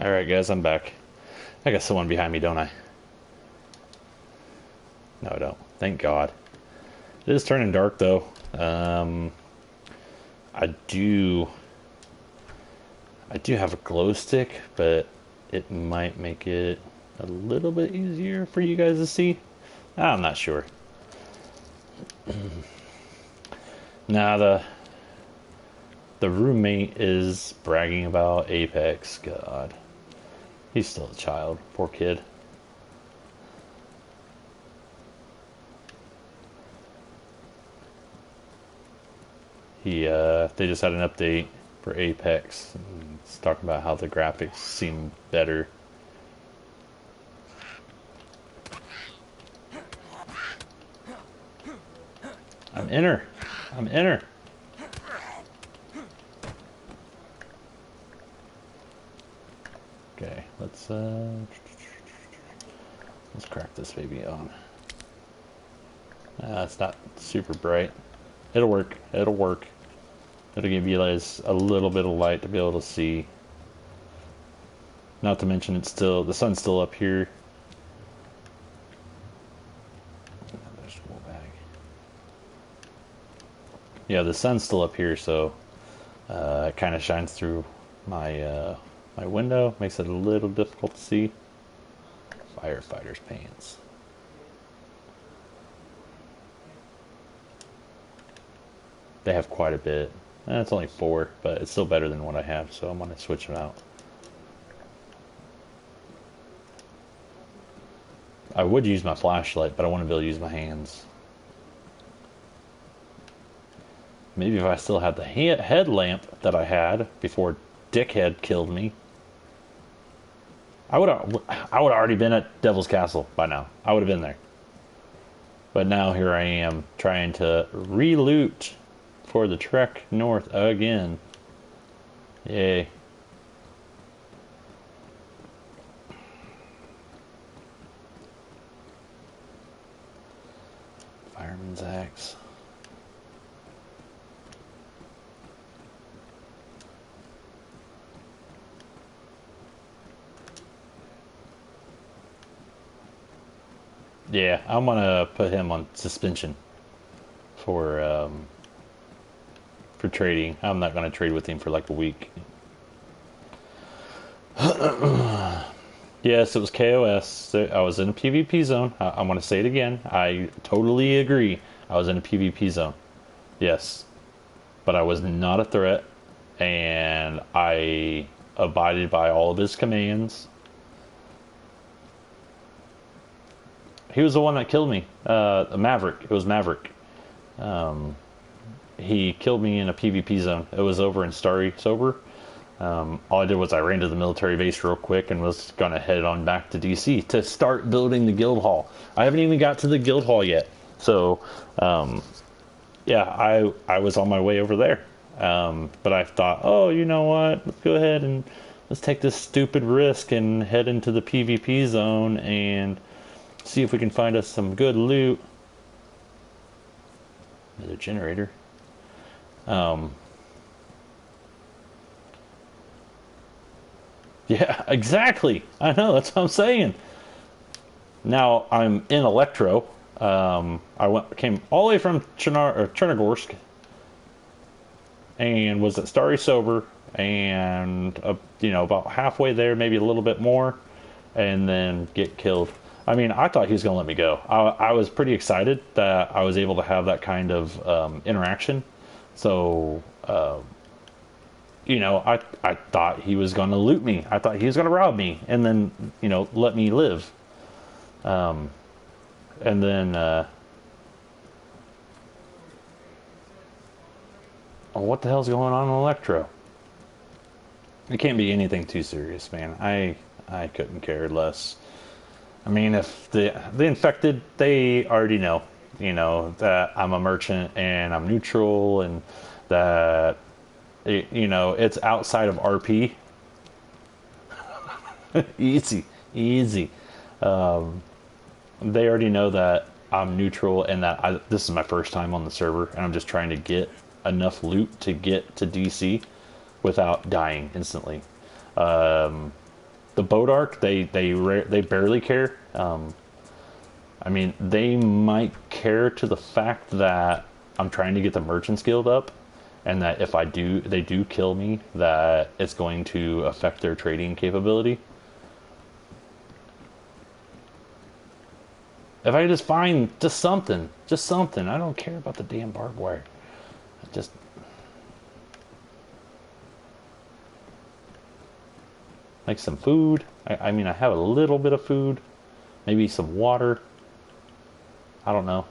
Alright guys, I'm back. I got someone behind me, don't I? No, I don't. Thank God. It is turning dark though. I do have a glow stick, but it might make it a little bit easier for you guys to see. I'm not sure. Nah, the roommate is bragging about Apex. God. He's still a child. Poor kid. They just had an update for Apex. And it's talking about how the graphics seem better. I'm in her. I'm in her. Okay, let's crack this baby on. It's not super bright. It'll work. It'll work. It'll give you guys a little bit of light to be able to see. Not to mention it's still, the sun's still up here. Vegetable bag. Yeah, the sun's still up here, so it kind of shines through my my window, makes it a little difficult to see. Firefighter's pants. They have quite a bit. It's only 4, but it's still better than what I have, so I'm going to switch them out. I would use my flashlight, but I want to be able to use my hands. Maybe if I still had the headlamp that I had before Dickhead killed me, I would already been at Devil's Castle by now. I would have been there. But now here I am trying to re-loot for the trek north again. Yay. Fireman's axe. Yeah, I'm gonna put him on suspension for trading. I'm not gonna trade with him for like a week. Yes, it was KOS. I was in a PvP zone. I'm gonna say it again. I totally agree. I was in a PvP zone. Yes, but I was not a threat, and I abided by all of his commands. He was the one that killed me. Maverick. It was Maverick. He killed me in a PvP zone. It was over in Starry Sober. All I did was I ran to the military base real quick and was gonna head on back to DC to start building the guild hall. I haven't even got to the guild hall yet. So, yeah, I was on my way over there. But I thought, oh, you know what? Let's go ahead and let's take this stupid risk and head into the PvP zone and see if we can find us some good loot. Another generator. Yeah, exactly. I know, that's what I'm saying. Now I'm in Electro. Came all the way from Chernogorsk and was at Starry Sober and about halfway there, maybe a little bit more, and then get killed. I mean, I thought he was going to let me go. I was pretty excited that I was able to have that kind of interaction. So, I thought he was going to loot me. I thought he was going to rob me and then, let me live. And then, what the hell's going on in Electro? It can't be anything too serious, man. I couldn't care less. I mean, if the infected, they already know, that I'm a merchant and I'm neutral and that, it's outside of RP. Easy. They already know that I'm neutral and that this is my first time on the server and I'm just trying to get enough loot to get to DC without dying instantly. the boat arc, they barely care. I mean, they might care to the fact that I'm trying to get the Merchants Guild up, and that if they do kill me, that it's going to affect their trading capability. If I could just find just something, I don't care about the damn barbed wire. Just like some food. I mean, I have a little bit of food, maybe some water. I don't know.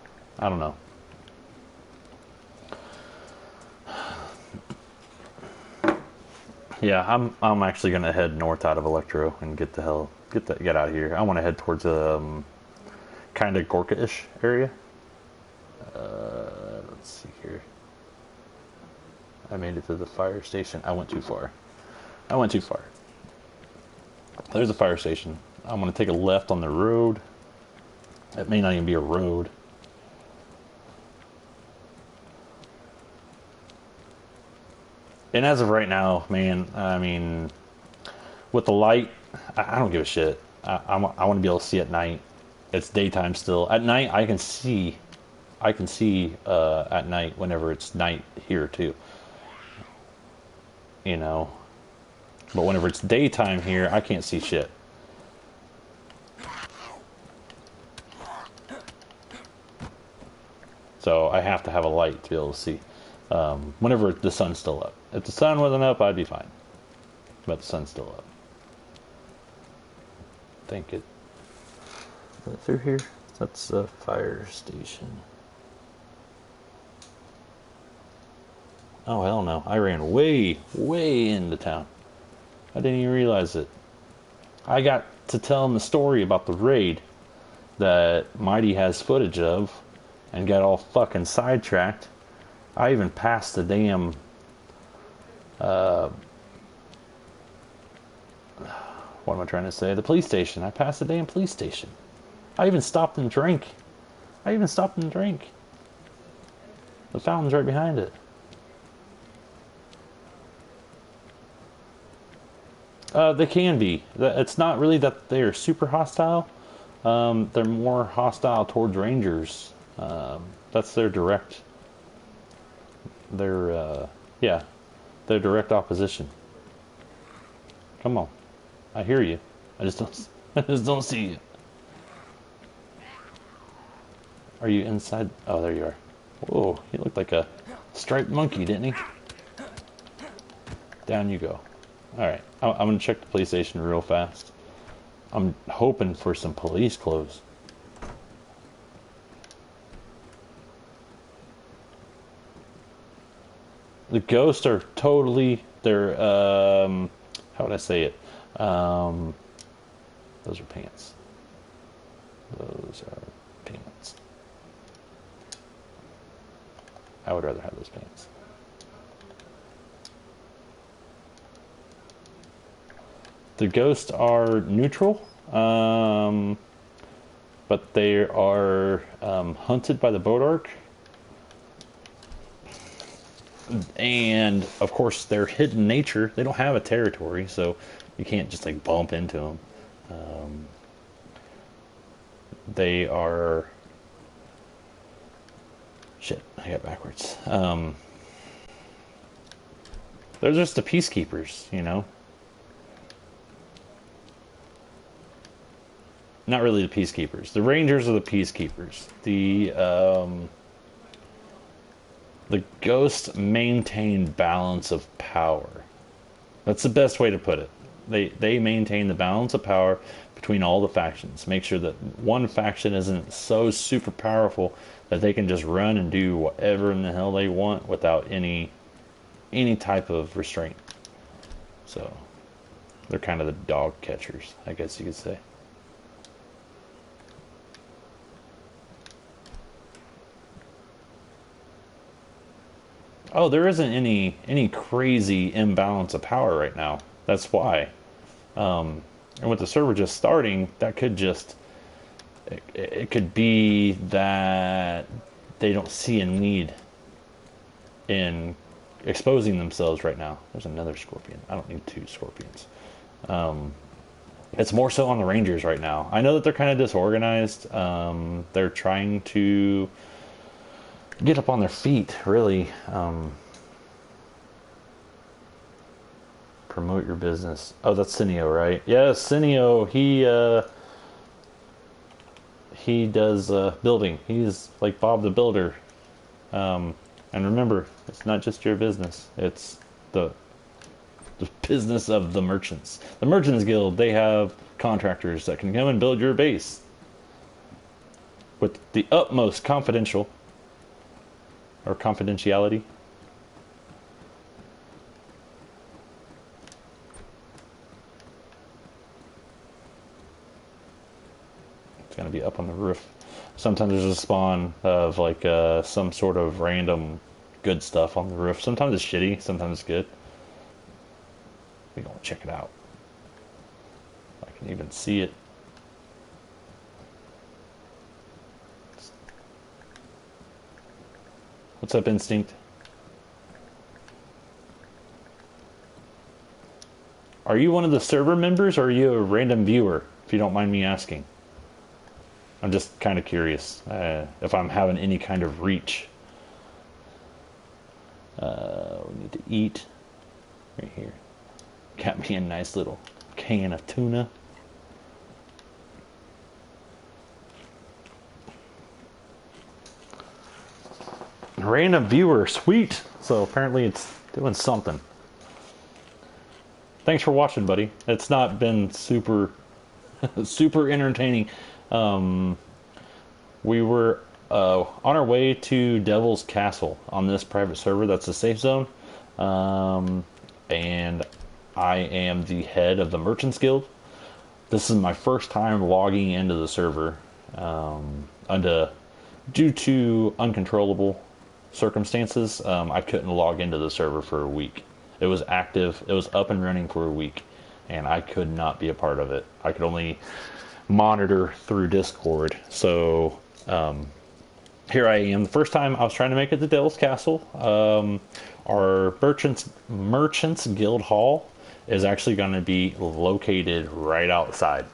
Yeah, I'm actually gonna head north out of Electro and get out of here. I want to head towards kind of Gorka-ish area. Let's see here. I made it to the fire station. I went too far. There's a fire station. I'm gonna take a left on the road. It may not even be a road. And as of right now, man, I mean, with the light, I don't give a shit. I want to be able to see at night. It's daytime still. At night, I can see at night whenever it's night here too. You know, but whenever it's daytime here, I can't see shit. So I have to have a light to be able to see whenever the sun's still up. If the sun wasn't up, I'd be fine. But the sun's still up. Think it. Is it through here? That's the fire station. Oh, hell no. I ran way into town. I didn't even realize it. I got to tell him the story about the raid that Mighty has footage of and got all fucking sidetracked. I even passed the damn what am I trying to say? The police station. I passed the damn police station. I even stopped and drank. The fountain's right behind it. They can be. It's not really that they're super hostile. They're more hostile towards rangers. That's their direct. Their direct opposition. Come on, I hear you. I just don't see you. Are you inside? Oh, there you are. Whoa, he looked like a striped monkey, didn't he? Down you go. Alright, I'm gonna check the police station real fast. I'm hoping for some police clothes. The ghosts are totally, they're, how would I say it? Those are pants. Those are pants. I would rather have those pants. The ghosts are neutral, but they are hunted by the boat arc. And of course, they're hidden nature. They don't have a territory, so you can't just like bump into them. They are. Shit, I got backwards. They're just the peacekeepers, you know. Not really the peacekeepers. The rangers are the peacekeepers. The ghosts maintain balance of power. That's the best way to put it. They maintain the balance of power between all the factions. Make sure that one faction isn't so super powerful that they can just run and do whatever in the hell they want without any type of restraint. So they're kind of the dog catchers, I guess you could say. Oh, there isn't any crazy imbalance of power right now. That's why. And with the server just starting, that could just... It could be that they don't see a need in exposing themselves right now. There's another scorpion. I don't need two scorpions. It's more so on the Rangers right now. I know that they're kind of disorganized. They're trying to get up on their feet, really. Promote your business. Oh, that's Cineo, right? Yeah, Cineo. He does building. He's like Bob the Builder. And remember, it's not just your business. It's the business of the merchants. The Merchants Guild, they have contractors that can come and build your base with the utmost confidentiality. It's gonna be up on the roof. Sometimes there's a spawn of like some sort of random good stuff on the roof. Sometimes it's shitty, sometimes it's good. We gonna check it out. I can even see it. What's up, Instinct? Are you one of the server members or are you a random viewer, if you don't mind me asking? I'm just kind of curious if I'm having any kind of reach. We need to eat right here. Got me a nice little can of tuna. Random viewer, sweet. So apparently it's doing something. Thanks for watching, buddy. It's not been super super entertaining. We were on our way to Devil's Castle on this private server. That's a safe zone. And I am the head of the Merchants Guild. This is my first time logging into the server due to uncontrollable circumstances. I couldn't log into the server for a week. It was active. It was up and running for a week, and I could not be a part of it. I could only monitor through Discord. So here I am. The first time I was trying to make it to Devil's Castle. Our Merchants Guild Hall is actually going to be located right outside.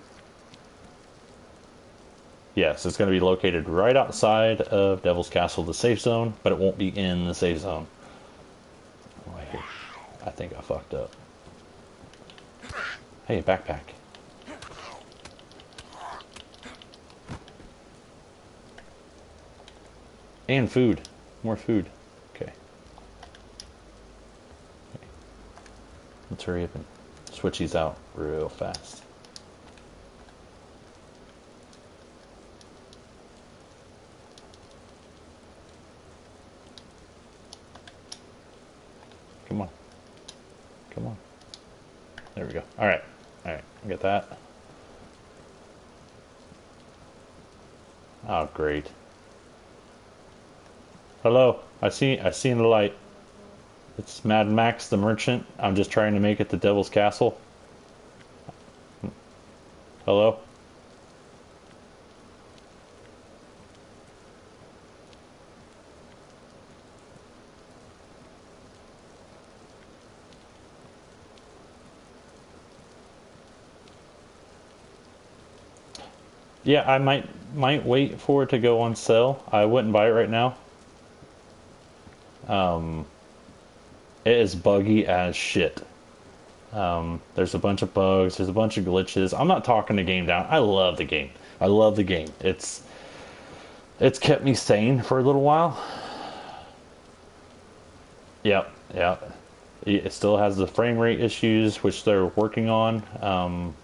Yes, it's going to be located right outside of Devil's Castle, the safe zone, but it won't be in the safe zone. Oh, I think I fucked up. Hey, backpack. And food. More food. Okay. Let's hurry up and switch these out real fast. Come on. Come on. There we go. Alright. Alright. I got that. Oh, great. Hello. I seen the light. It's Mad Max the Merchant. I'm just trying to make it to Devil's Castle. Hello? Yeah, I might wait for it to go on sale. I wouldn't buy it right now. It is buggy as shit. There's a bunch of bugs. There's a bunch of glitches. I'm not talking the game down. I love the game. I love the game. It's kept me sane for a little while. Yep, yeah. It still has the frame rate issues, which they're working on.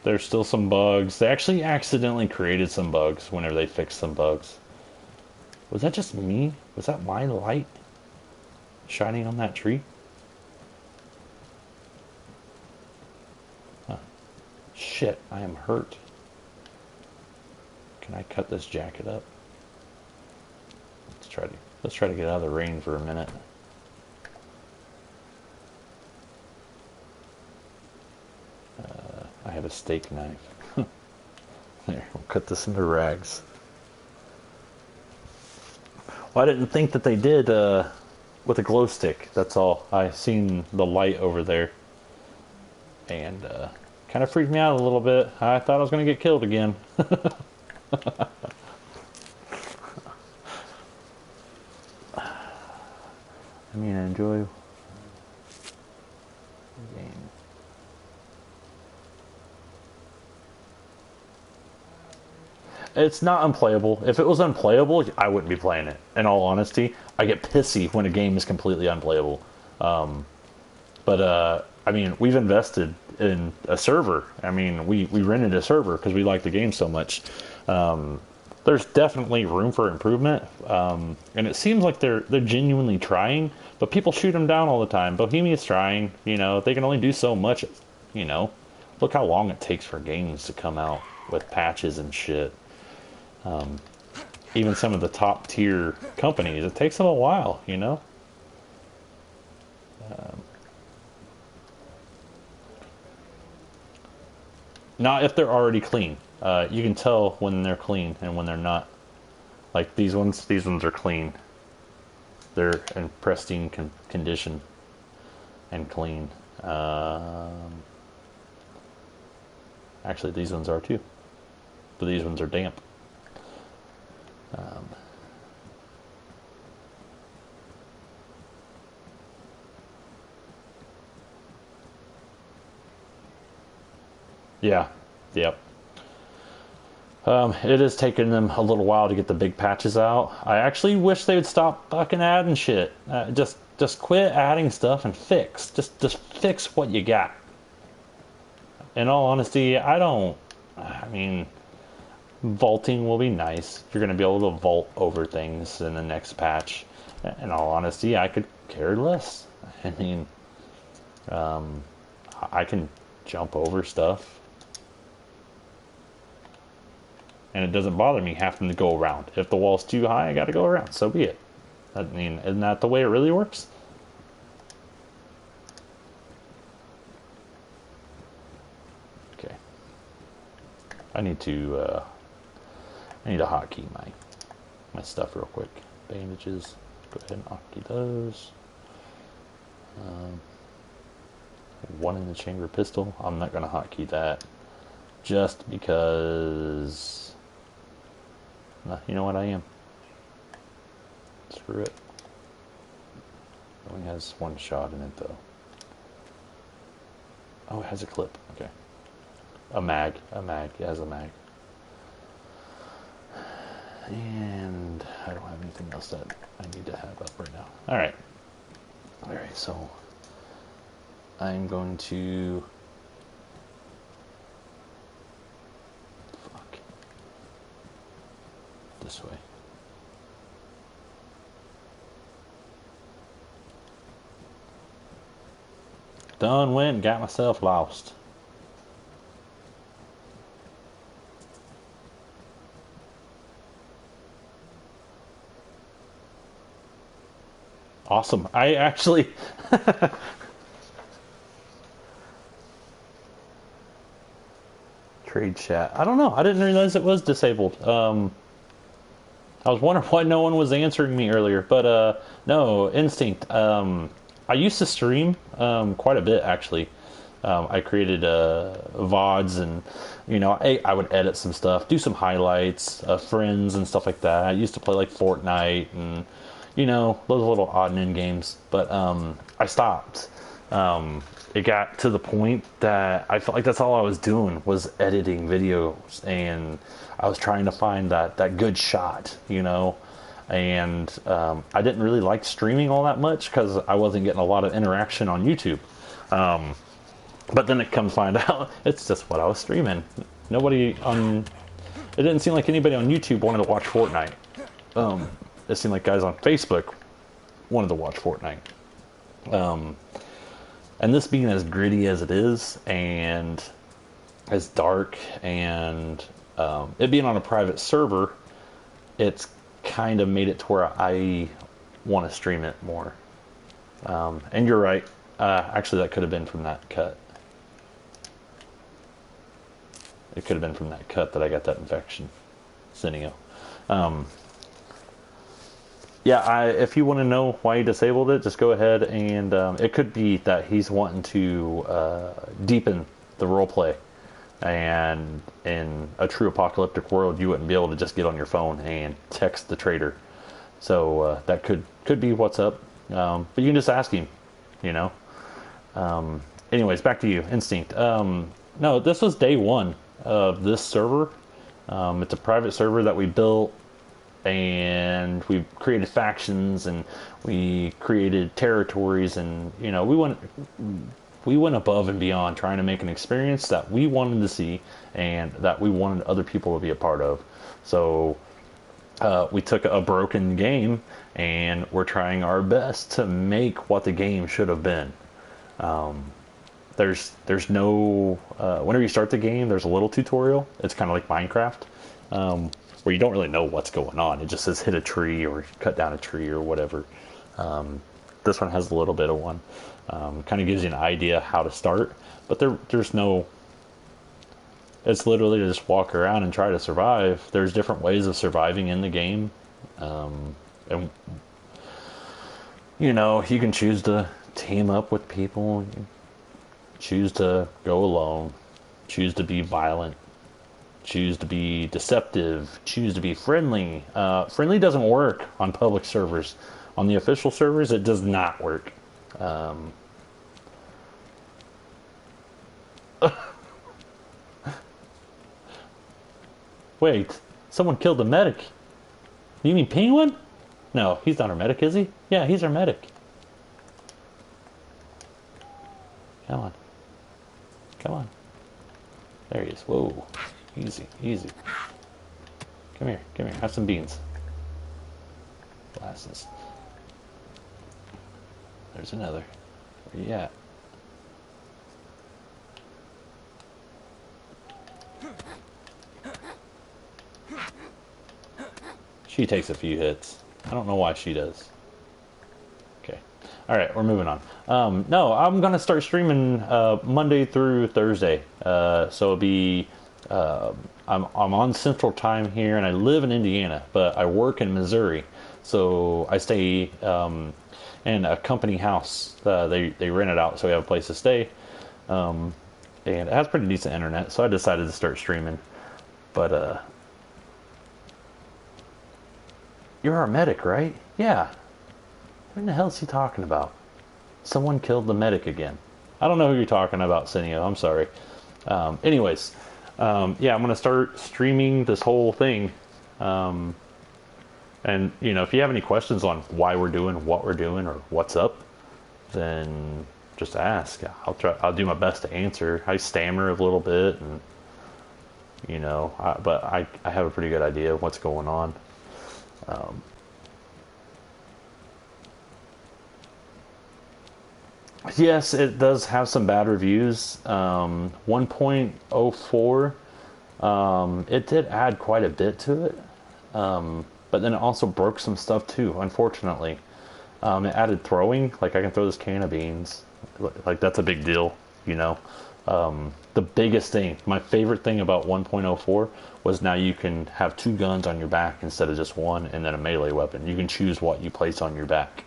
There's still some bugs. They actually accidentally created some bugs whenever they fixed some bugs. Was that just me? Was that my light shining on that tree? Huh. Shit, I am hurt. Can I cut this jacket up? Let's try to get out of the rain for a minute. I have a steak knife. There, we'll cut this into rags. Well, I didn't think that they did with a glow stick. That's all. I seen the light over there. and kind of freaked me out a little bit. I thought I was going to get killed again. I mean, I enjoy the game. It's not unplayable. If it was unplayable, I wouldn't be playing it. In all honesty, I get pissy when a game is completely unplayable. But I mean, we've invested in a server. I mean, we rented a server because we like the game so much. There's definitely room for improvement, and it seems like they're genuinely trying. But people shoot them down all the time. Bohemia's trying. You know, they can only do so much. You know, look how long it takes for games to come out with patches and shit. Even some of the top tier companies, it takes them a while. You know. Not if they're already clean. You can tell when they're clean and when they're not. Like these ones are clean. They're in pristine condition and clean. Actually, these ones are too. But these ones are damp. Yeah. Yep. It is taking them a little while to get the big patches out. I actually wish they would stop fucking adding shit. Just quit adding stuff and fix. Just fix what you got. In all honesty, I mean, vaulting will be nice. You're going to be able to vault over things in the next patch. In all honesty, I could care less. I mean, I can jump over stuff. And it doesn't bother me having to go around. If the wall's too high, I gotta go around. So be it. I mean, isn't that the way it really works? Okay. I need to hotkey my stuff real quick. Bandages. Go ahead and hotkey those. One in the chamber pistol. I'm not gonna hotkey that. Just because... you know what, I am. Screw it. It only has one shot in it, though. Oh, it has a clip. Okay. A mag. It has a mag. And I don't have anything else that I need to have up right now. Alright. Alright, so... I'm going to... this way. Done went and got myself lost. Awesome. I actually trade chat. I don't know. I didn't realize it was disabled. I was wondering why no one was answering me earlier, but no, Instinct. I used to stream quite a bit, actually. I created VODs, and you know, I would edit some stuff, do some highlights, friends and stuff like that. I used to play like Fortnite and you know, those little odd and end games, but I stopped. It got to the point that I felt like that's all I was doing was editing videos, and I was trying to find that good shot, you know, and I didn't really like streaming all that much because I wasn't getting a lot of interaction on YouTube. But then it comes find out it's just what I was streaming. It didn't seem like anybody on YouTube wanted to watch Fortnite. It seemed like guys on Facebook wanted to watch Fortnite. And this being as gritty as it is, and as dark, and it being on a private server, it's kind of made it to where I want to stream it more. And you're right. Actually, that could have been from that cut. It could have been from that cut that I got that infection. Cineo. Yeah, if you want to know why he disabled it, just go ahead and it could be that he's wanting to deepen the role play. And in a true apocalyptic world, you wouldn't be able to just get on your phone and text the trader. So that could be what's up. But you can just ask him, you know. Anyways, back to you, Instinct. No, this was day one of this server. It's a private server that we built, and we created factions, and we created territories, and you know, we went above and beyond trying to make an experience that we wanted to see and that we wanted other people to be a part of. So we took a broken game and we're trying our best to make what the game should have been. There's no whenever you start the game, there's a little tutorial. It's kind of like Minecraft, where you don't really know what's going on. It just says hit a tree or cut down a tree or whatever. This one has a little bit of one. Kind of gives you an idea how to start, but there's no. It's literally to just walk around and try to survive. There's different ways of surviving in the game, and you know, you can choose to team up with people, choose to go alone, choose to be violent, choose to be deceptive, choose to be friendly. Friendly doesn't work on public servers. On the official servers, it does not work. Wait, someone killed the medic. You mean Penguin? No, he's not our medic, is he? Yeah, he's our medic. Come on. Come on. There he is. Whoa. Easy, easy. Come here, have some beans. Glasses. There's another. Where you at? She takes a few hits. I don't know why she does. Okay. Alright, we're moving on. No, I'm going to start streaming Monday through Thursday. So it'll be... I'm on Central Time here, and I live in Indiana, but I work in Missouri. So I stay in a company house. They rent it out, so we have a place to stay. And it has pretty decent internet, so I decided to start streaming. But, you're our medic, right? Yeah. What in the hell is he talking about? Someone killed the medic again. I don't know who you're talking about, Cineo. I'm sorry. Anyways, yeah, I'm going to start streaming this whole thing. And, you know, if you have any questions on why we're doing what we're doing or what's up, then just ask. I'll do my best to answer. I stammer a little bit, and, you know, but I have a pretty good idea of what's going on. Yes, it does have some bad reviews. 1.04, it did add quite a bit to it, but then it also broke some stuff too, unfortunately. It added throwing, like I can throw this can of beans, like that's a big deal, you know. The biggest thing, my favorite thing about 1.04 was now you can have two guns on your back instead of just one, and then a melee weapon. You can choose what you place on your back.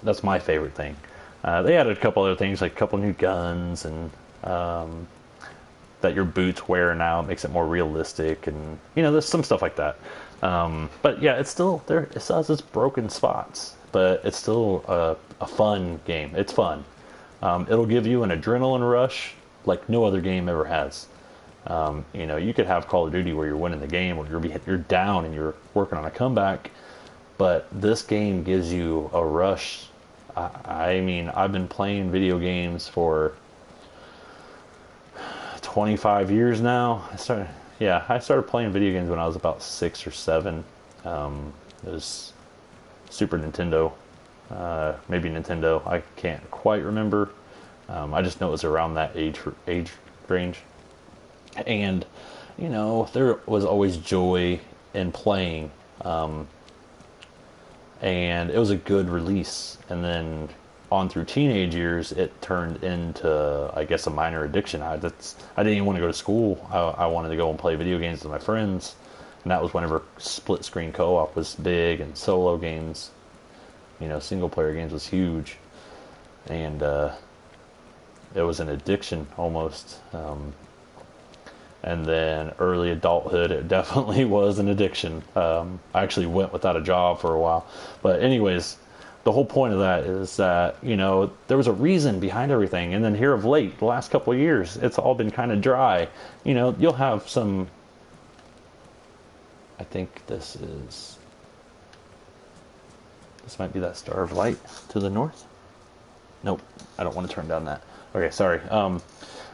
That's my favorite thing. They added a couple other things, like a couple new guns, and that your boots wear now. It makes it more realistic, and you know, there's some stuff like that. But yeah, it's still there. It still has its broken spots, but it's still a fun game. It's fun. It'll give you an adrenaline rush like no other game ever has. You know, you could have Call of Duty where you're winning the game, or you're down and you're working on a comeback, but this game gives you a rush. I mean, I've been playing video games for 25 years now. I started playing video games when I was about 6 or 7. It was Super Nintendo. Maybe Nintendo. I can't quite remember. I just know it was around that age range. And, you know, there was always joy in playing. And it was a good release. And then on through teenage years, it turned into, I guess, a minor addiction. I didn't even want to go to school. I wanted to go and play video games with my friends. And that was whenever split screen co-op was big and solo games, single player games was huge. And it was an addiction almost. And then early adulthood, it definitely was an addiction. I actually went without a job for a while. But anyways, the whole point of that is that, there was a reason behind everything. And then here of late, the last couple of years, it's all been kind of dry. You'll have some... I think this might be that star of light to the north. Nope, I don't want to turn down that. Okay, sorry.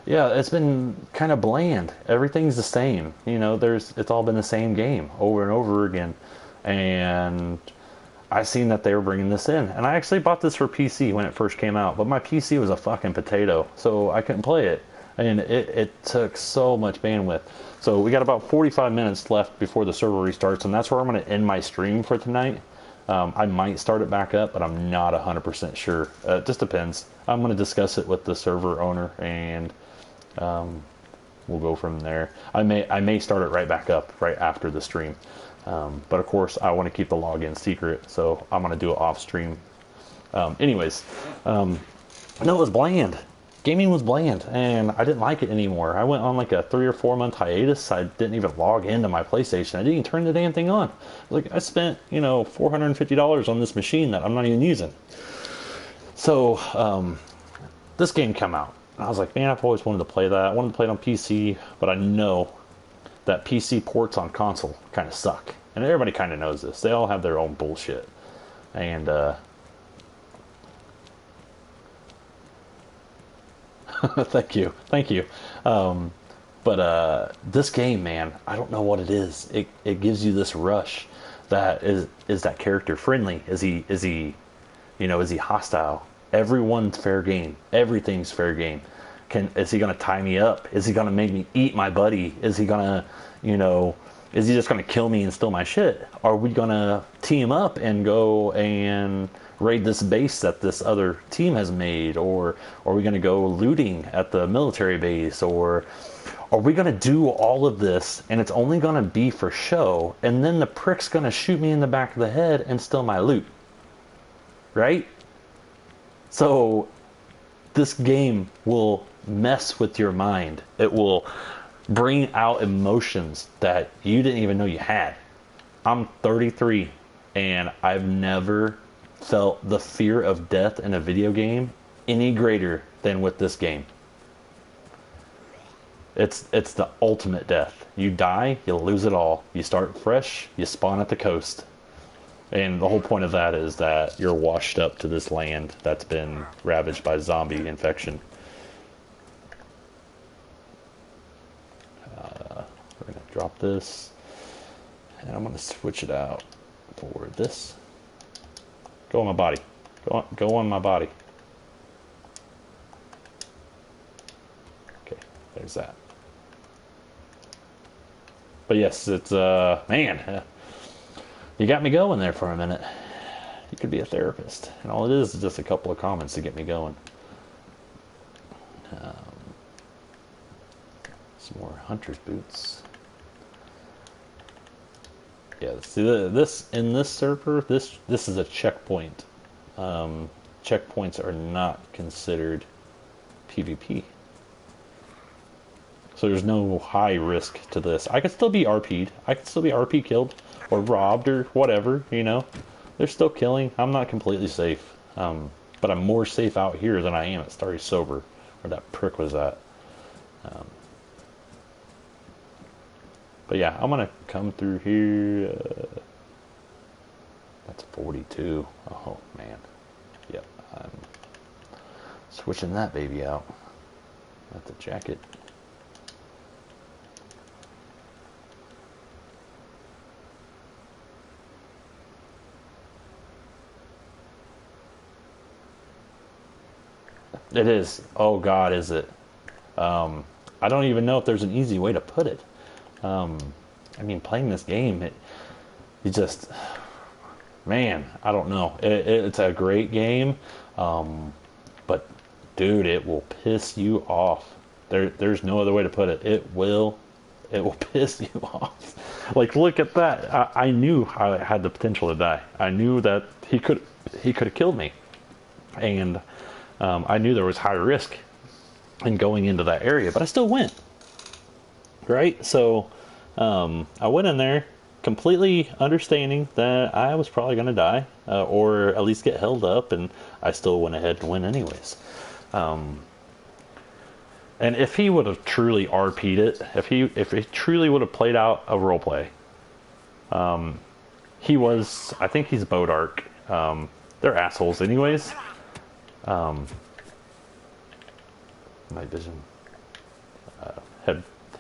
Yeah, it's been kind of bland. Everything's the same. It's all been the same game over and over again. And I seen that they were bringing this in. And I actually bought this for PC when it first came out. But my PC was a fucking potato, so I couldn't play it. And it took so much bandwidth. So we got about 45 minutes left before the server restarts. And that's where I'm going to end my stream for tonight. I might start it back up, but I'm not 100% sure. It just depends. I'm going to discuss it with the server owner, and we'll go from there. I may start it right back up right after the stream. But of course, I want to keep the login secret, so I'm going to do it off stream. Anyways, no, it was bland. Gaming was bland, and I didn't like it anymore. I went on like a 3 or 4 month hiatus. I didn't even log into my PlayStation. I didn't even turn the damn thing on. I spent, $450 on this machine that I'm not even using. So, this game came out. I was like, man, I've always wanted to play that. I wanted to play it on PC, but I know that PC ports on console kind of suck. And everybody kind of knows this. They all have their own bullshit. And, thank you. But this game, man, I don't know what it is. It gives you this rush. That is that character friendly? Is he hostile? Everyone's fair game. Everything's fair game. Is he gonna tie me up? Is he gonna make me eat my buddy? Is he gonna, is he just gonna kill me and steal my shit? Are we gonna team up and go and raid this base that this other team has made? Or are we going to go looting at the military base? Or are we going to do all of this and it's only going to be for show, and then the prick's going to shoot me in the back of the head and steal my loot? Right? So this game will mess with your mind. It will bring out emotions that you didn't even know you had. I'm 33 and I've never felt the fear of death in a video game any greater than with this game. It's the ultimate death. You die, you lose it all. You start fresh, you spawn at the coast. And the whole point of that is that you're washed up to this land that's been ravaged by zombie infection. We're going to drop this. And I'm going to switch it out for this. Go on my body. Go on my body. Okay, there's that. But yes, it's, man, you got me going there for a minute. You could be a therapist. And all it is just a couple of comments to get me going. Some more hunter's boots. Yeah, see, in this server, this is a checkpoint. Checkpoints are not considered PvP. So there's no high risk to this. I could still be RP'd. I could still be RP killed or robbed or whatever, They're still killing. I'm not completely safe. But I'm more safe out here than I am at Starry Sober, where that prick was at. But yeah, I'm going to come through here. That's 42. Oh, man. Yep, I'm switching that baby out. That's a jacket. It is. Oh, God, is it? I don't even know if there's an easy way to put it. I mean, playing this game, you just, man, I don't know. It's a great game, but dude, it will piss you off. There's no other way to put it. it will piss you off. Like, look at that. I knew I had the potential to die. I knew that he could have killed me, and I knew there was high risk in going into that area, but I still went. Right? So I went in there completely understanding that I was probably going to die, or at least get held up, and I still went ahead and win anyways. And if he would have truly RP'd it, if he truly would have played out a roleplay, I think he's Bodark. They're assholes anyways. Night vision.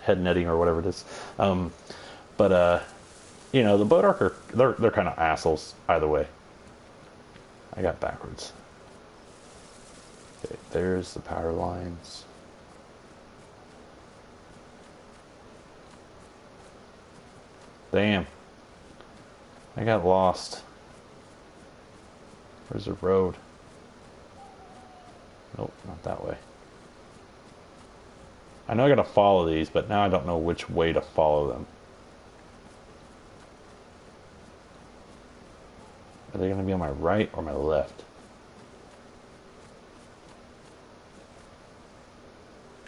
Head netting or whatever it is. But you know, the Bodark they're kind of assholes either way. I got backwards. Okay, there's the power lines. Damn. I got lost. Where's the road? Nope, not that way. I know I gotta follow these, but now I don't know which way to follow them. Are they gonna be on my right or my left?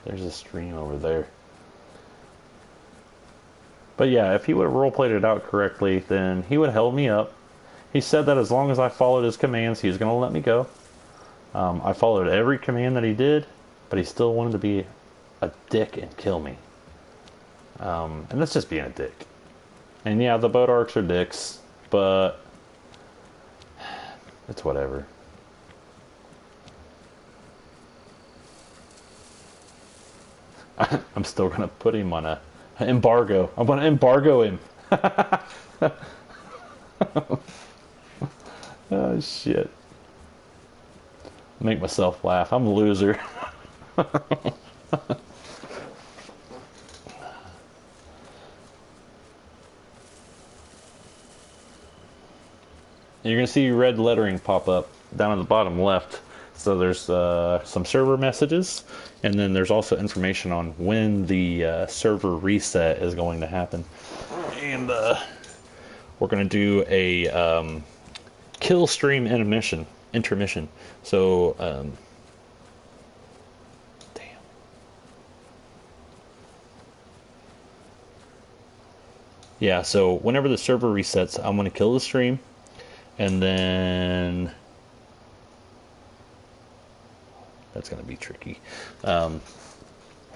There's a stream over there. But yeah, if he would have roleplayed it out correctly, then he would have held me up. He said that as long as I followed his commands, he was going to let me go. I followed every command that he did, but he still wanted to be a dick and kill me. And that's just being a dick. And yeah, the Bodarks are dicks, but it's whatever. I'm still going to put him on a embargo. I'm going to embargo him. Oh, shit. Make myself laugh. I'm a loser. You're going to see red lettering pop up down at the bottom left. So there's some server messages, and then there's also information on when the server reset is going to happen. And we're going to do a kill stream intermission. So, damn. Yeah, so whenever the server resets, I'm going to kill the stream, and then that's going to be tricky.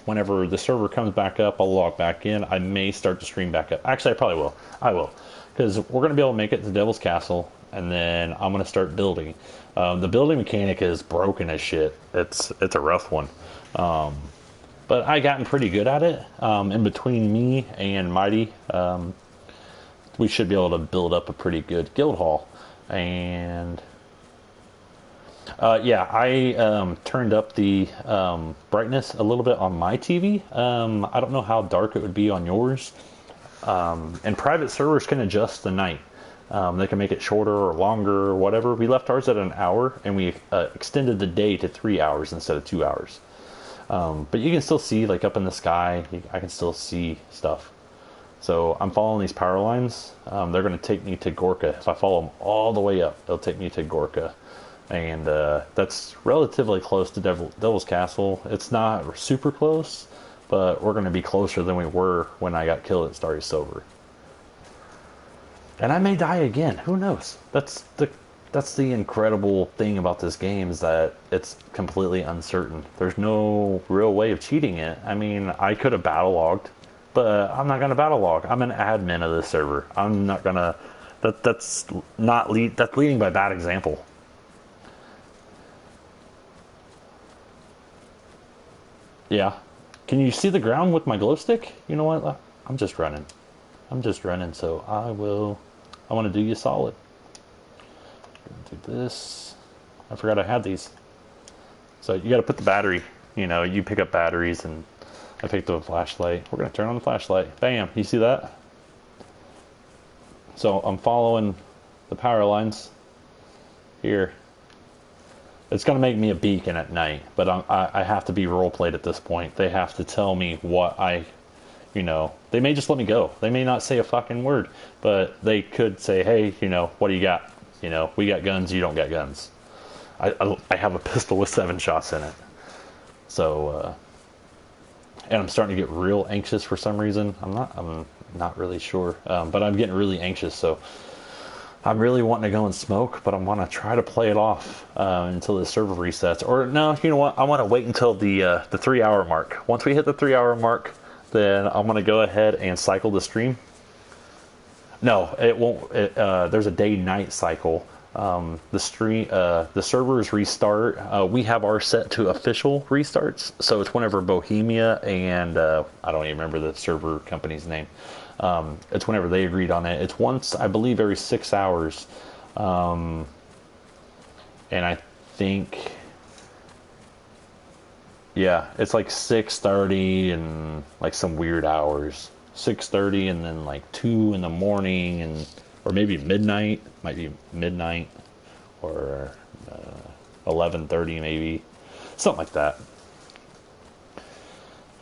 Whenever the server comes back up, I'll log back in. I may start the stream back up. Actually, I probably will. I will. Because we're going to be able to make it to Devil's Castle, and then I'm going to start building. The building mechanic is broken as shit. It's a rough one. But I gotten pretty good at it. In between me and Mighty, we should be able to build up a pretty good guild hall. And yeah, I turned up the brightness a little bit on my TV. I don't know how dark it would be on yours. And private servers can adjust the night. They can make it shorter or longer or whatever. We left ours at an hour, and we extended the day to 3 hours instead of 2 hours. But you can still see, like, up in the sky, I can still see stuff. So I'm following these power lines. They're going to take me to Gorka. If I follow them all the way up, they'll take me to Gorka. And that's relatively close to Devil's Castle. It's not super close, but we're going to be closer than we were when I got killed at Starry Silver. And I may die again. Who knows? That's the incredible thing about this game, is that it's completely uncertain. There's no real way of cheating it. I mean, I could have battle logged, but I'm not going to battle log. I'm an admin of this server. I'm not going to... That's leading by bad example. Yeah. Can you see the ground with my glow stick? You know what? I'm just running. So I want to do you solid. Do this. I forgot I had these. So you got to put the battery, you pick up batteries, and I picked up a flashlight. We're going to turn on the flashlight. Bam. You see that? So I'm following the power lines here. It's going to make me a beacon at night, but I have to be role played at this point. They have to tell me what I You know, they may just let me go. They may not say a fucking word, but they could say, hey, you know, what do you got? You know, we got guns, you don't got guns. I have a pistol with 7 shots in it. So, and I'm starting to get real anxious for some reason. I'm not really sure, but I'm getting really anxious. So I'm really wanting to go and smoke, but I want to try to play it off until the server resets. Or no, you know what? I want to wait until the 3-hour mark. Once we hit the 3-hour mark, then I'm going to go ahead and cycle the stream. No, it won't. There's a day-night cycle. The servers restart. We have ours set to official restarts, so it's whenever Bohemia and I don't even remember the server company's name. It's whenever they agreed on it. It's once, I believe, every 6 hours, and I think, yeah, it's like 6:30 and like some weird hours. 6:30 and then like 2 in the morning, and or maybe midnight. Might be midnight or 11:30 maybe, something like that.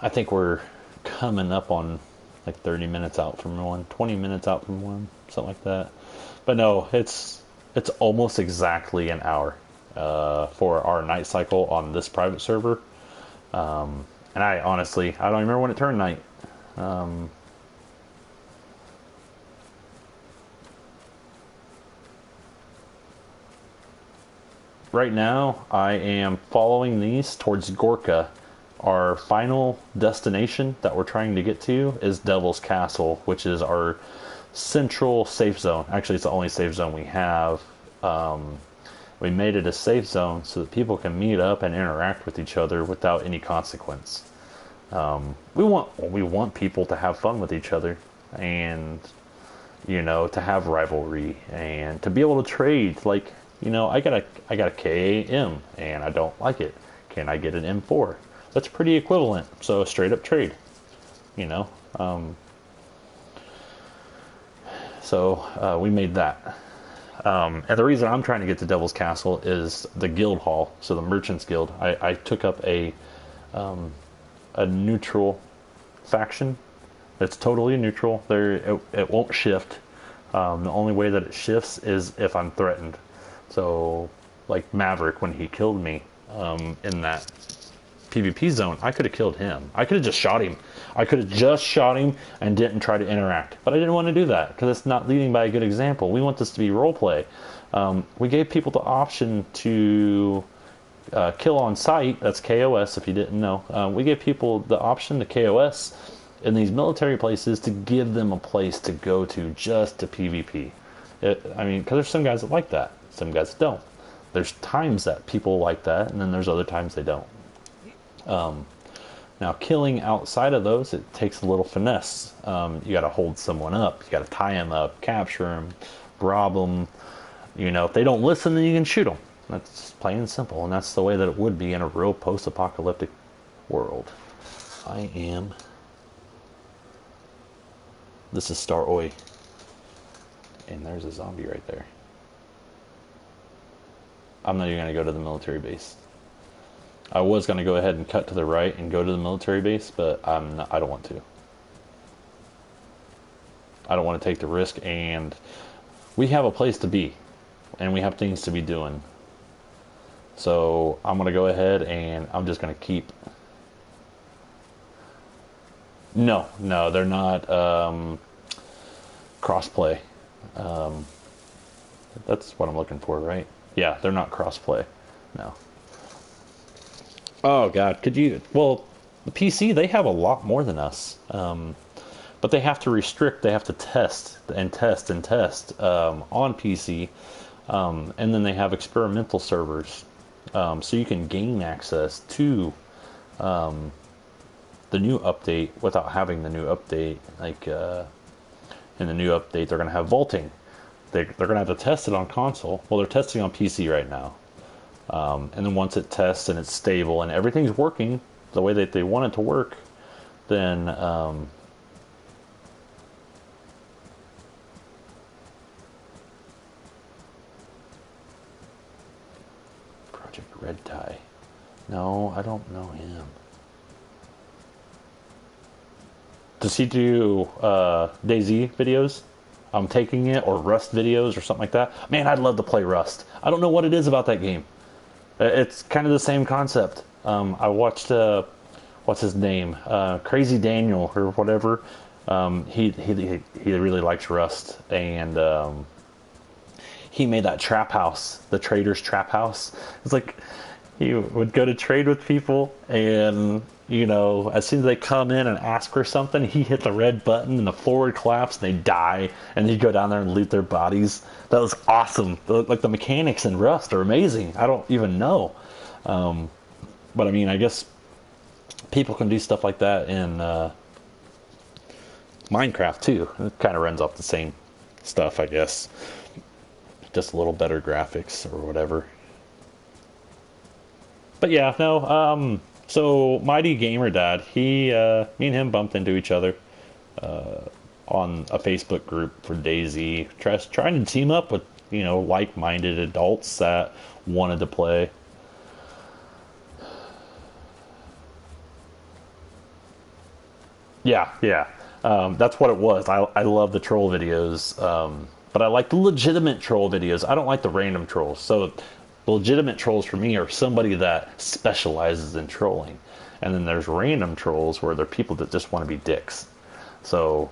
I think we're coming up on like 30 minutes out from one, 20 minutes out from one, something like that. But no, it's almost exactly an hour for our night cycle on this private server. And I honestly, I don't remember when it turned night. Right now, I am following these towards Gorka. Our final destination that we're trying to get to is Devil's Castle, which is our central safe zone. Actually, it's the only safe zone we have. We made it a safe zone so that people can meet up and interact with each other without any consequence. We want people to have fun with each other, and you know, to have rivalry and to be able to trade. Like, you know, I got a KAM and I don't like it. Can I get an M4? That's pretty equivalent. So straight up trade, you know. So we made that. And the reason I'm trying to get to Devil's Castle is the guild hall. So the Merchants Guild. I took up a neutral faction. It's totally neutral. It won't shift. The only way that it shifts is if I'm threatened. So, like Maverick, when he killed me in that PvP zone, I could have killed him. I could have just shot him. I could have just shot him and didn't try to interact. But I didn't want to do that because it's not leading by a good example. We want this to be roleplay. We gave people the option to kill on sight. That's KOS, if you didn't know. We gave people the option to KOS in these military places to give them a place to go to just to PvP. I mean, because there's some guys that like that. Some guys don't. There's times that people like that, and then there's other times they don't. Now, killing outside of those, it takes a little finesse. You got to hold someone up. You got to tie them up, capture them, rob them. You know, if they don't listen, then you can shoot them. That's plain and simple, and that's the way that it would be in a real post-apocalyptic world. This is Star Oi. And there's a zombie right there. I'm not even going to go to the military base. I was going to go ahead and cut to the right and go to the military base, but I don't want to. I don't want to take the risk, and we have a place to be, and we have things to be doing. So I'm going to go ahead and I'm just going to keep... No, they're not crossplay. That's what I'm looking for, right? Yeah, they're not crossplay. No. Oh God, could you? Well, the PC, they have a lot more than us, but they have to restrict. They have to test and test and test on PC, and then they have experimental servers, so you can gain access to the new update without having the new update. Like in the new update, they're going to have vaulting. They're going to have to test it on console. Well, they're testing on PC right now. And then once it tests and it's stable and everything's working the way that they want it to work, then Project Red Tie. No, I don't know him. does he do DayZ videos? I'm taking it, or Rust videos, or something like that. Man, I'd love to play Rust. I don't know what it is about that game. It's kind of the same concept. I watched what's his name, Crazy Daniel or whatever. He really likes Rust, and he made that trap house, the trader's trap house. It's like he would go to trade with people, and as soon as they come in and ask for something, he hit the red button and the floor would collapse and they die, and he'd go down there and loot their bodies. That was awesome. Like, the mechanics in Rust are amazing. I don't even know, but I mean, I guess people can do stuff like that in Minecraft too. It kind of runs off the same stuff, I guess, just a little better graphics or whatever. But yeah, no. So Mighty Gamer Dad, me and him bumped into each other on a Facebook group for DayZ, trying to team up with like-minded adults that wanted to play. Yeah. That's what it was. I love the troll videos, but I like the legitimate troll videos. I don't like the random trolls. So the legitimate trolls for me are somebody that specializes in trolling. And then there's random trolls where they're people that just want to be dicks. So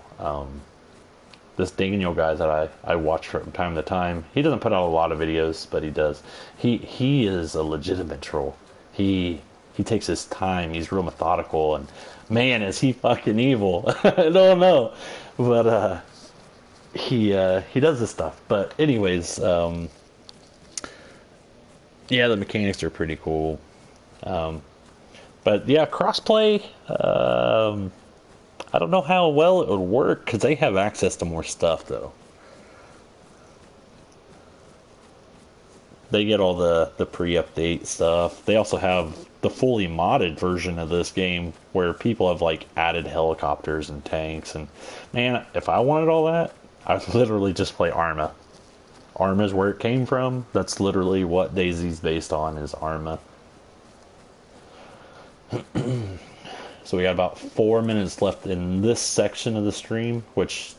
this Daniel guy that I watch from time to time, he doesn't put out a lot of videos, but he does. He is a legitimate troll. He takes his time. He's real methodical, and man, is he fucking evil. I don't know, but he does this stuff. But anyways, yeah, the mechanics are pretty cool. But yeah, crossplay, I don't know how well it would work because they have access to more stuff though. They get all the pre-update stuff. They also have the fully modded version of this game where people have like added helicopters and tanks, and man, if I wanted all that, I'd literally just play Arma. Arma's where it came from. That's literally what DayZ's based on, is Arma. So we got about 4 minutes left in this section of the stream, which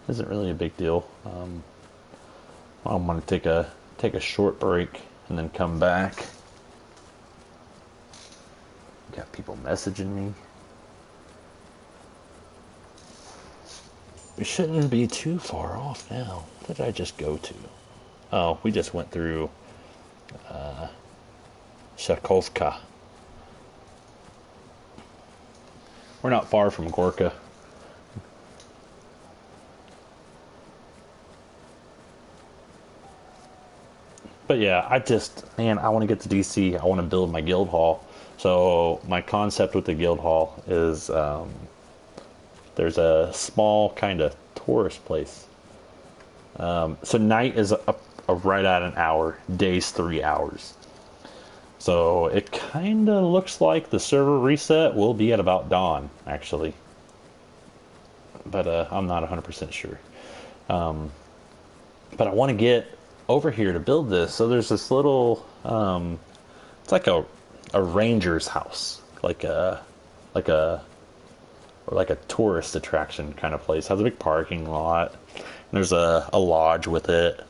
isn't really a big deal. I'm gonna take a short break and then come back. Got people messaging me. We shouldn't be too far off now. What did I just go to? Oh, we just went through Shakovka. We're not far from Gorka. But yeah, I want to get to DC. I want to build my guild hall. So my concept with the guild hall is there's a small kind of tourist place. So night is right at an hour, day's 3 hours. So it kind of looks like the server reset will be at about dawn, actually. But I'm not 100% sure. But I want to get over here to build this. So there's this little, it's like a ranger's house, like a tourist attraction kind of place. Has a big parking lot. There's a lodge with it,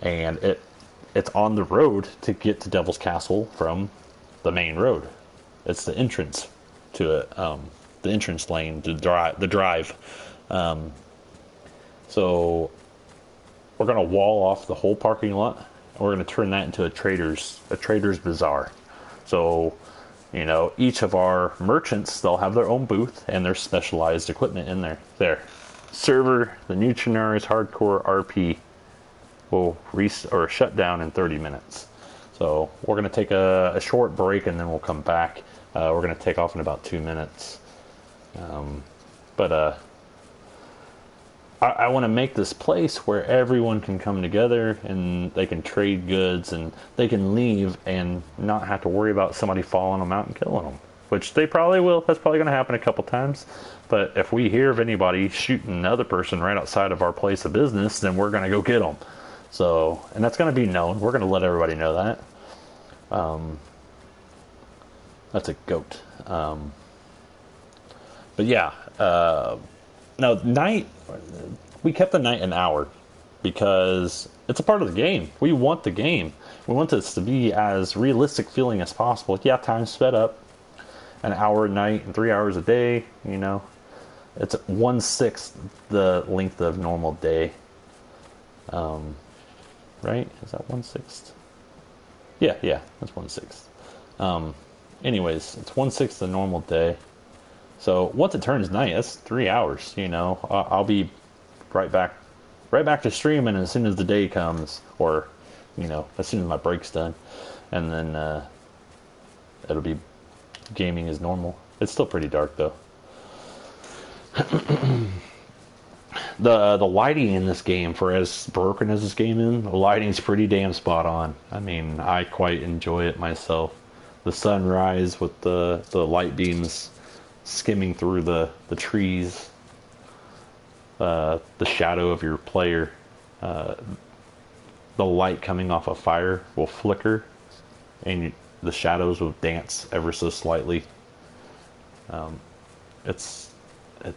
and it's on the road to get to Devil's Castle from the main road. It's the entrance to it, the entrance lane, the drive. So we're gonna wall off the whole parking lot, and we're gonna turn that into a trader's bazaar. So, each of our merchants, they'll have their own booth and their specialized equipment in there. Server, the Neutrinaris Hardcore RP will shut down in 30 minutes. So we're going to take a short break and then we'll come back. We're going to take off in about 2 minutes. But I want to make this place where everyone can come together and they can trade goods and they can leave and not have to worry about somebody following them out and killing them. Which they probably will. That's probably going to happen a couple times. But if we hear of anybody shooting another person right outside of our place of business, then we're going to go get them. So, and that's going to be known. We're going to let everybody know that. That's a goat. but yeah, no, night, we kept the night an hour because it's a part of the game. We want the game. We want this to be as realistic feeling as possible. Yeah, time sped up, an hour a night and 3 hours a day, you know. It's 1/6 the length of normal day. Right? Is that 1/6? Yeah, that's 1/6. Anyways, it's 1/6 the normal day. So once it turns night, that's 3 hours. You know, I'll be right back to streaming as soon as the day comes, or you know, as soon as my break's done, and then it'll be gaming as normal. It's still pretty dark though. The lighting in this game, for as broken as this game is, the lighting's pretty damn spot on. I mean, I quite enjoy it myself. The sunrise with the light beams skimming through the trees, the shadow of your player, the light coming off a fire will flicker, and the shadows will dance ever so slightly.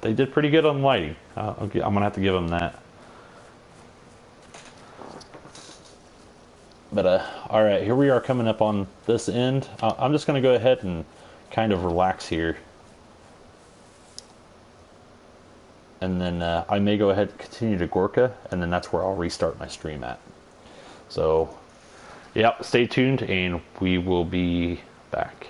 They did pretty good on lighting. I'm gonna have to give them that. But all right, here we are coming up on this end. I'm just gonna go ahead and kind of relax here, and then I may go ahead and continue to Gorka, and then that's where I'll restart my stream at. So, yep, stay tuned, and we will be back.